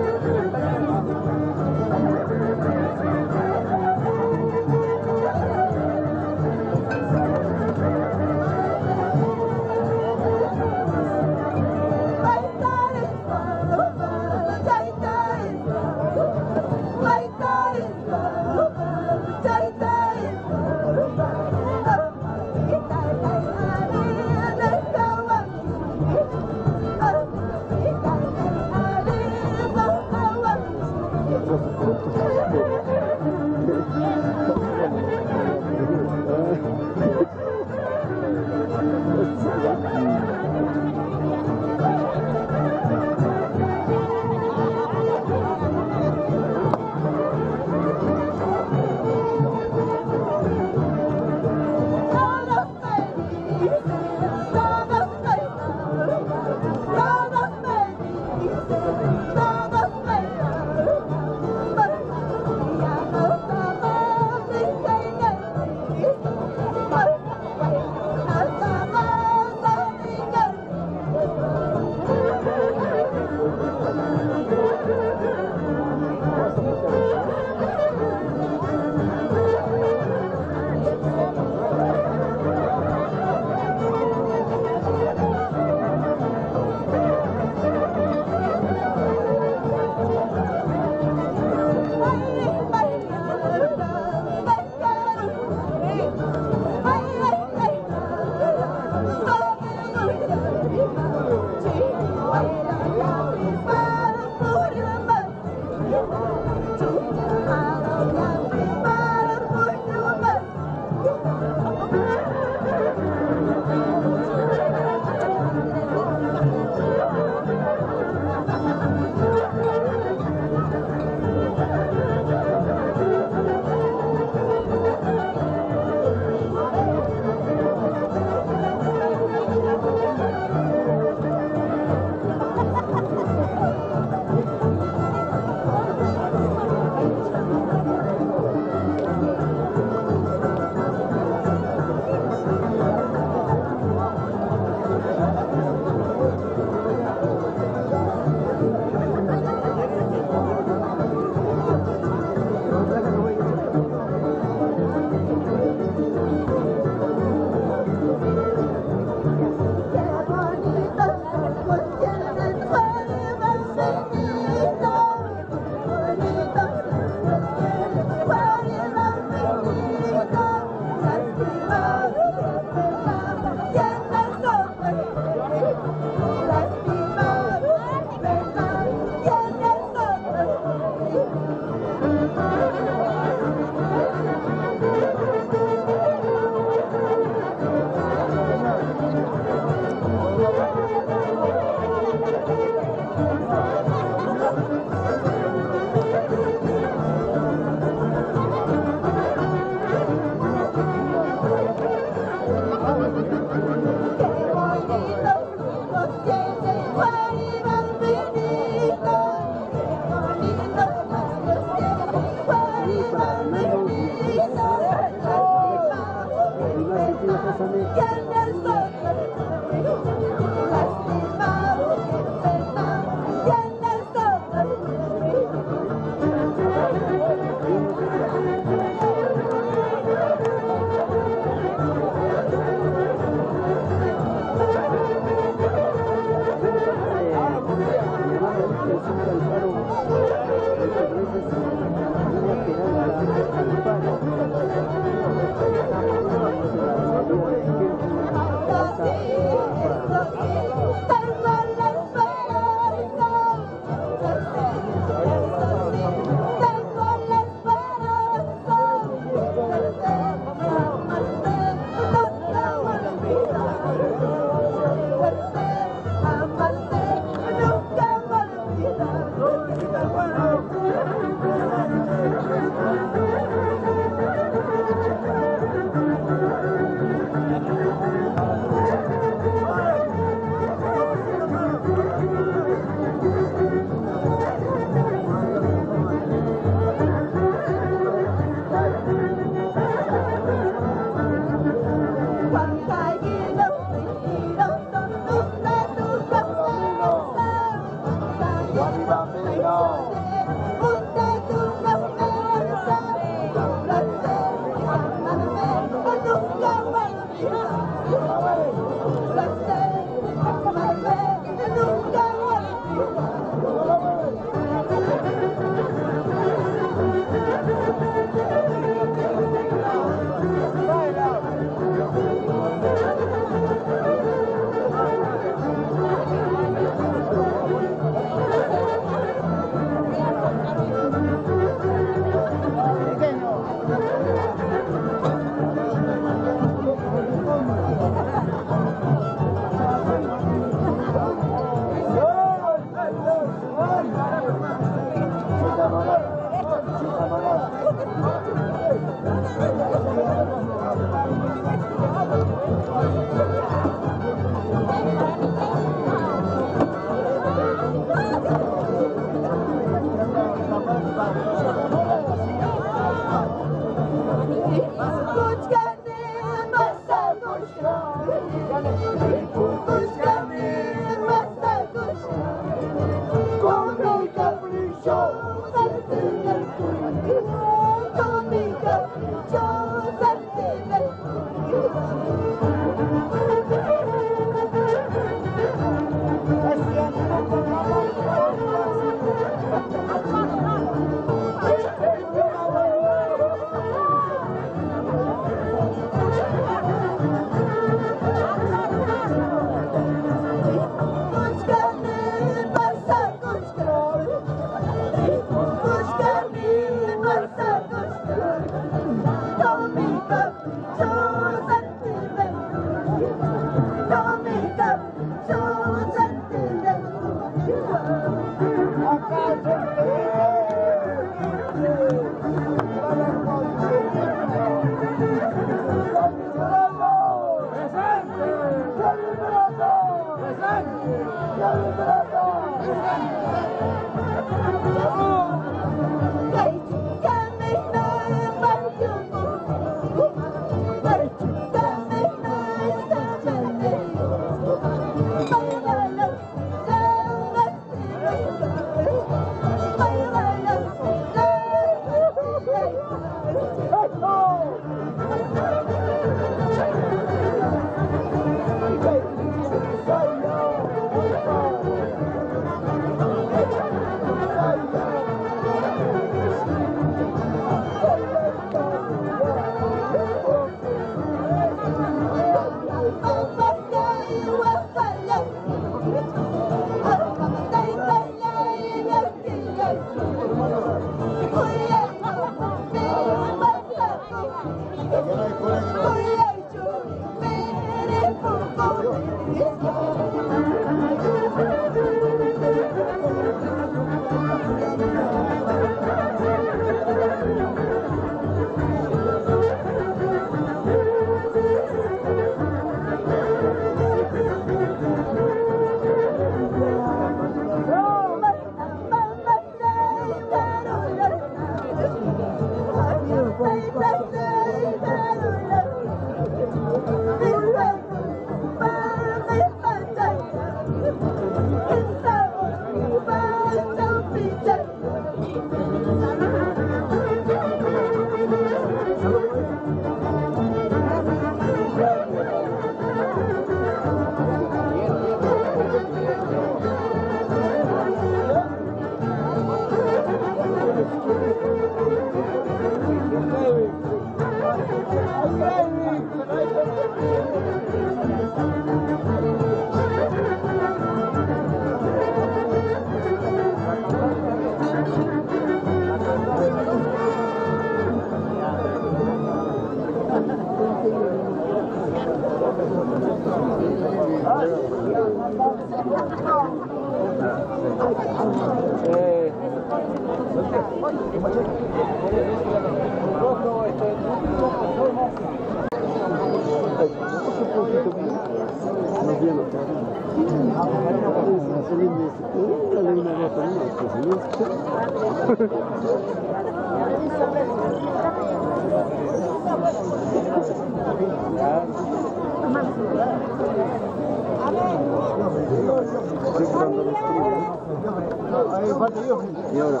Speaker 14: Y ahora.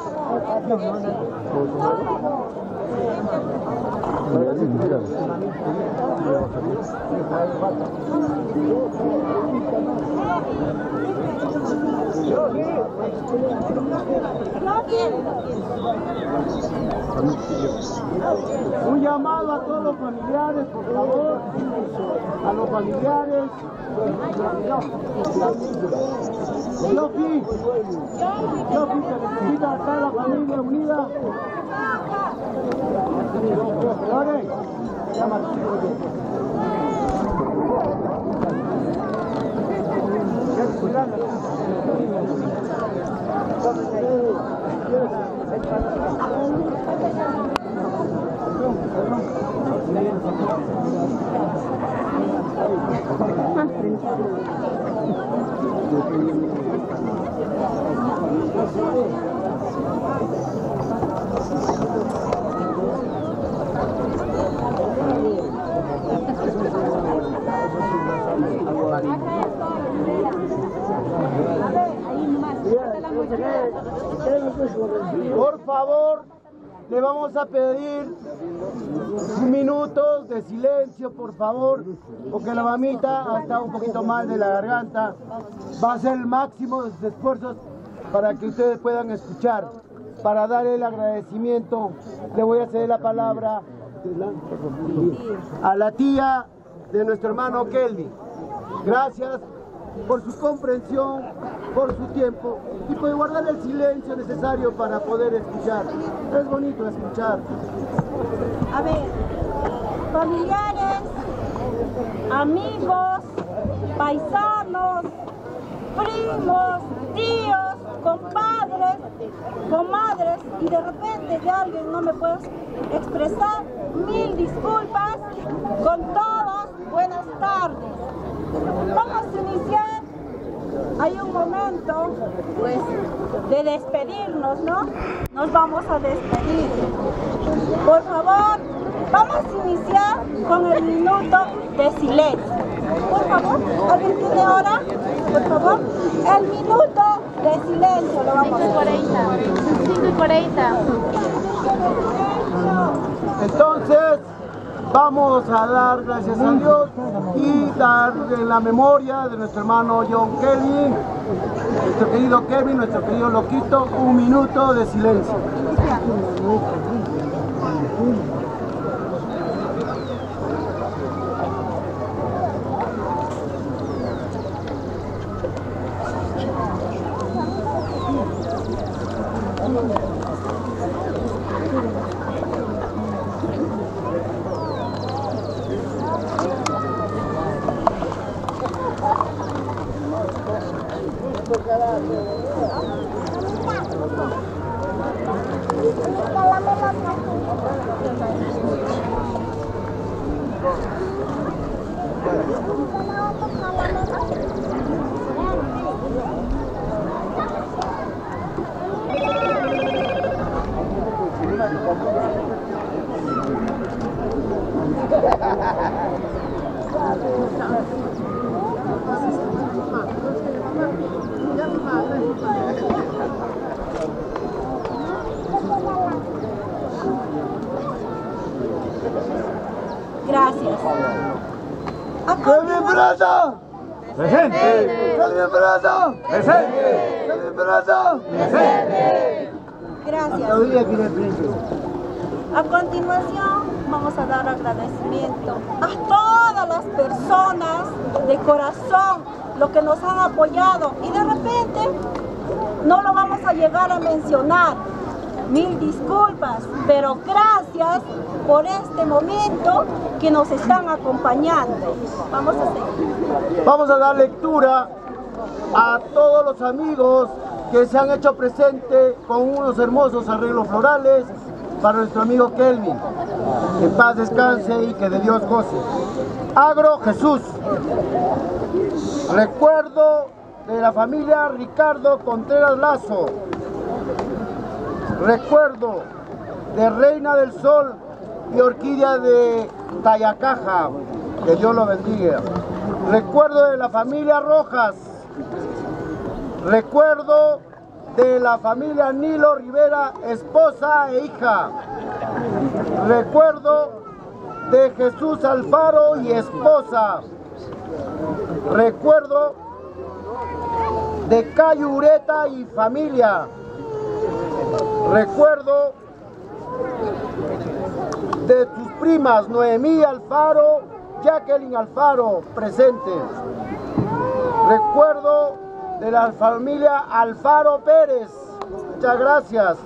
Speaker 13: Un llamado a todos los familiares, por favor, a los familiares. Yofi, se necesita estar la familia unida. Flores, por favor, le vamos a pedir minutos de silencio, por favor, porque la mamita está un poquito mal de la garganta. Va a hacer el máximo de sus esfuerzos para que ustedes puedan escuchar. Para dar el agradecimiento, le voy a ceder la palabra a la tía de nuestro hermano Kelvin. Gracias por su comprensión, por su tiempo y por guardar el silencio necesario para poder escuchar. Es bonito escuchar.
Speaker 7: A ver, familiares, amigos, paisanos, primos, tíos, compadres, comadres, y de repente de alguien no me puedo expresar, mil disculpas con todos, buenas tardes. Vamos a iniciar, hay un momento pues de despedirnos, ¿no? Nos vamos a despedir. Por favor, vamos a iniciar con el minuto de silencio. Por favor, ¿alguien tiene hora? Por favor, el minuto de silencio lo vamos a hacer.
Speaker 17: 5:40.
Speaker 13: Entonces, vamos a dar gracias a Dios y dar en la memoria de nuestro hermano John Kelvin, nuestro querido Kevin, nuestro querido Loquito, un minuto de silencio.
Speaker 7: Gracias.
Speaker 13: ¡Kelvin Peralta! ¡Presente! ¡Kelvin Peralta! ¡Presente! ¡Kelvin Peralta! ¡Presente!
Speaker 7: Gracias. A continuación vamos a dar agradecimiento a todas las personas de corazón, los que nos han apoyado, y de repente no lo vamos a llegar a mencionar. Mil disculpas, pero gracias por este momento que nos están acompañando. Vamos a seguir.
Speaker 13: Vamos a dar lectura a todos los amigos que se han hecho presente con unos hermosos arreglos florales para nuestro amigo Kelvin. Que en paz descanse y que de Dios goce. Agro Jesús. Recuerdo de la familia Ricardo Contreras Lazo. Recuerdo de Reina del Sol y Orquídea de Tayacaja. Que Dios lo bendiga. Recuerdo de la familia Rojas. Recuerdo de la familia Nilo Rivera, esposa e hija. Recuerdo de Jesús Alfaro y esposa. Recuerdo de Cayo Ureta y familia. Recuerdo de tus primas Noemí Alfaro, Jacqueline Alfaro, presentes. Recuerdo de la familia Alfaro Pérez, muchas gracias.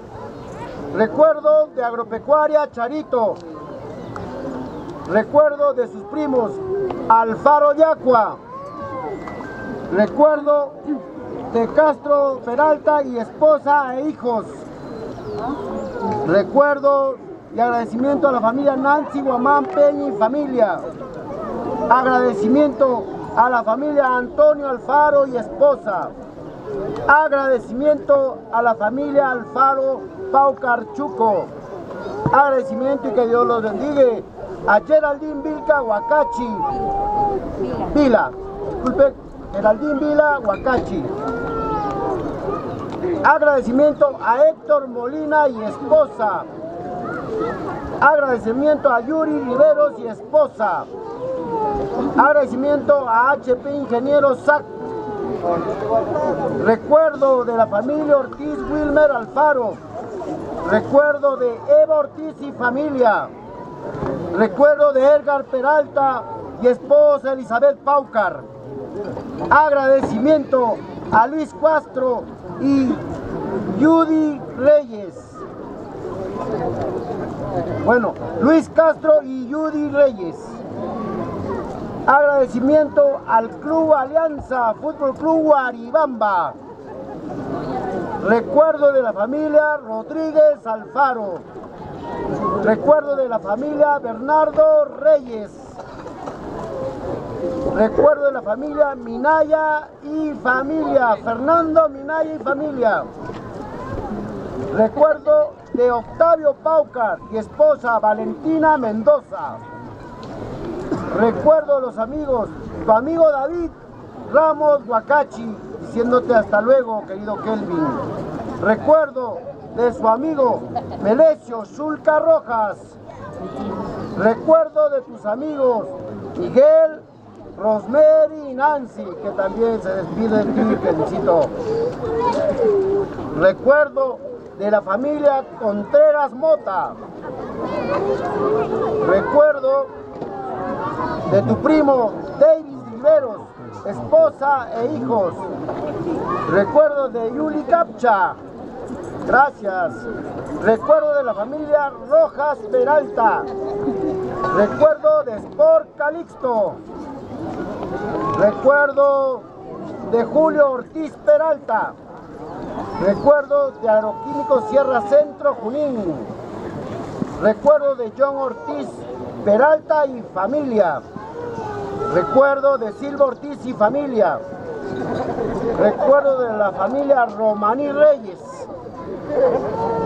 Speaker 13: Recuerdo de Agropecuaria Charito. Recuerdo de sus primos Alfaro Yacua. Recuerdo de Castro Peralta y esposa e hijos. Recuerdo y agradecimiento a la familia Nancy Guamán Peña y familia. Agradecimiento a la familia Antonio Alfaro y esposa. Agradecimiento a la familia Alfaro Paucarchuco. Agradecimiento y que Dios los bendiga a Geraldine Vilca Huacachi. Vila, disculpe, Geraldine Vila Huacachi. Agradecimiento a Héctor Molina y esposa. Agradecimiento a Yuri Riveros y esposa. Agradecimiento a HP Ingeniero SAC. Recuerdo de la familia Ortiz Wilmer Alfaro. Recuerdo de Eva Ortiz y familia. Recuerdo de Edgar Peralta y esposa Elizabeth Paucar. Agradecimiento a Luis Castro y Judy Reyes. Bueno, Luis Castro y Judy Reyes. Agradecimiento al Club Alianza Fútbol Club Guaribamba. Recuerdo de la familia Rodríguez Alfaro. Recuerdo de la familia Bernardo Reyes. Recuerdo de la familia Minaya y familia. Fernando Minaya y familia. Recuerdo de Octavio Paucar y esposa Valentina Mendoza. Recuerdo de los amigos, tu amigo David Ramos Huacachi, diciéndote hasta luego, querido Kelvin. Recuerdo de su amigo Melesio Zulca Rojas. Recuerdo de tus amigos Miguel, Rosemary y Nancy, que también se despide de ti, felicito. Recuerdo de la familia Contreras Mota. Recuerdo de tu primo David Riveros, esposa e hijos. Recuerdo de Yuli Capcha. Gracias. Recuerdo de la familia Rojas Peralta. Recuerdo de Sport Calixto. Recuerdo de Julio Ortiz Peralta. Recuerdo de Agroquímicos Sierra Centro Junín. Recuerdo de John Ortiz Peralta y familia. Recuerdo de Silva Ortiz y familia. Recuerdo de la familia Romaní Reyes.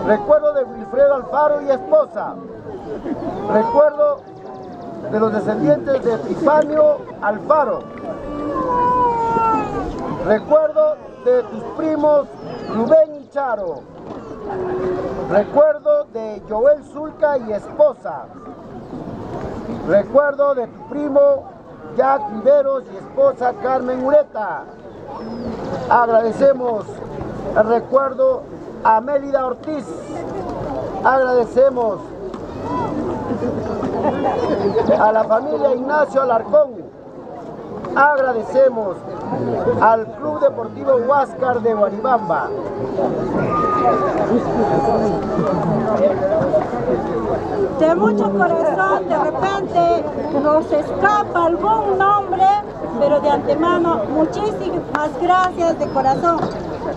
Speaker 13: Recuerdo de Wilfredo Alfaro y esposa. Recuerdo de los descendientes de Epifanio Alfaro. Recuerdo de tus primos Rubén y Charo. Recuerdo de Joel Zulca y esposa. Recuerdo de tu primo Jack Riveros y esposa Carmen Ureta. Agradecemos el recuerdo a Mélida Ortiz. Agradecemos a la familia Ignacio Alarcón. Agradecemos al Club Deportivo Huáscar de Guaribamba.
Speaker 7: De mucho corazón, de repente nos escapa algún nombre, pero de antemano muchísimas gracias de corazón.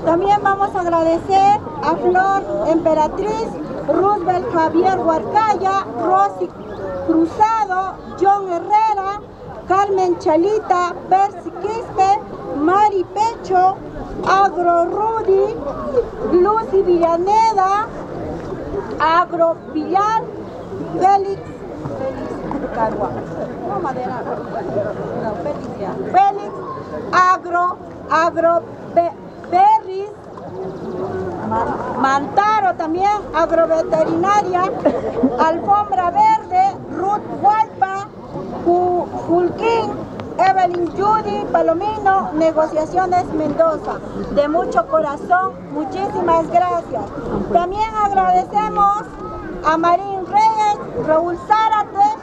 Speaker 7: También vamos a agradecer a Flor Emperatriz, Roosevelt Javier Huarcaya, Rosy Cruzado, John Herrera, Carmen Chalita, Percy Quispe, Mari Pecho, Agro Rudy, Lucy Villaneda, Agro Villar, Félix Agro Berris, Mantaro también, Agroveterinaria, Alfombra Verde, Ruth Hualpa, Julquín, Evelyn Judy Palomino, Negociaciones Mendoza. De mucho corazón, muchísimas gracias. También agradecemos a Marín Reyes, Raúl Zárate,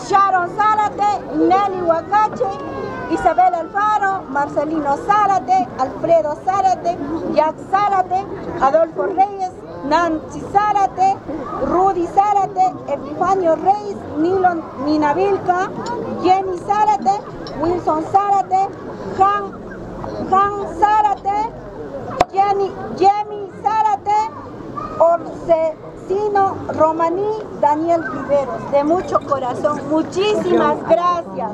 Speaker 7: Sharon Zárate, Nelly Huacache, Isabel Alfaro, Marcelino Zárate, Alfredo Zárate, Jack Zárate, Adolfo Reyes, Nancy Zárate, Rudy Zárate, Epifanio Reyes, Nina Vilca, Jenny Zárate, Wilson Zárate, Han Zárate, Jenny Zárate, Orsecino Romaní, Daniel Riveros. De mucho corazón, muchísimas gracias.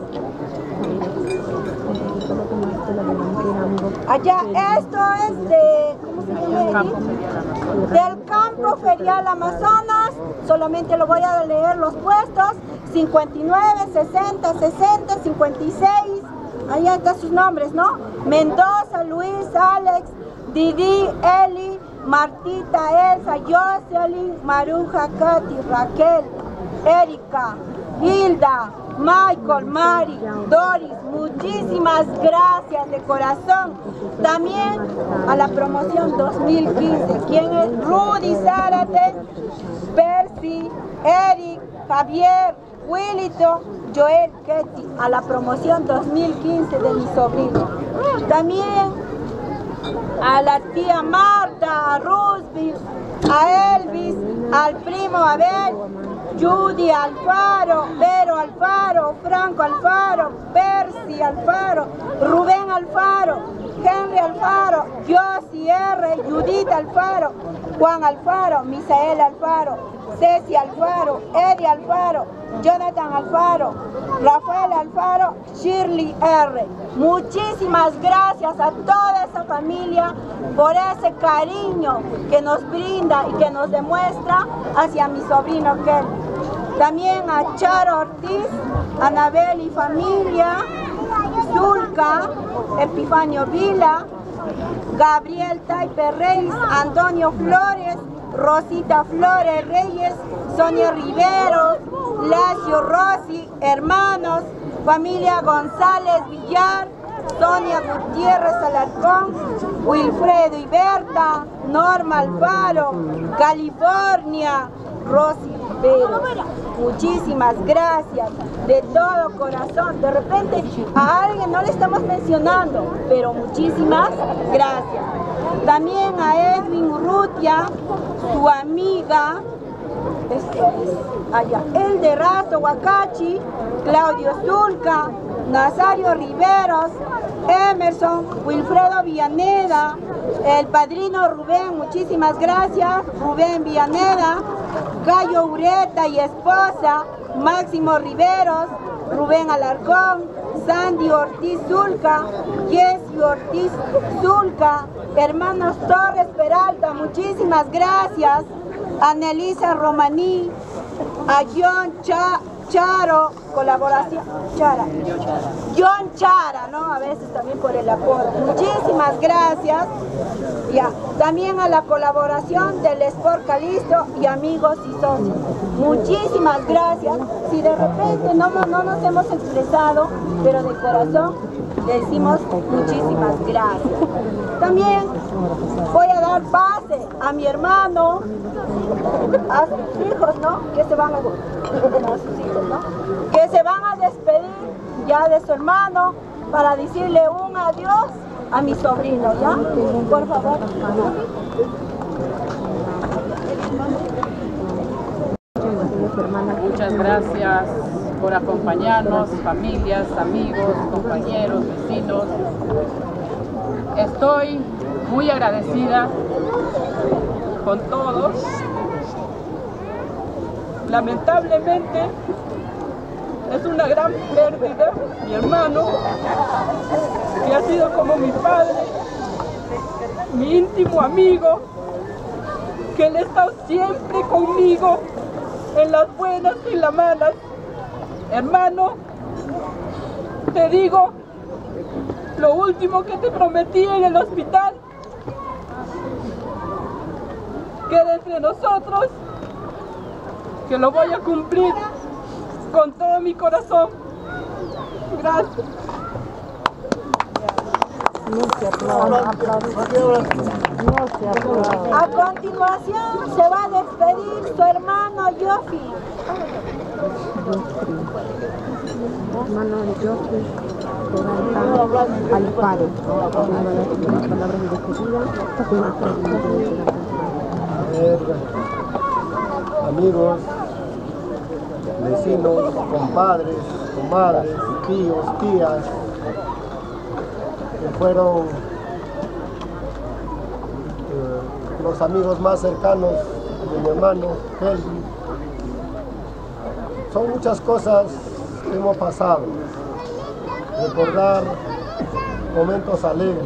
Speaker 7: Allá, esto es de, ¿cómo se llama? Del campo ferial Amazonas. Solamente lo voy a leer los puestos: 59, 60, 60, 56. Ahí están sus nombres, ¿no? Mendoza, Luis, Alex, Didi, Eli, Martita, Elsa, Jocelyn, Maruja, Katy, Raquel, Erika, Hilda, Michael, Mari, Doris, muchísimas gracias de corazón. También a la promoción 2015, quien es Rudy Zárate, Percy, Eric, Javier, Willito, Joel, Ketty, a la promoción 2015 de mi sobrino. También a la tía Marta, a Rusby, a Elvis, al primo Abel, Judy Alfaro, Vero Alfaro, Franco Alfaro, Percy Alfaro, Rubén Alfaro, Henry Alfaro, Josie R, Judith Alfaro, Juan Alfaro, Misael Alfaro, Ceci Alfaro, Eddie Alfaro, Jonathan Alfaro, Rafael Alfaro, Shirley R. Muchísimas gracias a toda esa familia por ese cariño que nos brinda y que nos demuestra hacia mi sobrino Kelvin. También a Charo Ortiz, Anabel y familia, Zulca, Epifanio Vila, Gabriel Taipe Reyes, Antonio Flores, Rosita Flores Reyes, Sonia Rivero, Lacio Rossi, hermanos, familia González Villar, Sonia Gutiérrez Alarcón, Wilfredo y Berta, Norma Alfaro, California, Rosy Rivero. Muchísimas gracias de todo corazón. De repente a alguien no le estamos mencionando, pero muchísimas gracias. También a Edwin Urrutia, su amiga, Elderazo Huacachi, Claudio Zulca, Nazario Riveros, Emerson, Wilfredo Villaneda, el padrino Rubén, muchísimas gracias, Rubén Villaneda, Cayo Ureta y esposa, Máximo Riveros, Rubén Alarcón, Sandy Ortiz Zulca, Jessy Ortiz Zulca, hermanos Torres Peralta, muchísimas gracias, Anelisa Romaní, a John Charo, colaboración, John Chara, ¿no? A veces también por el apodo. Muchísimas gracias. Ya. También a la colaboración del Sport Calisto y amigos y socios. Muchísimas gracias. Si de repente no nos hemos expresado, pero de corazón le decimos muchísimas gracias. También voy a dar pase a mi hermano, a sus hijos, ¿no? Que se van a sus hijos, ¿no? Que se van a despedir ya de su hermano para decirle un adiós a mi sobrino, ¿ya? Por favor.
Speaker 18: Muchas gracias por acompañarnos, familias, amigos, compañeros, vecinos. Estoy muy agradecida con todos. Lamentablemente es una gran pérdida mi hermano, que ha sido como mi padre, mi íntimo amigo, que él ha estado siempre conmigo en las buenas y las malas. Hermano, te digo lo último que te prometí en el hospital, que de entre nosotros, que lo voy a cumplir con todo mi corazón. Gracias.
Speaker 7: A continuación se va a despedir su hermano Yofi.
Speaker 19: Hermano Yofi Alfaro. Palabras de despedida.
Speaker 8: Amigos, vecinos, compadres, comadres, tíos, tías, que fueron los amigos más cercanos de mi hermano Kelvin. Son muchas cosas que hemos pasado. Recordar momentos alegres,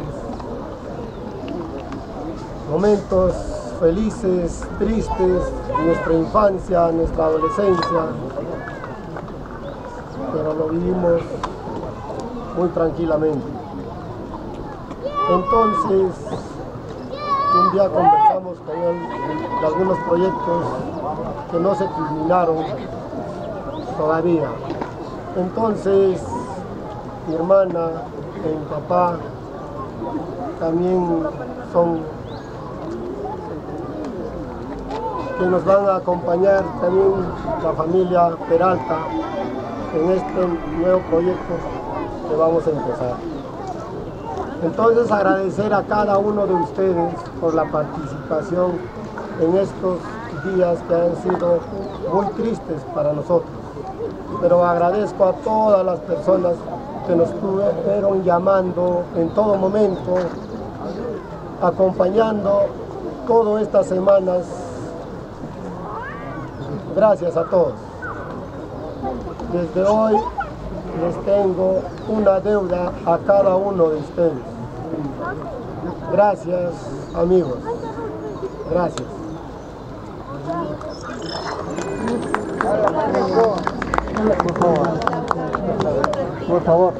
Speaker 8: momentos felices, tristes, nuestra infancia, nuestra adolescencia, pero lo vivimos muy tranquilamente. Entonces, un día conversamos con él de algunos proyectos que no se culminaron todavía. Entonces, mi hermana y mi papá también son que nos van a acompañar, también la familia Peralta, en este nuevo proyecto que vamos a empezar. Entonces, agradecer a cada uno de ustedes por la participación en estos días que han sido muy tristes para nosotros. Pero agradezco a todas las personas que nos estuvieron llamando en todo momento, acompañando todas estas semanas. Gracias a todos. Desde hoy les tengo una deuda a cada uno de ustedes. Gracias, amigos. Gracias. Por favor.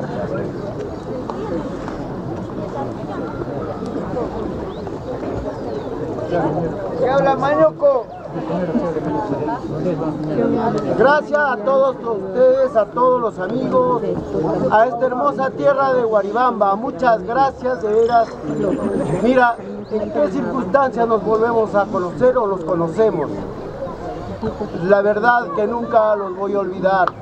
Speaker 14: ¿Qué habla, Mañoco?
Speaker 8: Gracias a todos ustedes, a todos los amigos, a esta hermosa tierra de Guaribamba. Muchas gracias, de veras. Mira, en qué circunstancias nos volvemos a conocer o los conocemos. La verdad que nunca los voy a olvidar.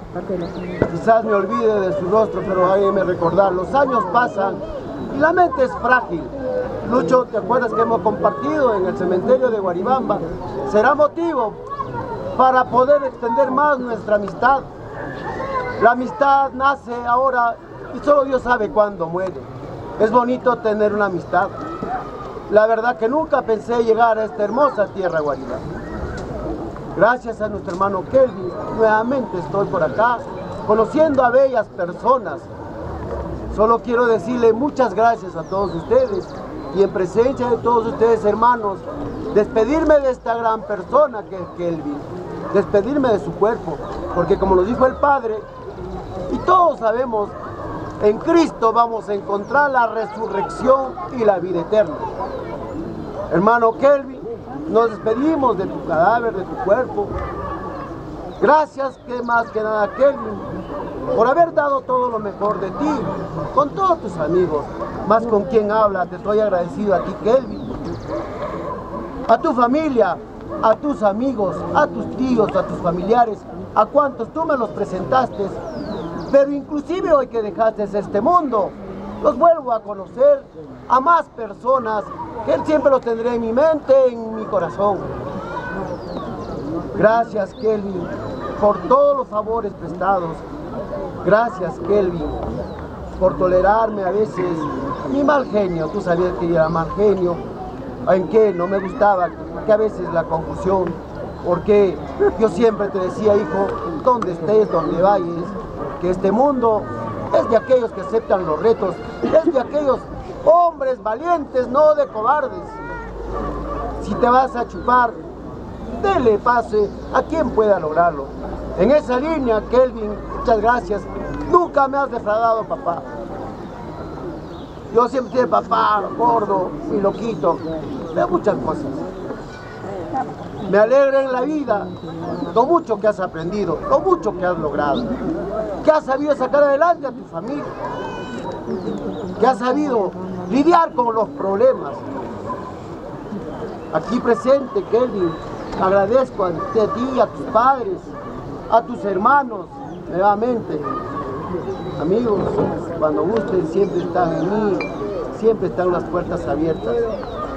Speaker 8: Quizás me olvide de su rostro, pero háganme recordar. Los años pasan y la mente es frágil. Lucho, ¿te acuerdas que hemos compartido en el cementerio de Guaribamba? Será motivo para poder extender más nuestra amistad. La amistad nace ahora y solo Dios sabe cuándo muere. Es bonito tener una amistad. La verdad que nunca pensé llegar a esta hermosa tierra Guaribamba. Gracias a nuestro hermano Kelvin, nuevamente estoy por acá, conociendo a bellas personas. Solo quiero decirle muchas gracias a todos ustedes y en presencia de todos ustedes, hermanos, despedirme de esta gran persona que es Kelvin, despedirme de su cuerpo, porque como nos dijo el Padre, y todos sabemos, en Cristo vamos a encontrar la resurrección y la vida eterna. Hermano Kelvin, nos despedimos de tu cadáver, de tu cuerpo. Gracias, que más que nada, Kelvin, por haber dado todo lo mejor de ti, con todos tus amigos, más con quien habla. Te estoy agradecido a ti, Kelvin, a tu familia, a tus amigos, a tus tíos, a tus familiares, a cuantos tú me los presentaste, pero inclusive hoy que dejaste este mundo, los vuelvo a conocer, a más personas, que siempre los tendré en mi mente, en mi corazón. Gracias, Kelvin, por todos los favores prestados. Gracias, Kelvin, por tolerarme a veces mi mal genio. Tú sabías que yo era mal genio, en que no me gustaba, que a veces la confusión, porque yo siempre te decía, hijo, donde estés, donde vayas, que este mundo es de aquellos que aceptan los retos, es de aquellos hombres valientes, no de cobardes. Si te vas a chupar, dele pase a quien pueda lograrlo. En esa línea, Kelvin, muchas gracias. Nunca me has defraudado, papá. Yo siempre dije papá, gordo y loquito, de muchas cosas. Me alegra en la vida lo mucho que has aprendido, lo mucho que has logrado, que has sabido sacar adelante a tu familia, que has sabido lidiar con los problemas. Aquí presente, Kelvin, agradezco a ti, a tus padres, a tus hermanos, nuevamente. Amigos, cuando gusten, siempre están en mí, siempre están las puertas abiertas.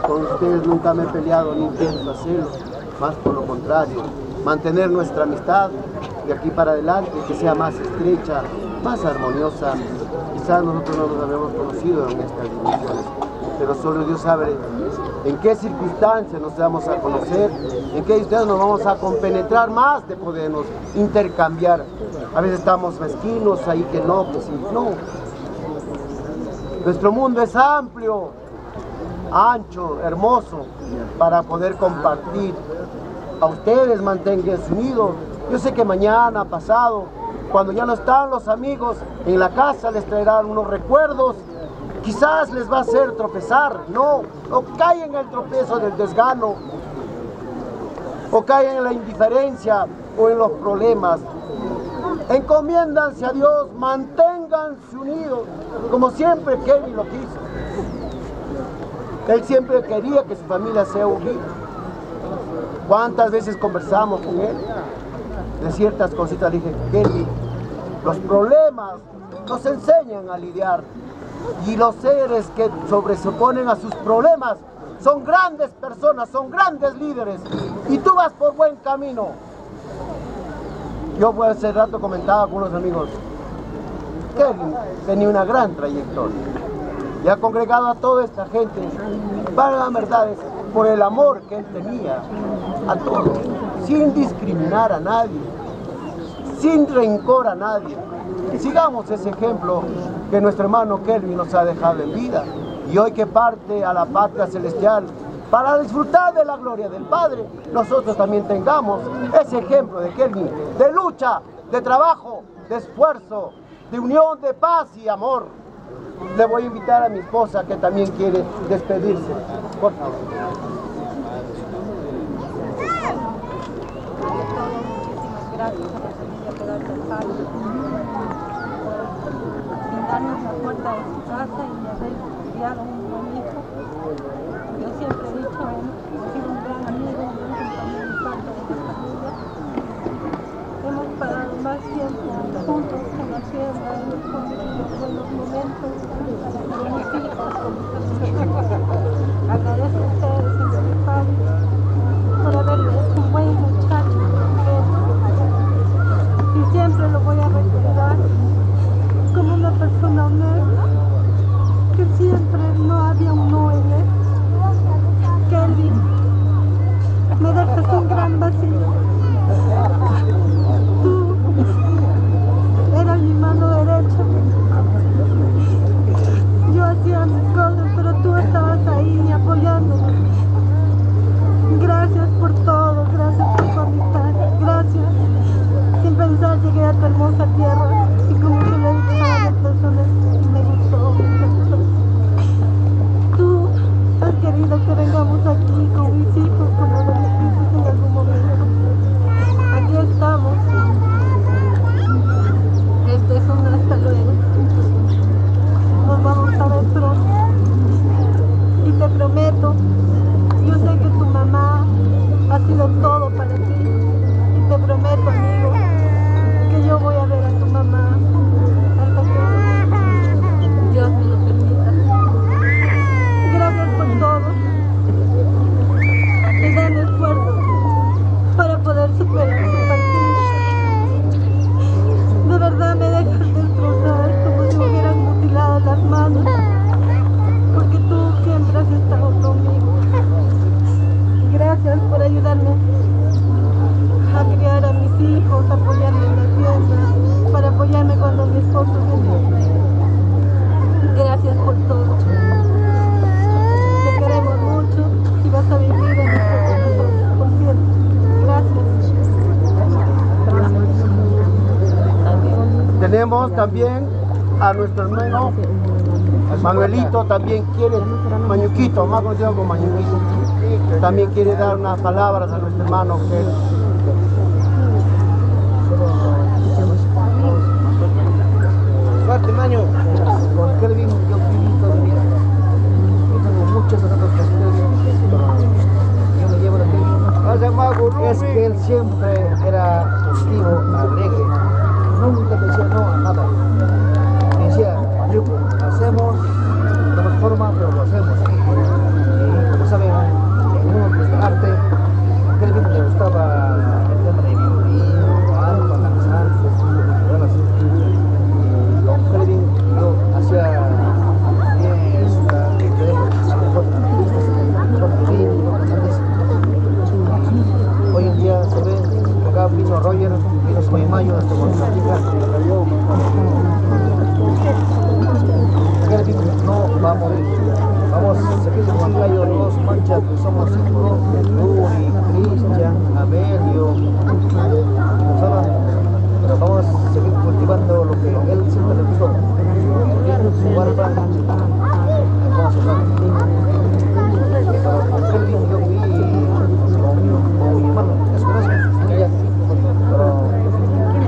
Speaker 8: Con ustedes nunca me he peleado ni intento hacerlo, más por lo contrario, mantener nuestra amistad de aquí para adelante, que sea más estrecha, más armoniosa. Quizás nosotros no nos habíamos conocido en estas dimensiones, pero solo Dios sabe en qué circunstancias nos vamos a conocer, en qué ustedes nos vamos a compenetrar más de podernos intercambiar. A veces estamos mezquinos ahí que no, que sí, no. Nuestro mundo es amplio, ancho, hermoso, para poder compartir. A ustedes manténganse unidos. Yo sé que mañana, pasado, cuando ya no están los amigos en la casa, les traerán unos recuerdos. Quizás les va a hacer tropezar. No caigan en el tropezo del desgano, o caigan en la indiferencia o en los problemas. Encomiéndanse a Dios, manténganse unidos, como siempre Kelvin lo quiso. Él siempre quería que su familia sea unida. ¿Cuántas veces conversamos con él? De ciertas cositas le dije, Kelvin, los problemas nos enseñan a lidiar, y los seres que sobreponen a sus problemas son grandes personas, son grandes líderes, y tú vas por buen camino. Yo hace rato comentaba con unos amigos,
Speaker 13: Kelvin tenía una gran trayectoria y ha congregado a toda esta gente, para las verdades, por el amor que él tenía a todos, sin discriminar a nadie, sin rencor a nadie. Y sigamos ese ejemplo que nuestro hermano Kelvin nos ha dejado en vida, y hoy que parte a la patria celestial para disfrutar de la gloria del Padre, nosotros también tengamos ese ejemplo de Kelvin, de lucha, de trabajo, de esfuerzo, de unión, de paz y amor. Le voy a invitar a mi esposa, que también quiere despedirse. Por favor.
Speaker 7: Gracias a la familia Peralta Alfaro por brindarnos la puerta de su casa y haber criado un buen hijo. Yo siempre he dicho, he sido un gran amigo, un gran compañero y parte de esta familia. Hemos pasado más tiempo juntos en la siembra, hemos convivido buenos momentos con mis hijos, con mis personas. Agradezco a ustedes, señor padre, por haberles un buen muchacho. Y siempre lo voy a recordar como una persona honesta, que siempre no había un no en él. Kelvin, me dejas un gran vacío. Tú eras mi mano derecha. Yo hacía mis cosas, pero tú estabas ahí apoyándome. Gracias por todo, gracias por tu amistad, gracias. Sin pensar llegué a tu hermosa tierra y como se le dicho a las personas, me gustó, me gustó. Tú has querido que vengamos aquí con mis hijos, como lo dijiste en algún momento. Aquí estamos. Este es un hasta luego. Nos vamos a ver pronto. Y te prometo, yo sé que tu mamá ha sido todo para ti. Y te prometo, amigo, que yo voy a ver a tu mamá hasta que Dios me lo permita. Gracias por todo. Y dan esfuerzo para poder superar tu partida. De verdad me dejas destrozar como si me hubieran mutilado las manos, porque tú siempre has estado conmigo. Gracias por ayudarme a criar a mis hijos, apoyarme en la tienda, para apoyarme cuando mi esposo viene. Gracias por todo. Te queremos mucho y vas a vivir en nuestro corazón por siempre. Gracias.
Speaker 13: Tenemos también a nuestro hermano Manuelito, también quiere, Mañuquito, más conocido como Mañuquito, también quiere dar unas palabras a nuestro hermano que
Speaker 9: Fuerte, Maño. Con Kelvin yo viví toda mi vida. Yo tengo muchos años con Kelvin, pero yo me llevo de Kelvin. Es que él siempre era positivo, alegre. Nunca decía no a nada. Me decía, lo hacemos, de otra forma, pero lo hacemos. Y como saben, en uno de arte, a Kelvin le gustaba el tema de violín, algo, danzar, cosas así. Con Kelvin yo hacía fiesta, hoy en día se ve que acá vino Roger, vino Soymayo, hasta Costa Rica. Kelvin no va a morir. Vamos a seguir con Juan los manchas que somos hijos de Yuri, Cristian, Amelio, pero vamos a seguir cultivando lo que él siempre le gustó. Su barba, vamos a hablar. Con Kelvin yo vi como mi hermano, es que ella, pero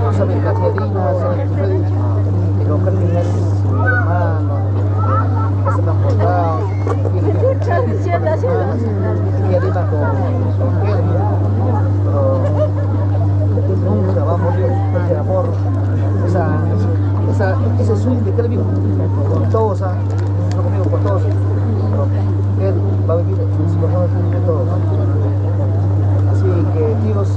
Speaker 9: no sabe Caterina, sabe Freddy, pero Kelvin es mi hermano, que se me ha portado, y Adina con Kelvin, pero nunca va a morir ese amor, ese swing de Kelvin con todos, no conmigo, con todos, pero él va a vivir en su corazón de todos. Así que, tíos,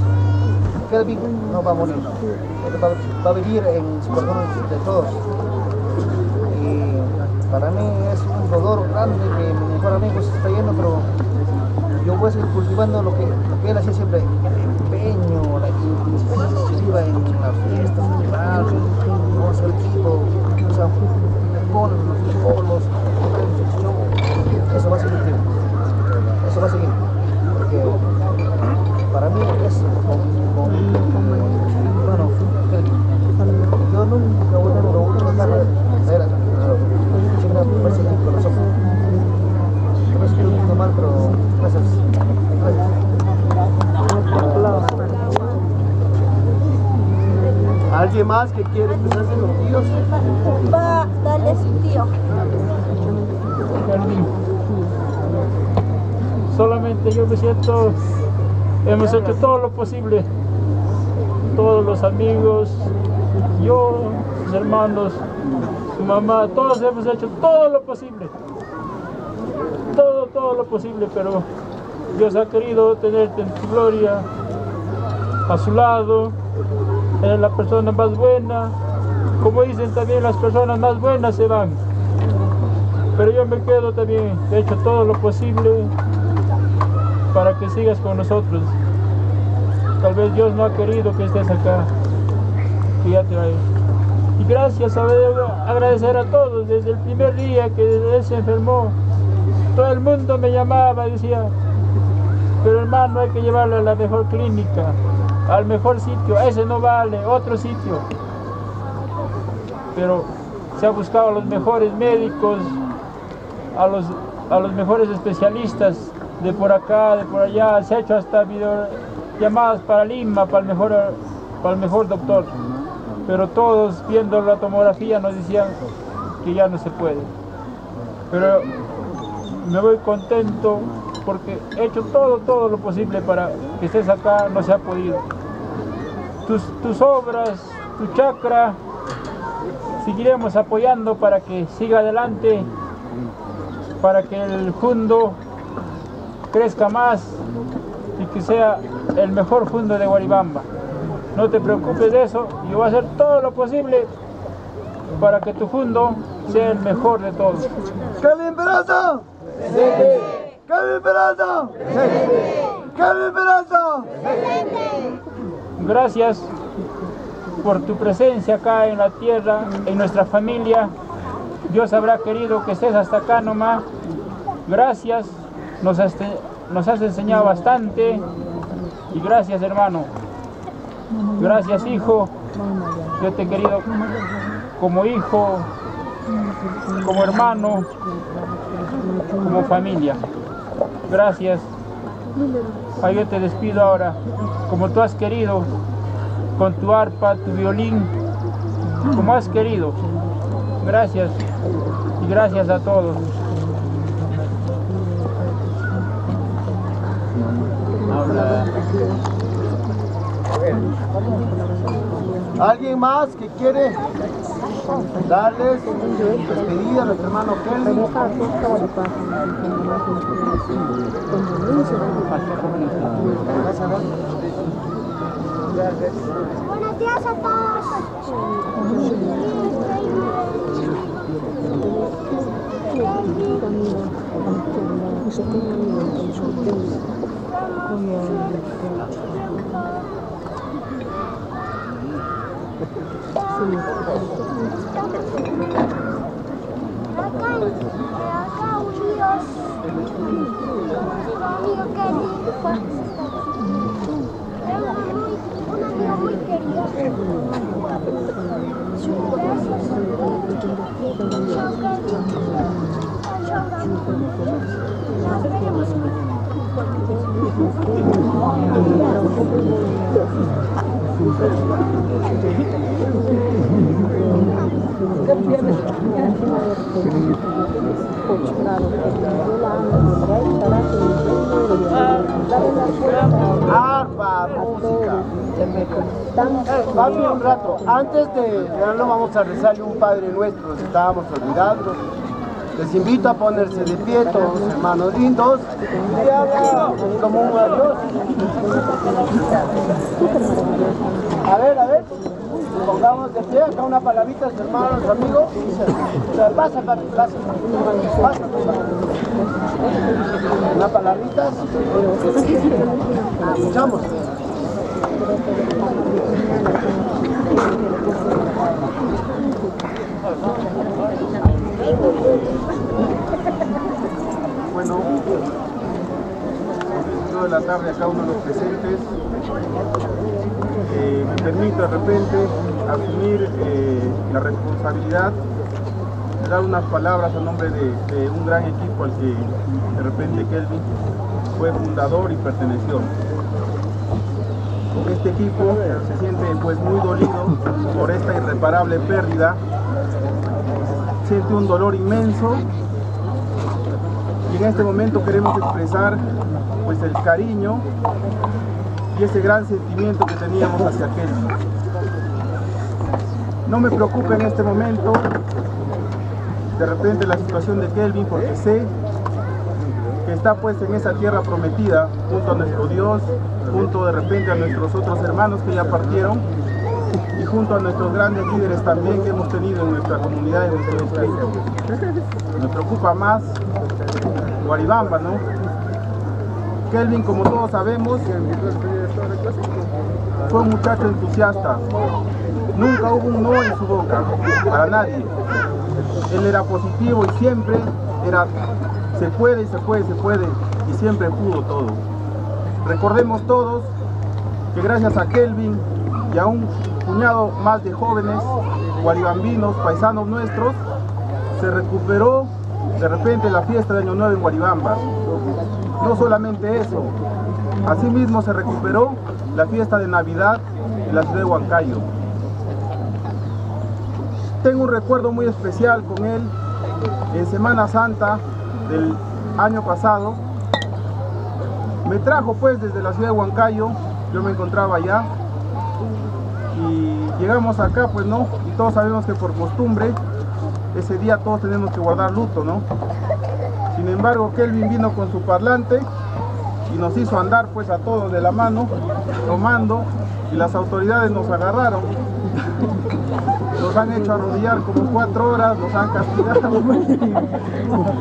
Speaker 9: Kelvin no va a morir, él va a vivir en su corazón de todos. Y para mí es un dolor grande que mi mejor amigo se está yendo, pero yo voy a seguir cultivando lo que él hacía siempre, el empeño, la iniciativa en la fiesta, en el barrio, con su equipo, o sea, con los polos, eso va a seguir, eso va a seguir, porque para mí es bueno, yo nunca voy a dejar siempre me parece que con los ojos. No es que lo entiendo mal, pero gracias.
Speaker 8: ¿Alguien más que quiere expresarse los tíos?
Speaker 7: Va, dale su tío.
Speaker 16: Solamente yo me siento, hemos hecho todo lo posible, todos los amigos, yo, mis hermanos, su mamá, todos hemos hecho todo lo posible, todo lo posible, pero Dios ha querido tenerte en tu gloria, a su lado. Eres la persona más buena, como dicen también, las personas más buenas se van, pero yo me quedo también, he hecho todo lo posible para que sigas con nosotros. Tal vez Dios no ha querido que estés acá, que ya te vayas. Y gracias, agradecer a todos, desde el primer día que él se enfermó, todo el mundo me llamaba y decía, pero hermano, hay que llevarlo a la mejor clínica, al mejor sitio, ese no vale, otro sitio. Pero se ha buscado a los mejores médicos, a los mejores especialistas de por acá, de por allá, se ha hecho hasta videollamadas para Lima, para el mejor doctor. Pero todos viendo la tomografía nos decían que ya no se puede. Pero me voy contento porque he hecho todo lo posible para que estés acá, no se ha podido. Tus obras, tu chacra, seguiremos apoyando para que siga adelante, para que el Jundo crezca más y que sea el mejor Jundo de Guaribamba. No te preocupes de eso, yo voy a hacer todo lo posible para que tu Jundo sea el mejor de todos.
Speaker 14: ¡Kevin Peralta! ¡Kevin Peralta! ¡Kevin Peralta!
Speaker 16: Gracias por tu presencia acá en la tierra, en nuestra familia. Dios habrá querido que estés hasta acá nomás. Gracias, nos has enseñado bastante. Y gracias, hermano. Gracias, hijo. Yo te he querido como hijo, como hermano, como familia. Gracias. Ay, yo te despido ahora, como tú has querido, con tu arpa, tu violín, como has querido. Gracias y gracias a todos.
Speaker 8: ¿Alguien más que quiere darles despedida a nuestro hermano Kelvin?
Speaker 1: Buenos días a todos. Acá unidos, amigo querido, un amigo muy querido. Nos veremos.
Speaker 8: Arpa, música. Papi, un rato, antes de darlo vamos a rezarle un Padre Nuestro, nos estábamos olvidando. Les invito a ponerse de pie, todos hermanos lindos, y haga como un adiós. A ver,
Speaker 13: Pongamos de pie acá una palabrita, hermanos, amigos. Pasa, papi, pasa. Pasa, una palabrita. Escuchamos.
Speaker 14: Bueno, de la tarde a cada uno de los presentes, me permito de repente asumir la responsabilidad de dar unas palabras a nombre de un gran equipo al que de repente Kelvin fue fundador y perteneció. Este equipo se siente pues muy dolido por esta irreparable pérdida, siente un dolor inmenso y en este momento queremos expresar pues el cariño y ese gran sentimiento que teníamos hacia Kelvin. No me preocupa en este momento de repente la situación de Kelvin, porque sé que está pues en esa tierra prometida junto a nuestro Dios, junto de repente a nuestros otros hermanos que ya partieron y junto a nuestros grandes líderes también que hemos tenido en nuestra comunidad y en nuestro distrito. Me preocupa más Guaribamba, ¿no? Kelvin, como todos sabemos, fue un muchacho entusiasta. Nunca hubo un no en su boca, para nadie. Él era positivo y siempre era se puede, se puede, se puede, y siempre pudo todo. Recordemos todos que gracias a Kelvin y a un puñado más de jóvenes guaribambinos, paisanos nuestros, se recuperó de repente la fiesta de Año Nuevo en Guaribamba. No solamente eso, asimismo se recuperó la fiesta de Navidad en la ciudad de Huancayo. Tengo un recuerdo muy especial con él en Semana Santa del año pasado. Me trajo pues desde la ciudad de Huancayo, yo me encontraba allá y llegamos acá pues no, y todos sabemos que por costumbre ese día todos tenemos que guardar luto, ¿no? Sin embargo, Kelvin vino con su parlante y nos hizo andar pues a todos de la mano, tomando, y las autoridades nos agarraron. Nos han hecho arrodillar como 4 horas, nos han castigado.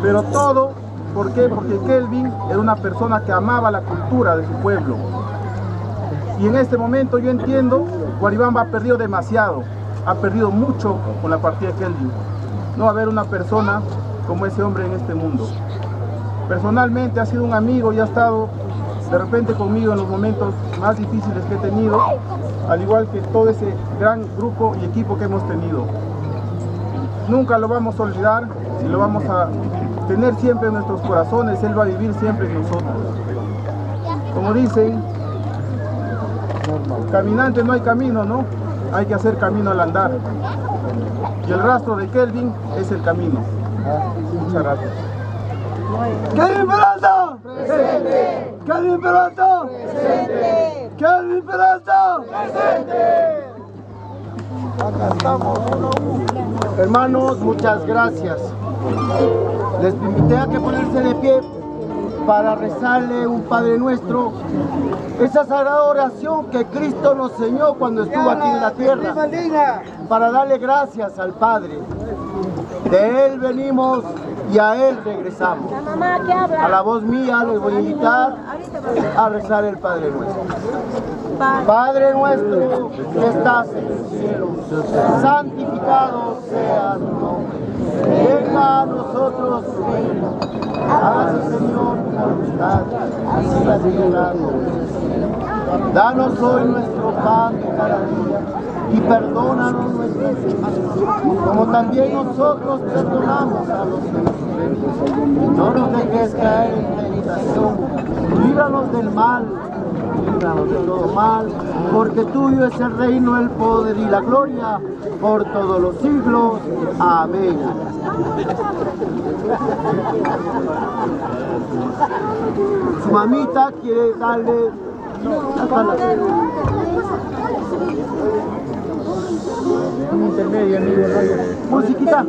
Speaker 14: Pero todo, ¿por qué? Porque Kelvin era una persona que amaba la cultura de su pueblo. Y en este momento yo entiendo, Guaribamba ha perdido demasiado, ha perdido mucho con la partida de Kelvin. No va a haber una persona como ese hombre en este mundo. Personalmente ha sido un amigo y ha estado de repente conmigo en los momentos más difíciles que he tenido, al igual que todo ese gran grupo y equipo que hemos tenido. Nunca lo vamos a olvidar y lo vamos a tener siempre en nuestros corazones. Él va a vivir siempre en nosotros. Como dicen, caminante no hay camino, ¿no? Hay que hacer camino al andar. Y el rastro de Kelvin es el camino. Muchas gracias.
Speaker 13: ¡Kelvin Peralta! ¡Presente! ¡Kelvin Peralta! ¡Presente! ¡Kelvin Peralta! ¡Presente! Acá estamos, hermanos, muchas gracias. Les invité a que ponerse de pie para rezarle un Padre Nuestro, esa sagrada oración que Cristo nos enseñó cuando estuvo aquí en la tierra, para darle gracias al Padre. De Él venimos y a Él regresamos. A la voz mía les voy a invitar a rezar el Padre Nuestro. Padre nuestro que estás en el cielo, santificado sea tu nombre. Venga a nosotros tu reino. Hágase, Señor, tu voluntad, así en la tierra como en el cielo. Danos hoy nuestro pan de cada día y perdónanos nuestras ofensas, como también nosotros perdonamos a los que nos ofenden. No nos dejes caer en tentación, líbranos del mal, líbranos de todo mal, porque tuyo es el reino, el poder y la gloria por todos los siglos. Amén. Su mamita quiere darle un intermedio, amigo. Musiquita.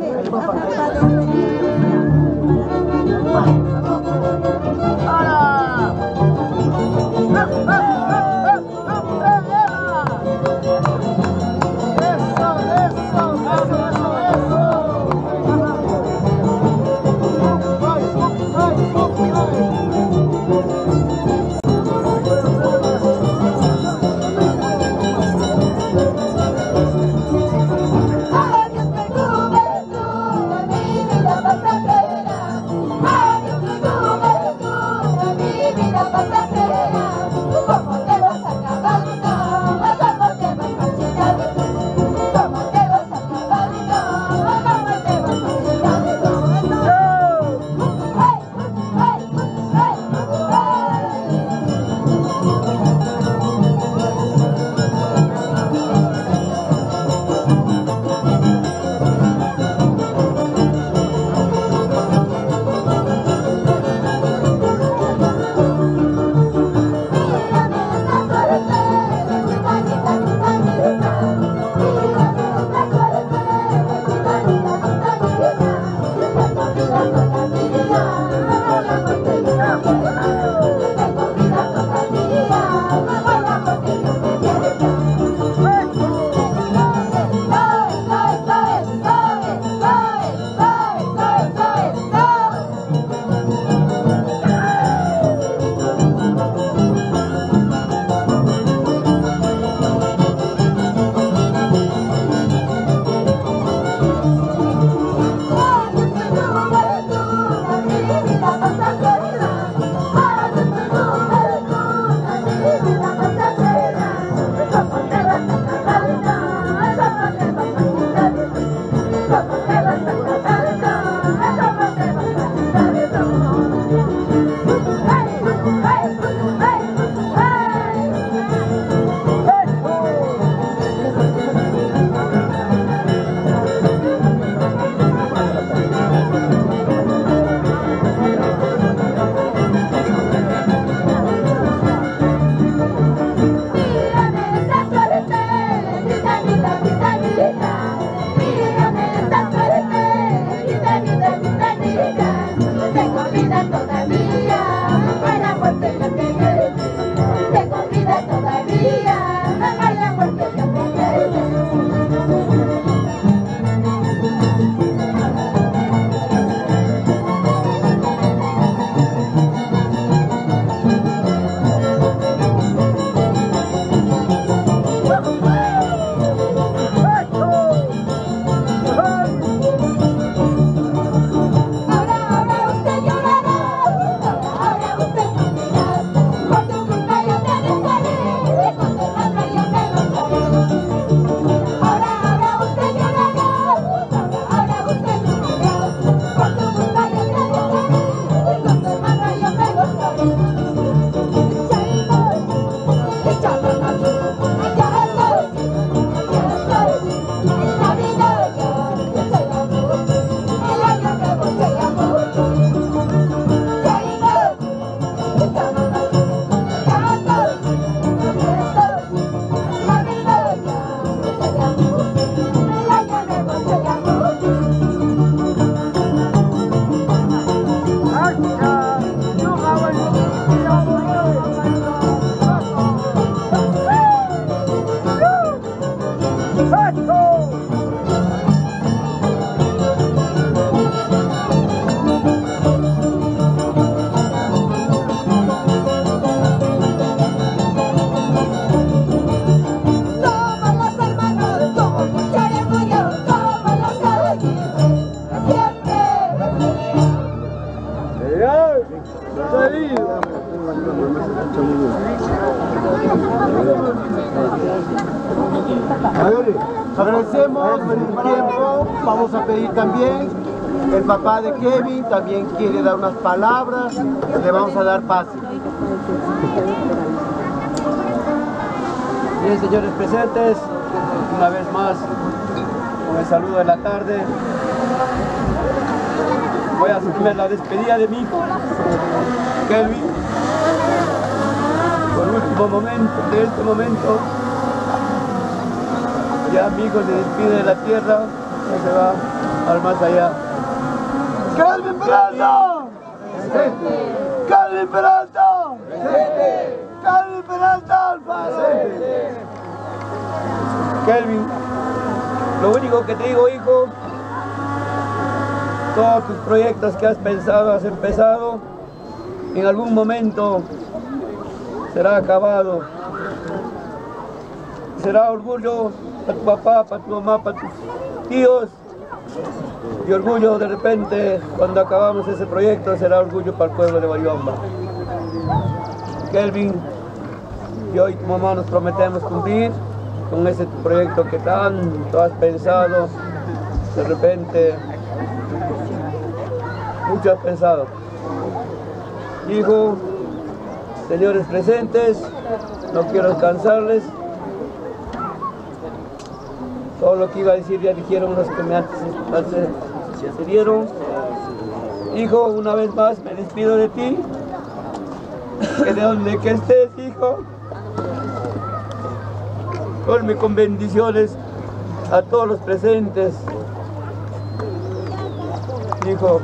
Speaker 13: Agradecemos por el tiempo. Vamos a pedir también, el papá de Kevin también quiere dar unas palabras, le vamos a dar pase.
Speaker 6: Bien, señores presentes, una vez más, con el saludo de la tarde, voy a asumir la despedida de mi hijo, Kelvin, por último momento, de este momento, ya mi hijo se despide de la tierra, y se va al más allá.
Speaker 14: ¡Kelvin Peralta! ¡Kelvin Peralta! ¡Kelvin Peralta Alfaro!
Speaker 6: Kelvin, lo único que te digo, hijo, todos tus proyectos que has pensado, has empezado, en algún momento será acabado. Será orgullo para tu papá, para tu mamá, para tus tíos, y orgullo de repente, cuando acabamos ese proyecto, será orgullo para el pueblo de Guaribamba. Kelvin, yo y tu mamá nos prometemos cumplir con ese proyecto que tanto has pensado. De repente, mucho has pensado. Hijo, señores presentes, no quiero cansarles. Todo lo que iba a decir ya dijeron los que me antecedieron. Hijo, una vez más me despido de ti. Que de donde que estés, hijo, colme con bendiciones a todos los presentes. Hijo,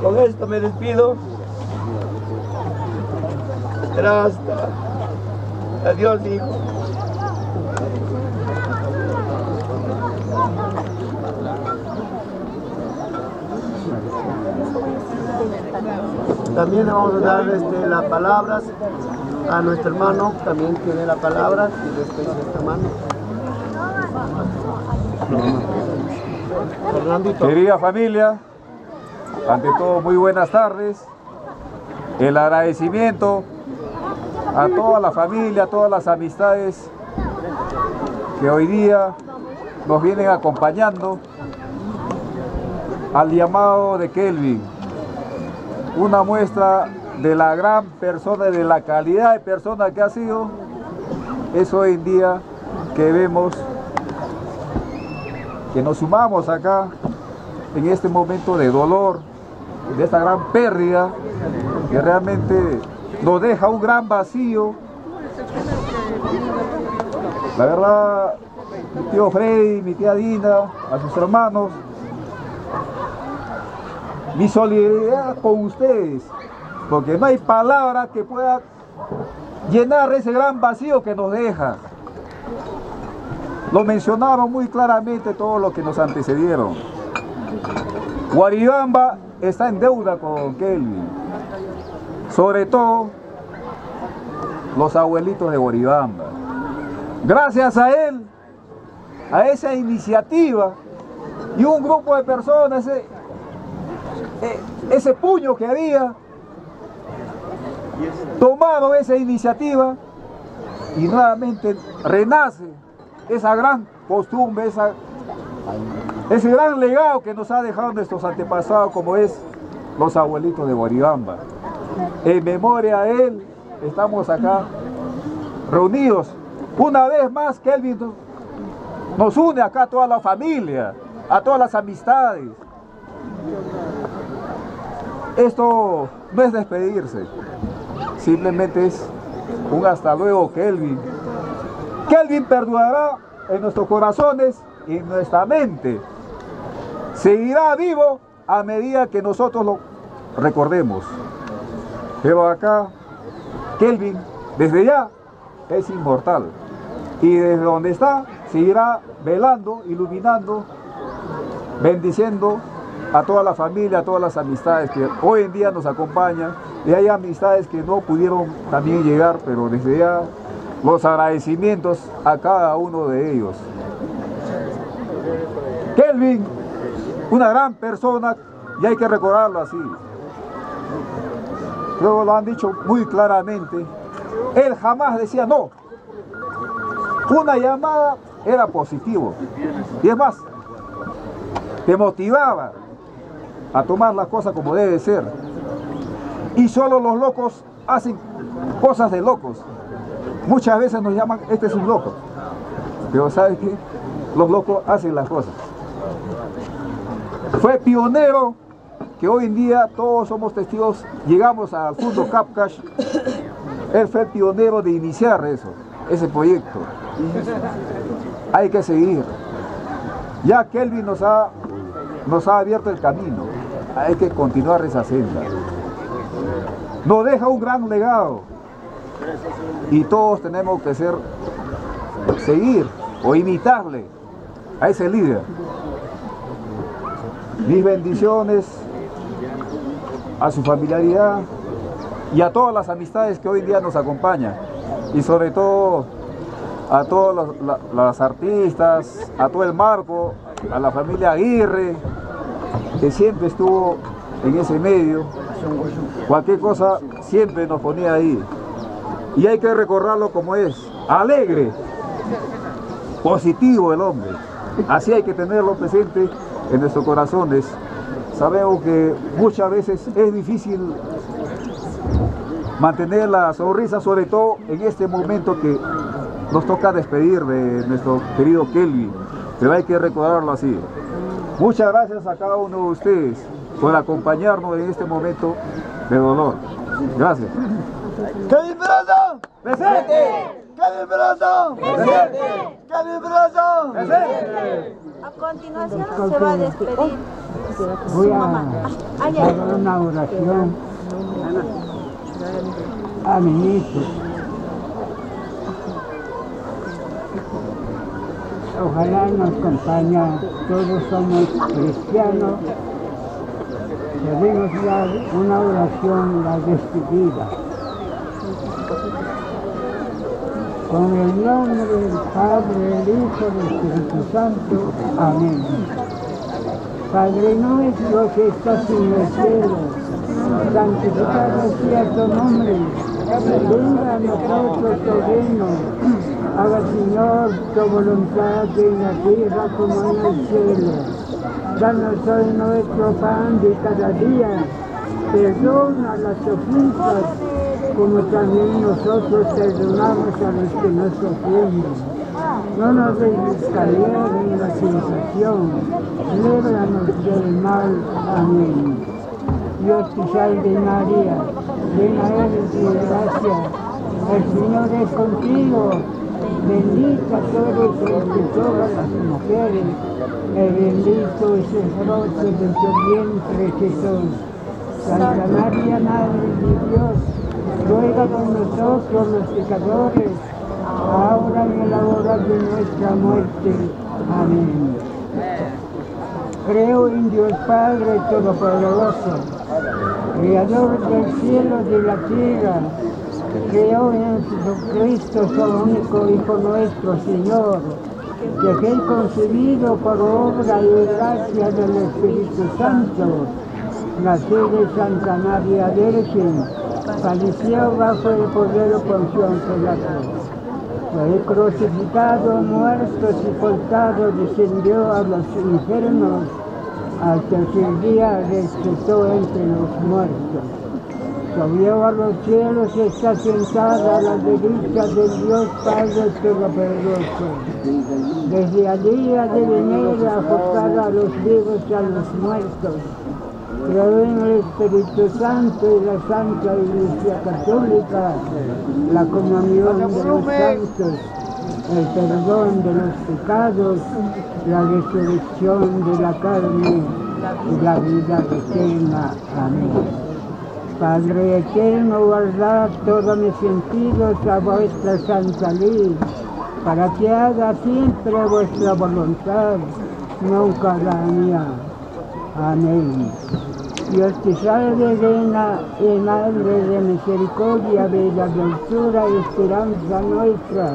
Speaker 6: con esto me despido. Será hasta. Adiós, hijo.
Speaker 13: También le vamos a dar las palabras a nuestro hermano, también tiene la palabra, y después nuestro hermano. Fernandito.
Speaker 20: Querida familia, ante todo muy buenas tardes. El agradecimiento a toda la familia, a todas las amistades que hoy día nos vienen acompañando al llamado de Kelvin. Una muestra de la gran persona, de la calidad de persona que ha sido, es hoy en día que vemos que nos sumamos acá en este momento de dolor, de esta gran pérdida que realmente nos deja un gran vacío. La verdad, mi tío Freddy, mi tía Dina, a sus hermanos, mi solidaridad con ustedes, porque no hay palabra que pueda llenar ese gran vacío que nos deja. Lo mencionaron muy claramente todos los que nos antecedieron. Guaribamba está en deuda con Kelvin, sobre todo los abuelitos de Guaribamba. Gracias a él, a esa iniciativa y un grupo de personas, ese puño que había tomado esa iniciativa, y nuevamente renace esa gran costumbre, ese gran legado que nos ha dejado nuestros antepasados, como es los abuelitos de Guaribamba. En memoria a él estamos acá reunidos. Una vez más, Kelvin nos une acá a toda la familia, a todas las amistades. Esto no es despedirse, simplemente es un hasta luego, Kelvin. Kelvin perdurará en nuestros corazones y en nuestra mente. Seguirá vivo a medida que nosotros lo recordemos. Pero acá, Kelvin, desde ya, es inmortal. Y desde donde está, seguirá velando, iluminando, bendiciendo a toda la familia, a todas las amistades que hoy en día nos acompañan. Y hay amistades que no pudieron también llegar, pero desde ya los agradecimientos a cada uno de ellos. Kelvin, una gran persona, y hay que recordarlo así. Luego lo han dicho muy claramente. Él jamás decía no. Una llamada era positivo. Y es más, te motivaba a tomar las cosas como debe ser. Y solo los locos hacen cosas de locos. Muchas veces nos llaman, este es un loco. Pero ¿sabes qué? Los locos hacen las cosas. Fue pionero, que hoy en día todos somos testigos, llegamos al Fondo Capcash. Él fue pionero de iniciar eso, ese proyecto. Hay que seguir. Ya Kelvin nos ha abierto el camino. Hay que continuar esa senda. Nos deja un gran legado. Y todos tenemos que seguir o imitarle a ese líder. Mis bendiciones a su familiaridad y a todas las amistades que hoy en día nos acompañan. Y sobre todo a todos los artistas, a todo el marco, a la familia Aguirre, que siempre estuvo en ese medio. Cualquier cosa siempre nos ponía ahí. Y hay que recordarlo como es, alegre, positivo el hombre. Así hay que tenerlo presente en nuestros corazones. Sabemos que muchas veces es difícil mantener la sonrisa, sobre todo en este momento que nos toca despedir de nuestro querido Kelvin, pero hay que recordarlo así. Muchas gracias a cada uno de ustedes por acompañarnos en este momento de dolor. Gracias.
Speaker 14: ¡Kelvin Peralta!
Speaker 20: ¡Presente!
Speaker 14: ¡Kelvin Peralta!
Speaker 20: ¡Presente!
Speaker 14: ¡Kelvin Peralta!
Speaker 20: ¡Presente!
Speaker 7: A continuación se va a despedir
Speaker 21: Voy
Speaker 7: su
Speaker 21: a
Speaker 7: mamá.
Speaker 21: hacer una oración a mi hijo. Ojalá nos acompañe, todos somos cristianos. Debemos dar una oración, la despedida. Con el nombre del Padre, el Hijo y del Espíritu Santo. Amén. Padre nuestro que estás en el cielo, santificado sea tu nombre. Venga a nosotros tu reino. Haga, Señor, tu voluntad en la tierra como en el cielo. Danos hoy nuestro pan de cada día. Perdona las ofensas, como también nosotros perdonamos a los que nos ofenden. No nos dejes caer en la tentación, líbranos del mal. Amén. Dios te salve María, llena eres de gracia, el Señor es contigo, bendita tú eres entre todas las mujeres, y bendito es el fruto de tu vientre Jesús. Santa María, Madre de Dios, ruega por nosotros los pecadores, ahora y en la hora de nuestra muerte. Amén. Creo en Dios Padre Todopoderoso, Creador del cielo y de la tierra. Creo en Jesucristo, su único Hijo nuestro Señor, que fue concebido por obra y gracia del Espíritu Santo, nació de Santa María Virgen, falleció bajo el poder de Poncio Pilato. Fue crucificado, muerto, sepultado, descendió a los infiernos, hasta que el día resucitó entre los muertos. Subió a los cielos y está sentada a la derecha del Dios Padre Todopoderoso. Desde allí ha de venir a juzgar a los vivos y a los muertos. Creo en el Espíritu Santo y la Santa Iglesia Católica, la comunión de los santos, el perdón de los pecados, la resurrección de la carne y la vida eterna. Amén. Padre eterno, guardad todos mis sentidos a vuestra santa ley, para que haga siempre vuestra voluntad, nunca la mía. Amén. Dios te salve, reina y madre de misericordia, bella dulzura y esperanza nuestra.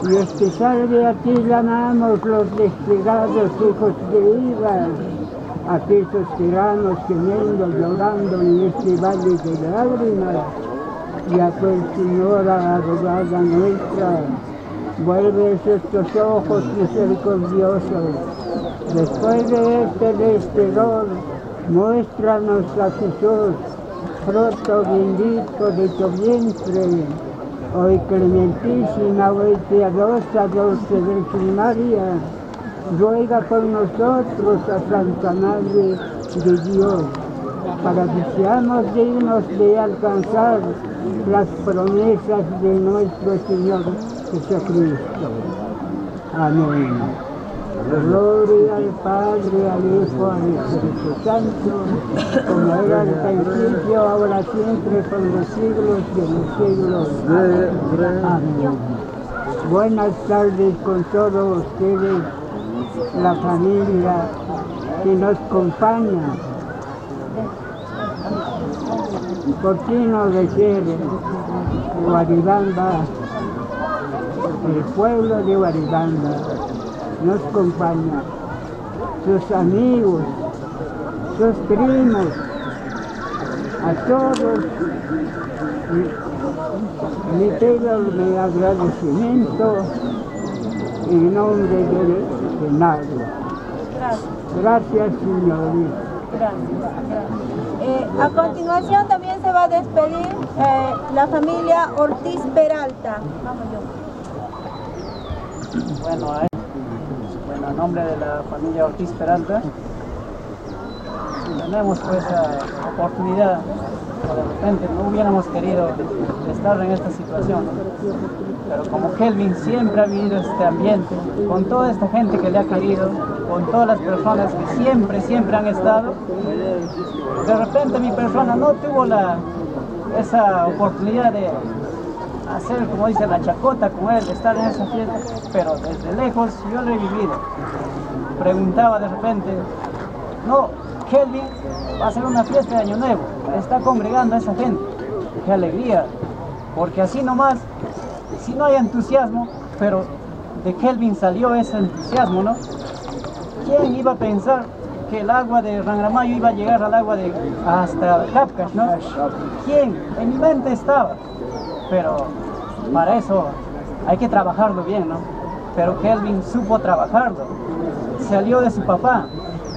Speaker 21: Dios te salve, a ti llamamos los desplegados hijos de Eva, aquellos tiranos gemiendo, llorando en este valle de lágrimas, y a tu Señora abogada nuestra. Vuelve estos ojos misericordiosos. Después de este desterror, muéstranos a Jesús, fruto bendito de tu vientre. Hoy clementísima, hoy piadosa, dulce Virgen María, ruega por nosotros a Santa Madre de Dios, para que seamos dignos de alcanzar las promesas de nuestro Señor Jesucristo. Amén. Gloria al Padre, al Hijo, al Espíritu Santo, como era al principio, ahora siempre, por los siglos de los siglos. Amén. Buenas tardes con todos ustedes, la familia que nos acompaña. Fortino de Ser, Guaribamba, el pueblo de Guaribamba nos acompaña, sus amigos, sus primos, a todos le pido mi agradecimiento en nombre del Senado. Gracias, señorita.
Speaker 17: A continuación también se va a despedir la familia Ortiz Peralta.
Speaker 3: Bueno, a nombre de la familia Ortiz Peralta, tenemos pues esa oportunidad, o de repente no hubiéramos querido estar en esta situación, pero como Kelvin siempre ha vivido este ambiente, con toda esta gente que le ha querido, con todas las personas que siempre han estado, de repente mi persona no tuvo esa oportunidad de hacer, como dice, la chacota con él, de estar en esa fiesta, pero desde lejos yo lo he vivido. Preguntaba de repente, no, Kelvin va a hacer una fiesta de Año Nuevo, está congregando a esa gente, qué alegría, porque así nomás, si no hay entusiasmo, pero de Kelvin salió ese entusiasmo, ¿no? ¿Quién iba a pensar que el agua de Rangramayo iba a llegar al agua hasta Capcas, ¿no? ¿Quién? En mi mente estaba. Pero para eso hay que trabajarlo bien, ¿no? Pero Kelvin supo trabajarlo. Salió de su papá,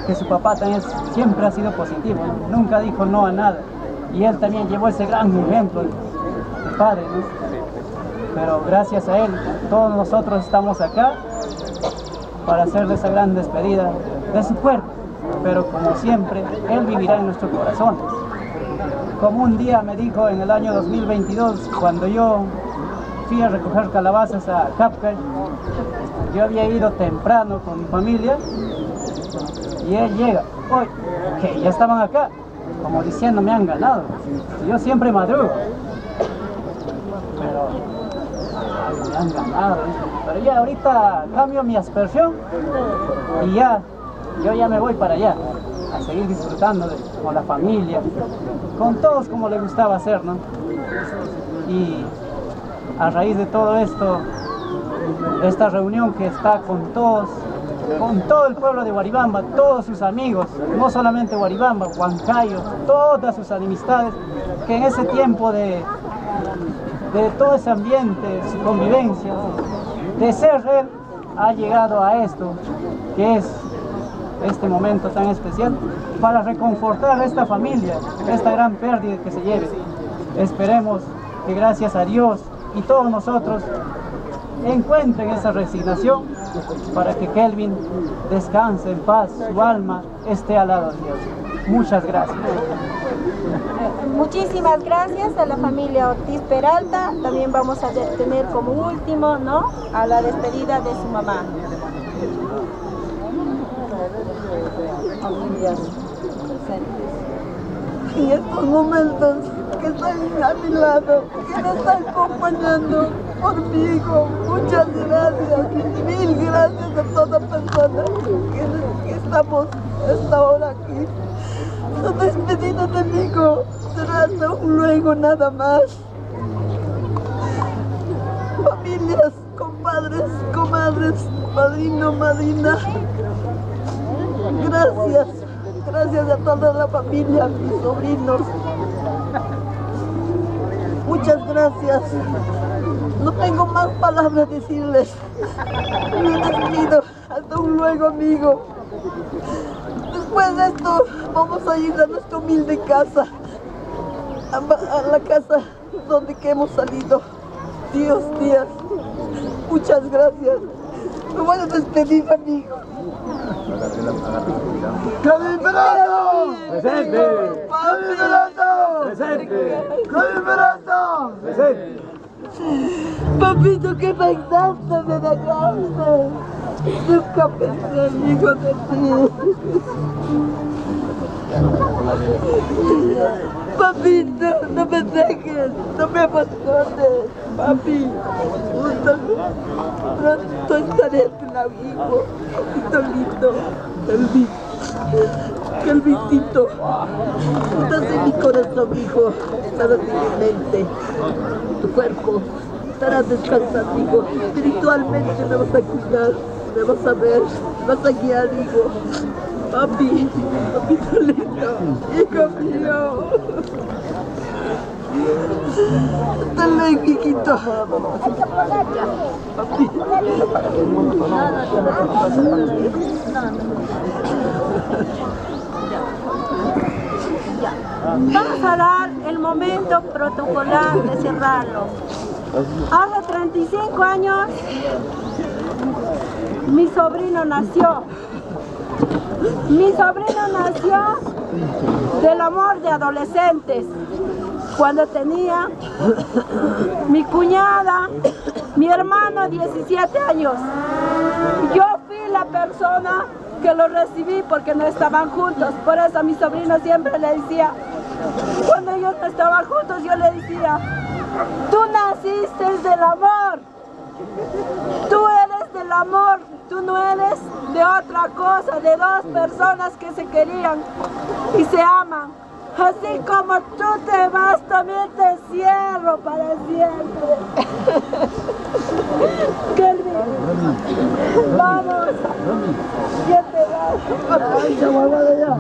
Speaker 3: que su papá también siempre ha sido positivo, ¿no? Nunca dijo no a nada. Y él también llevó ese gran ejemplo de padre, ¿no? Pero gracias a él, todos nosotros estamos acá para hacerle esa gran despedida de su cuerpo. Pero como siempre, él vivirá en nuestro corazón. Como un día me dijo en el año 2022, cuando yo fui a recoger calabazas a Capcay, yo había ido temprano con mi familia y él llega, hoy, que ya estaban acá, como diciendo me han ganado. Yo siempre madrugo, pero me han ganado. Pero ya ahorita cambio mi aspersión y yo ya me voy para allá a seguir disfrutando con la familia, con todos como le gustaba hacer, ¿no? Y a raíz de todo esto, esta reunión que está con todos, con todo el pueblo de Guaribamba, todos sus amigos, no solamente Guaribamba, Huancayo, todas sus amistades, que en ese tiempo de todo ese ambiente, su convivencia, de ser él, ha llegado a esto, que es este momento tan especial, para reconfortar a esta familia, esta gran pérdida que se lleve. Esperemos que gracias a Dios y todos nosotros encuentren esa resignación para que Kelvin descanse en paz, su alma esté al lado de Dios. Muchas gracias.
Speaker 17: Muchísimas gracias a la familia Ortiz Peralta. También vamos a tener como último, ¿no?, a la despedida de su mamá.
Speaker 22: En estos momentos que están a mi lado, que me están acompañando por mi hijo, muchas gracias, mil gracias a toda persona que estamos a esta hora aquí. La despedida de mi hijo será luego nada más. Familias, compadres, comadres, padrino, madrina, gracias a toda la familia, mis sobrinos. Muchas gracias. No tengo más palabras a decirles. Me despido. Hasta un luego, amigo. Después de esto, vamos a ir a nuestra humilde casa. A la casa donde que hemos salido. Dios, muchas gracias. Me voy a despedir, amigo.
Speaker 14: ¡Kelvin Peralta! ¡Presente! ¡Kelvin Peralta! ¡Presente! ¡Kelvin Peralta! ¡Presente!
Speaker 22: Papito, qué pensaste me dejaste. Nunca pensé, amigo, de ti. Papito, no me dejes, no me abandones, papi. Pronto estaré tu amigo, lindo, Kelvincito. Estás en mi corazón, hijo, estarás en mi mente, tu cuerpo estarás descansando, hijo. Espiritualmente me vas a cuidar, me vas a ver, me vas a guiar, hijo. Papito lindo, hijo mío. Hasta luego, hijito. Papi.
Speaker 17: Vamos a dar el momento protocolar de cerrarlo. Hace 35 años mi sobrino nació. Mi sobrino nació del amor de adolescentes. Cuando tenía mi cuñada, mi hermano 17 años. Yo fui la persona que lo recibí porque no estaban juntos. Por eso a mi sobrino siempre le decía, cuando ellos no estaban juntos, yo le decía, tú naciste del amor. Tú eres del amor, tú no eres de otra cosa, de dos personas que se querían y se aman. Así como tú te vas, también te cierro para siempre. Kelvin, vamos. ¿Quién te va?
Speaker 14: Ay, chavalada ya,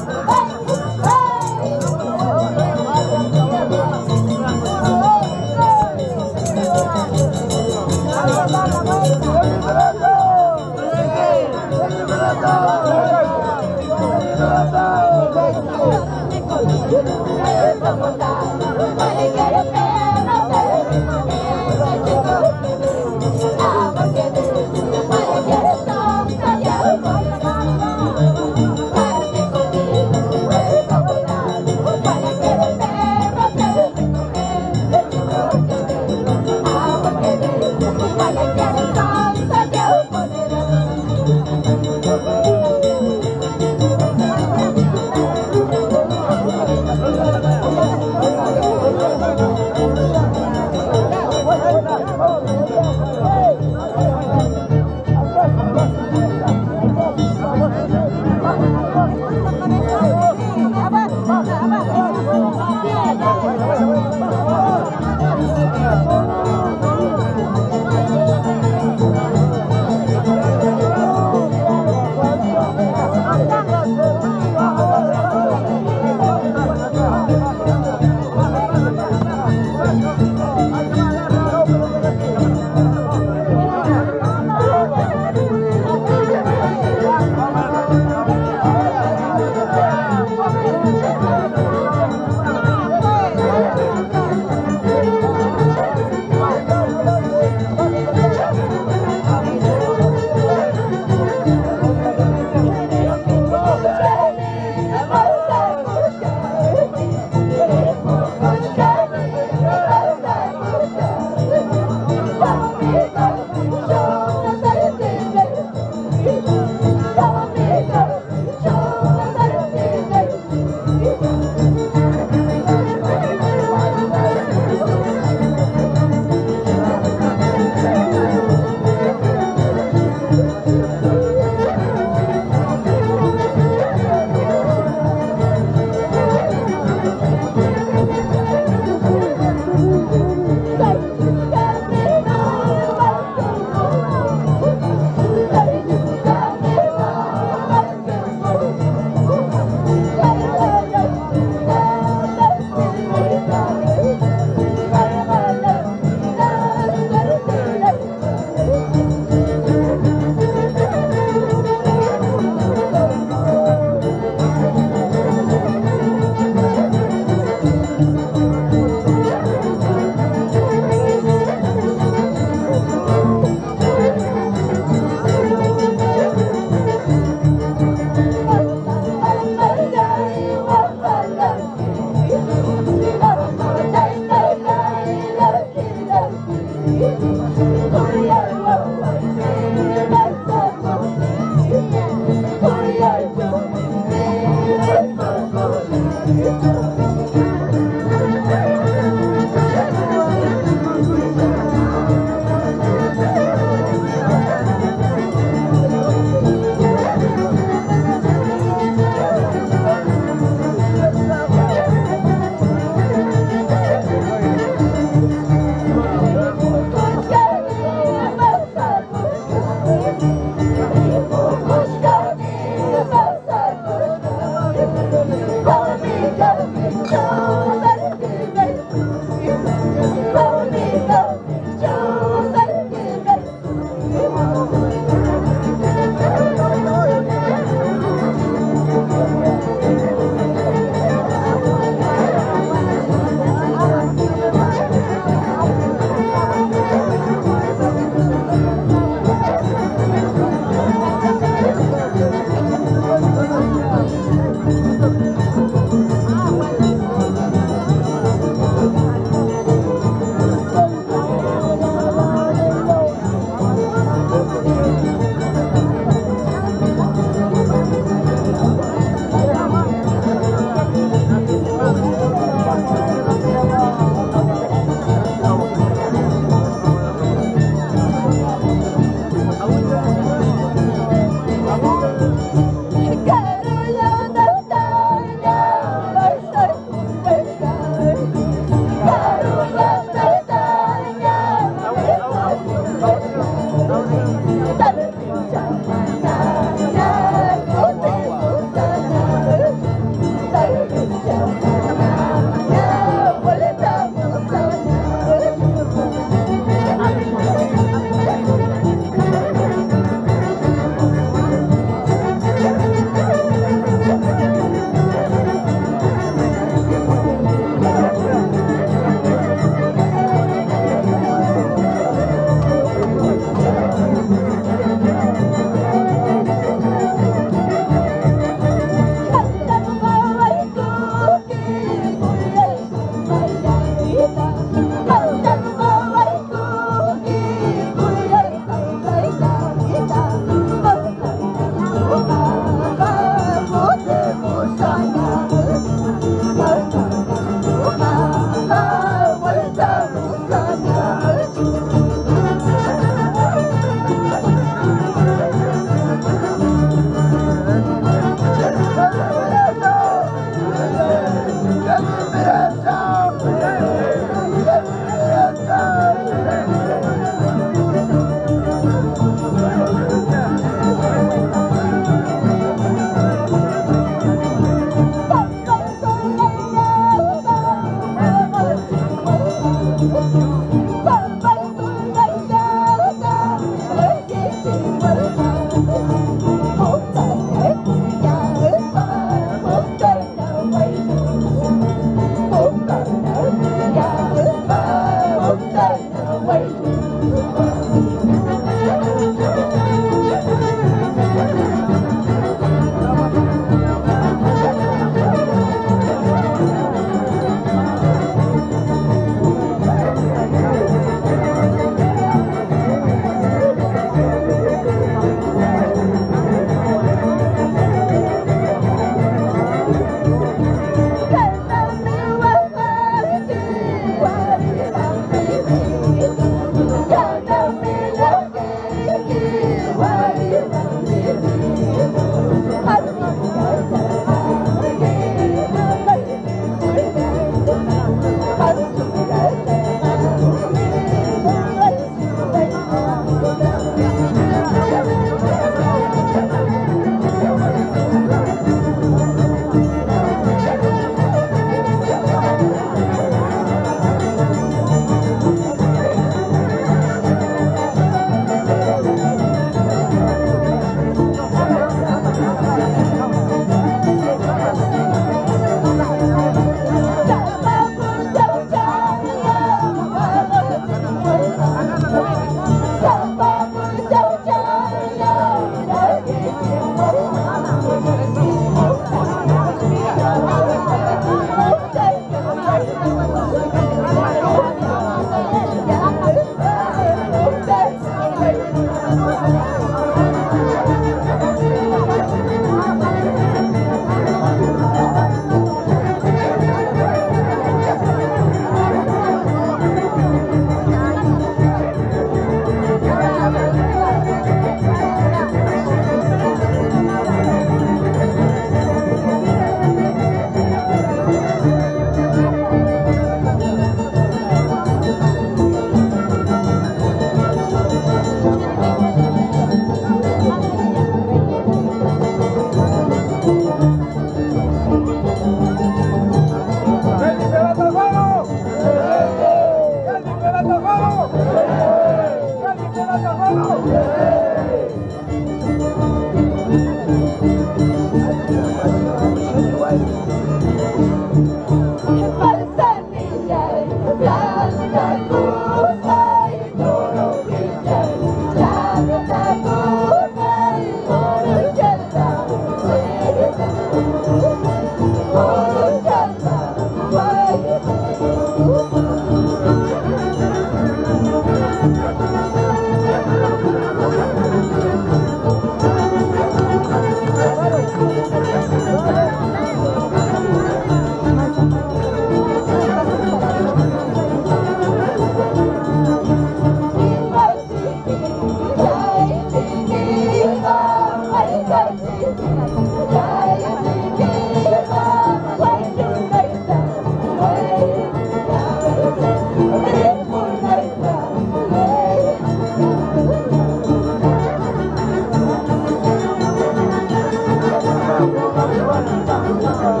Speaker 1: Thank you.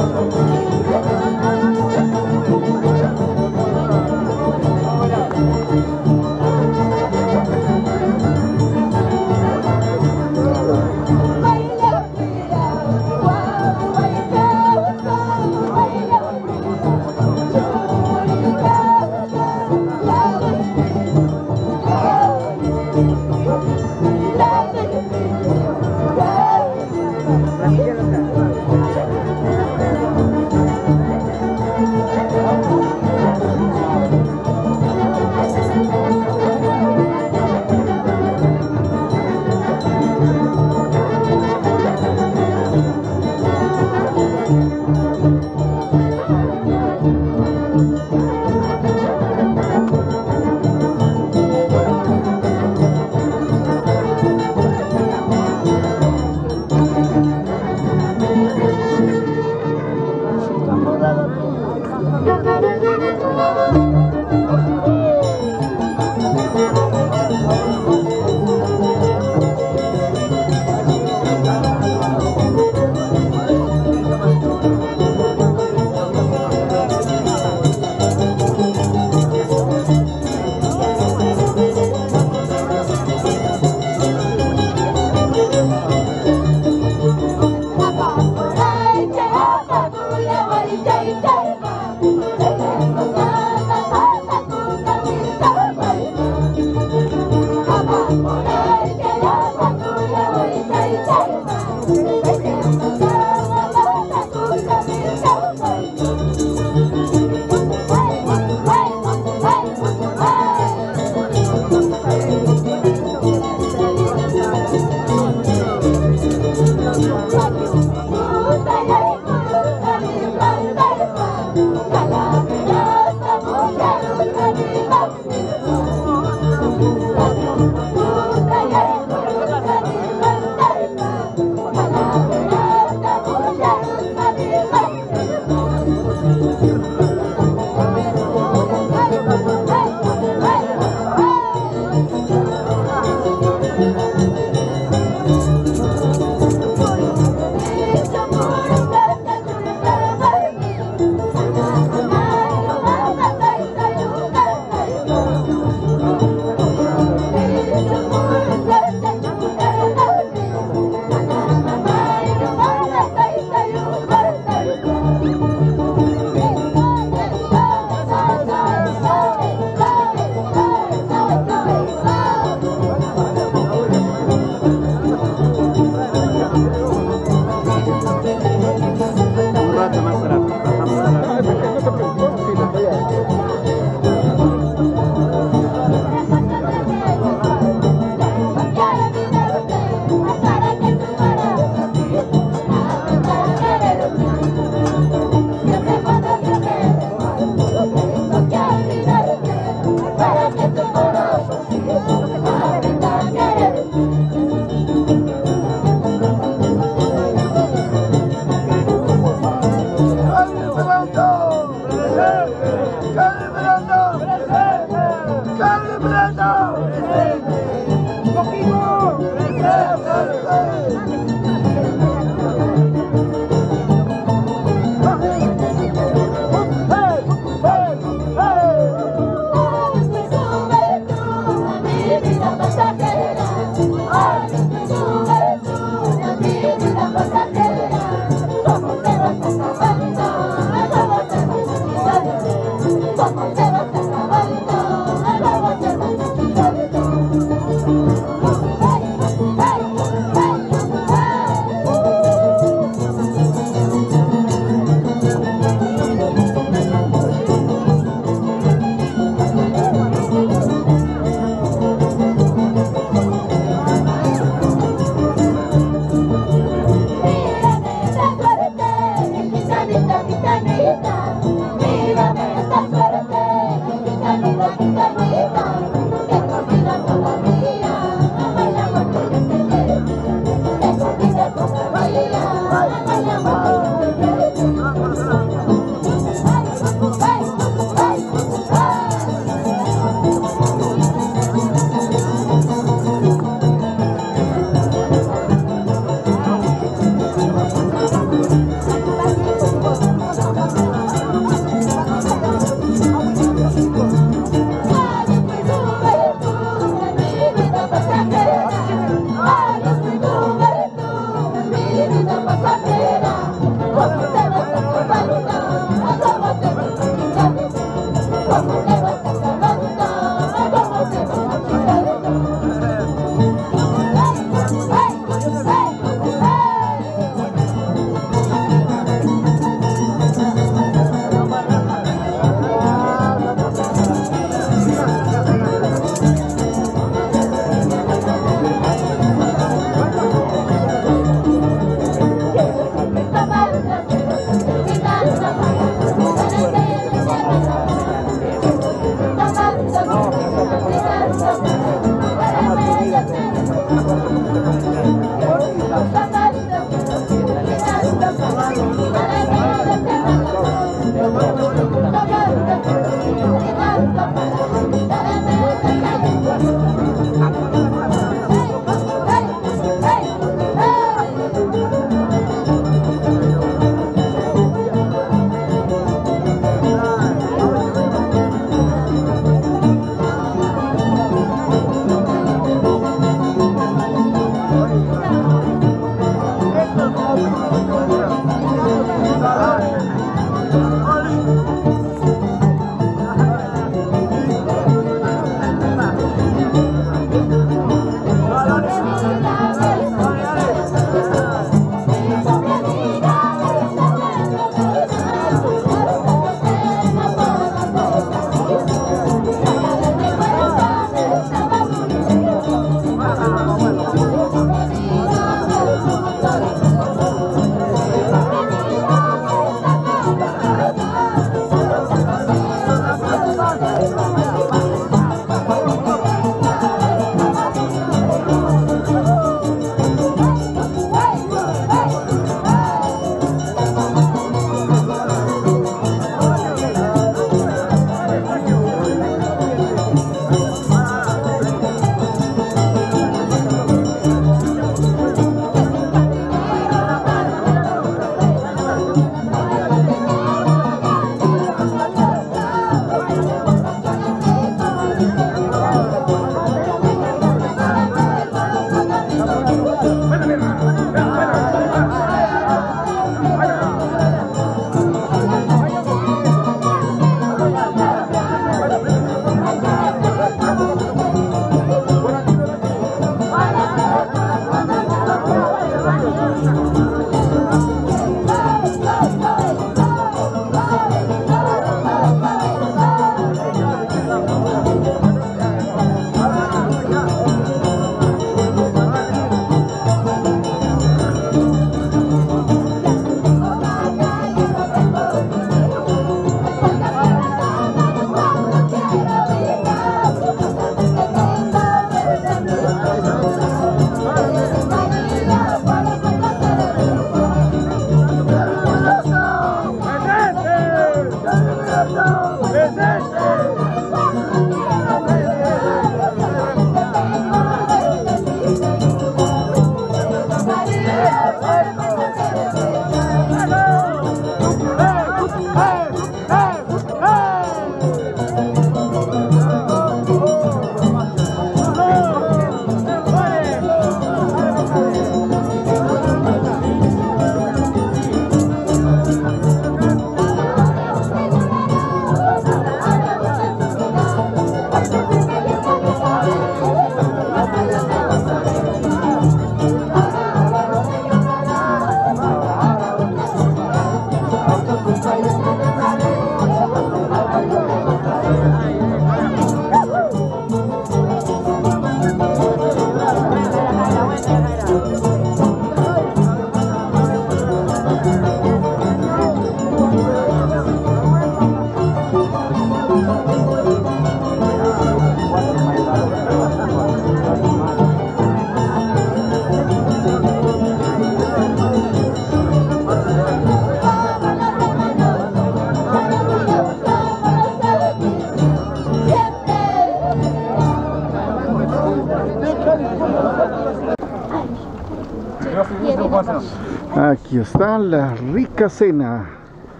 Speaker 5: Aquí está la rica cena.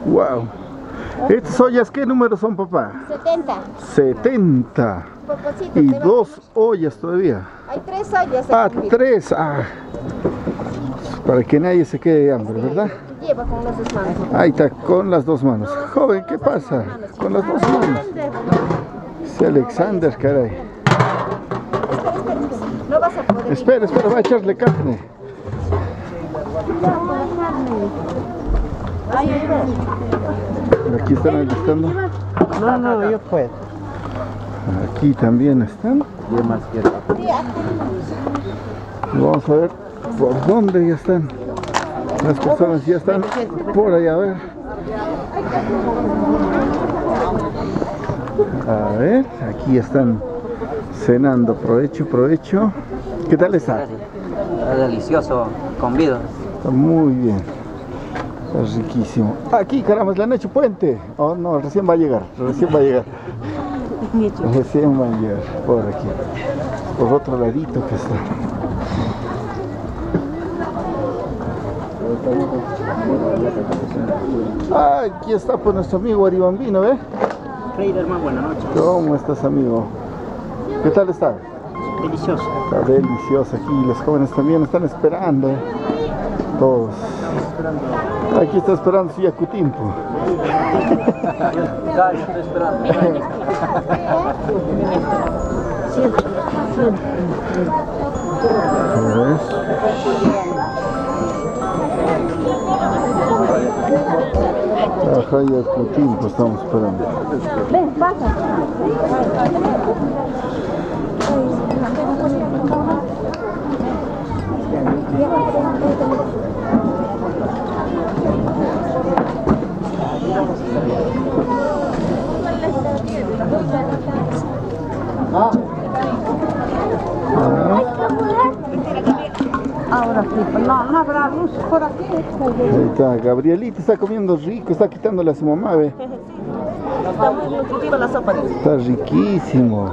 Speaker 5: Wow. ¿Estas ollas qué números son, papá?
Speaker 10: 70.
Speaker 5: 70.
Speaker 10: Pocosito,
Speaker 5: Y
Speaker 10: te va.
Speaker 5: 2 ollas todavía.
Speaker 10: Hay 3 ollas.
Speaker 5: Ah, 3. Ah. Para que nadie se quede de hambre, ¿verdad?
Speaker 10: Lleva con las 2 manos.
Speaker 5: Ahí está, con las 2 manos. Joven, ¿qué pasa? Con las 2 manos. Es Alexander, caray.
Speaker 10: No vas a poder.
Speaker 5: Espera, va a echarle carne. Aquí están alistando.
Speaker 9: No, yo puedo.
Speaker 5: Aquí también están.
Speaker 9: Yo más quiero.
Speaker 5: Vamos a ver por dónde ya están. Las personas ya están por allá, a ver, aquí están cenando. Provecho, provecho. ¿Qué tal está?
Speaker 23: Está delicioso, con vida.
Speaker 5: Está muy bien. Está riquísimo. Aquí, caramba, le han hecho puente. Oh, no, recién va a llegar. Recién va a llegar. Por aquí. Por otro ladito que está. Ah, aquí está pues nuestro amigo Aribambino, ¿eh?
Speaker 23: Freire, hermano, buenas noches.
Speaker 5: ¿Cómo estás, amigo? ¿Qué tal está?
Speaker 23: Delicioso.
Speaker 5: Está delicioso aquí, los jóvenes también están esperando, ¿eh? Todos. Aquí está esperando su Yacutimpo.
Speaker 23: Ya, estoy esperando.
Speaker 5: A ver. Ajá, Yacutimpo estamos esperando.
Speaker 10: Ven, pasa. Ahora sí, no habrá luz por aquí.
Speaker 5: Ahí está, Gabrielita está comiendo rico, está quitándole a su mamá, ve.
Speaker 10: Está muy nutritiva la sopa.
Speaker 5: Está riquísimo.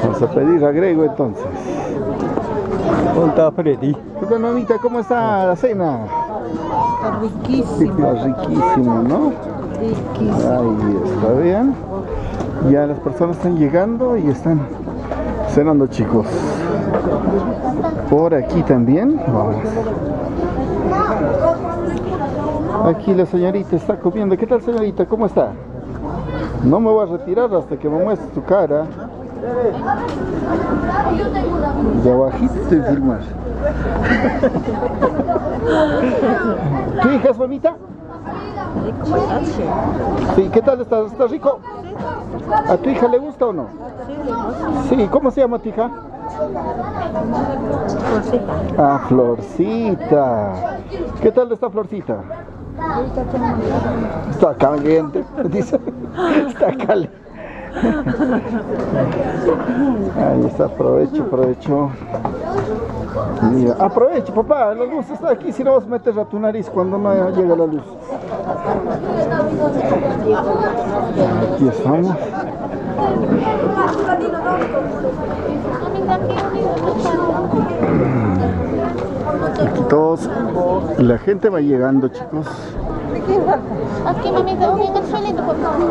Speaker 5: Vamos a pedir agrego entonces.
Speaker 9: ¿Cómo está Freddy?
Speaker 5: ¿Qué tal, mamita? ¿Cómo está la cena?
Speaker 10: Está riquísimo.
Speaker 5: Está riquísimo, ¿no?
Speaker 10: Riquísimo.
Speaker 5: Ahí está, vean. Ya las personas están llegando y están cenando, chicos. Por aquí también, vamos. Aquí la señorita está comiendo. ¿Qué tal, señorita? ¿Cómo está? No me voy a retirar hasta que me muestre tu cara. De abajito te filmar. ¿Tu hija es bonita? Sí, ¿qué tal está? ¿Está rico? ¿A tu hija le gusta o no? Sí, ¿cómo se llama tu hija?
Speaker 10: Florcita.
Speaker 5: Ah, Florcita. ¿Qué tal está Florcita? Está caliente, dice. Está caliente. Ahí está, aprovecho. Mira, aprovecho, papá, la luz está aquí, si no vas a meter a tu nariz cuando no llega la luz. Aquí estamos. Aquí todos, la gente va llegando, chicos.
Speaker 10: Aquí, mamita, en el suelito, por favor.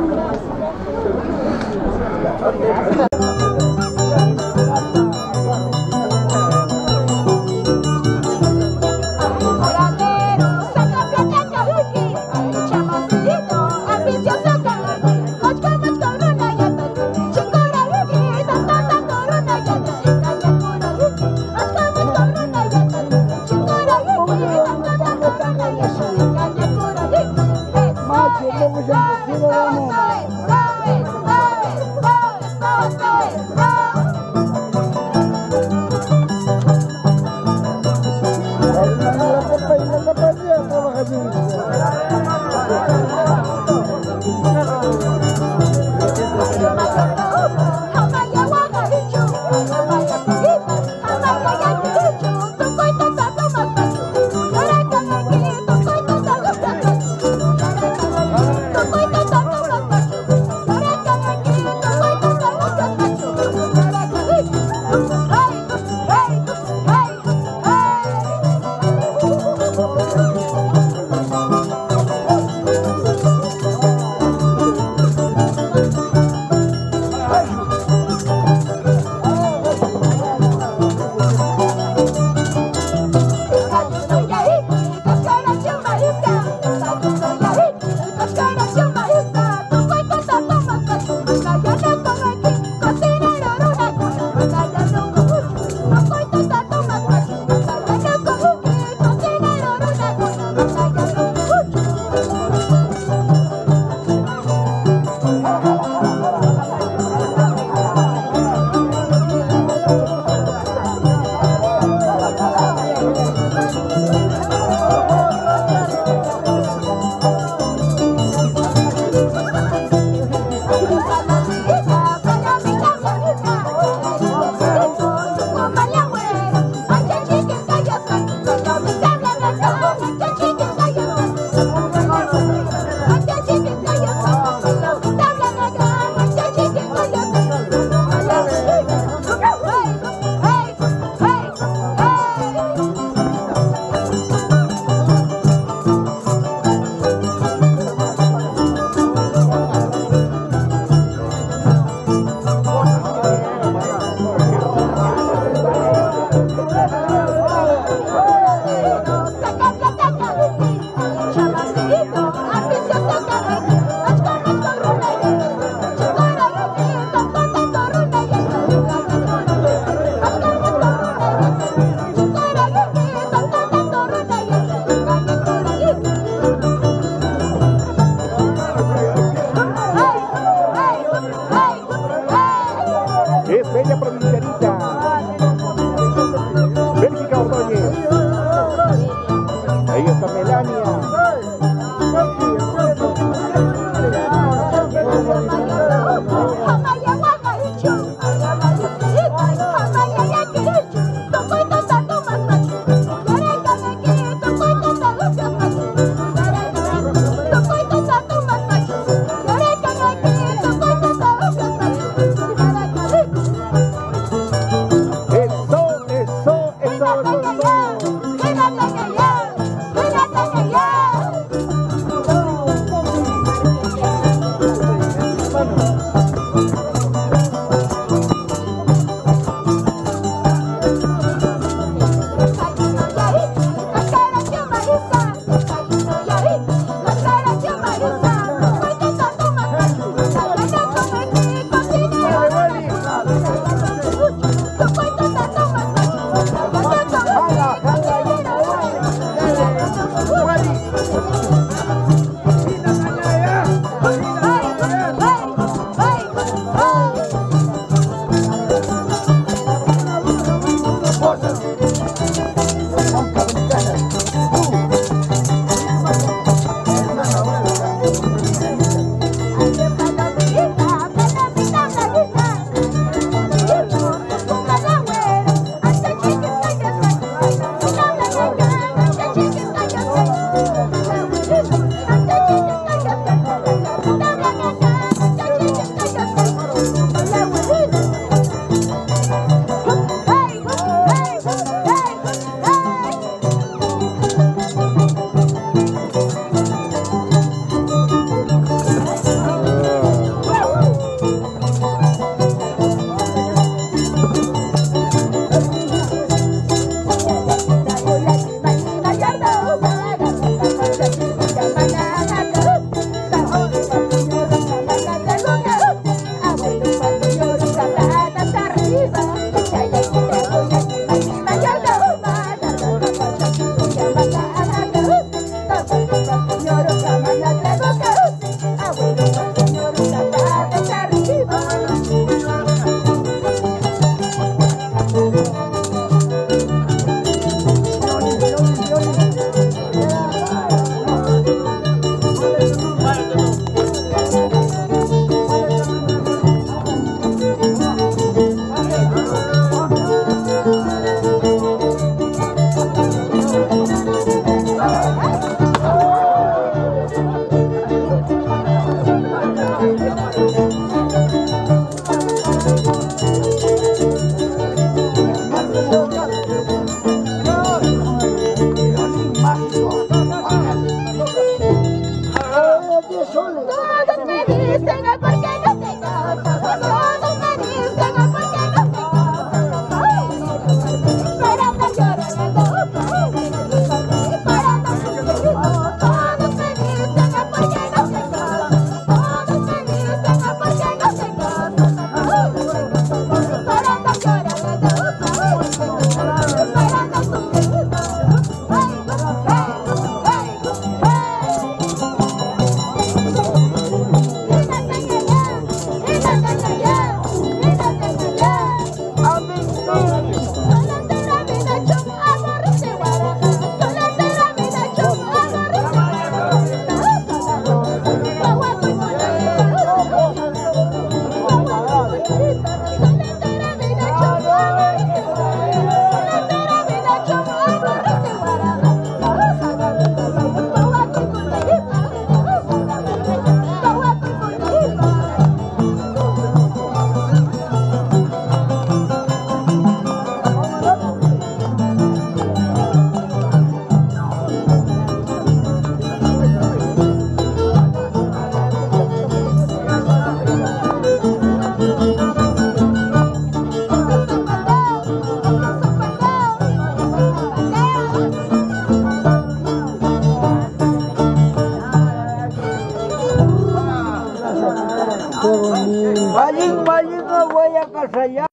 Speaker 21: más allá.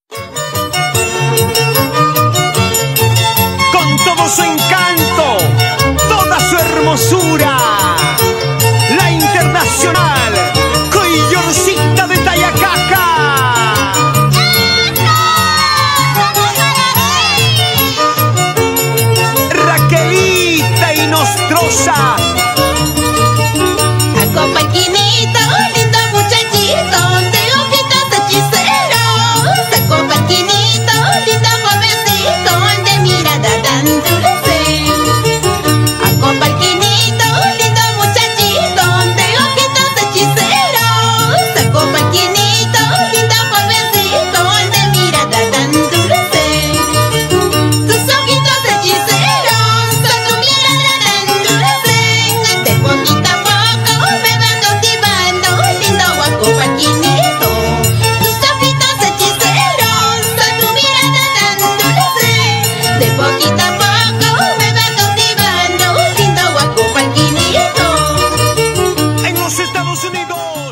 Speaker 4: Con todo su encanto, toda su hermosura, la internacional Coyorcita de Tayacaja. Raquelita y Nostrosa.
Speaker 1: Acompañinito, lindo muchachito, de ojitos hechiceros. Acompañinito, lindo jovencito, de mirada tan dulce. Acompañinito, lindo muchachito, de ojitos hechiceros. Acompañinito, lindo jovencito, de mirada tan dulce. Tus ojitos hechiceros, con tu mirada tan dulce. De poquito a poco me va cautivando, lindo acompañinito. Tus ojitos hechiceros, con tu mirada tan dulce. De poquito a poco me va cautivando, lindo acompañinito.
Speaker 4: En los Estados Unidos.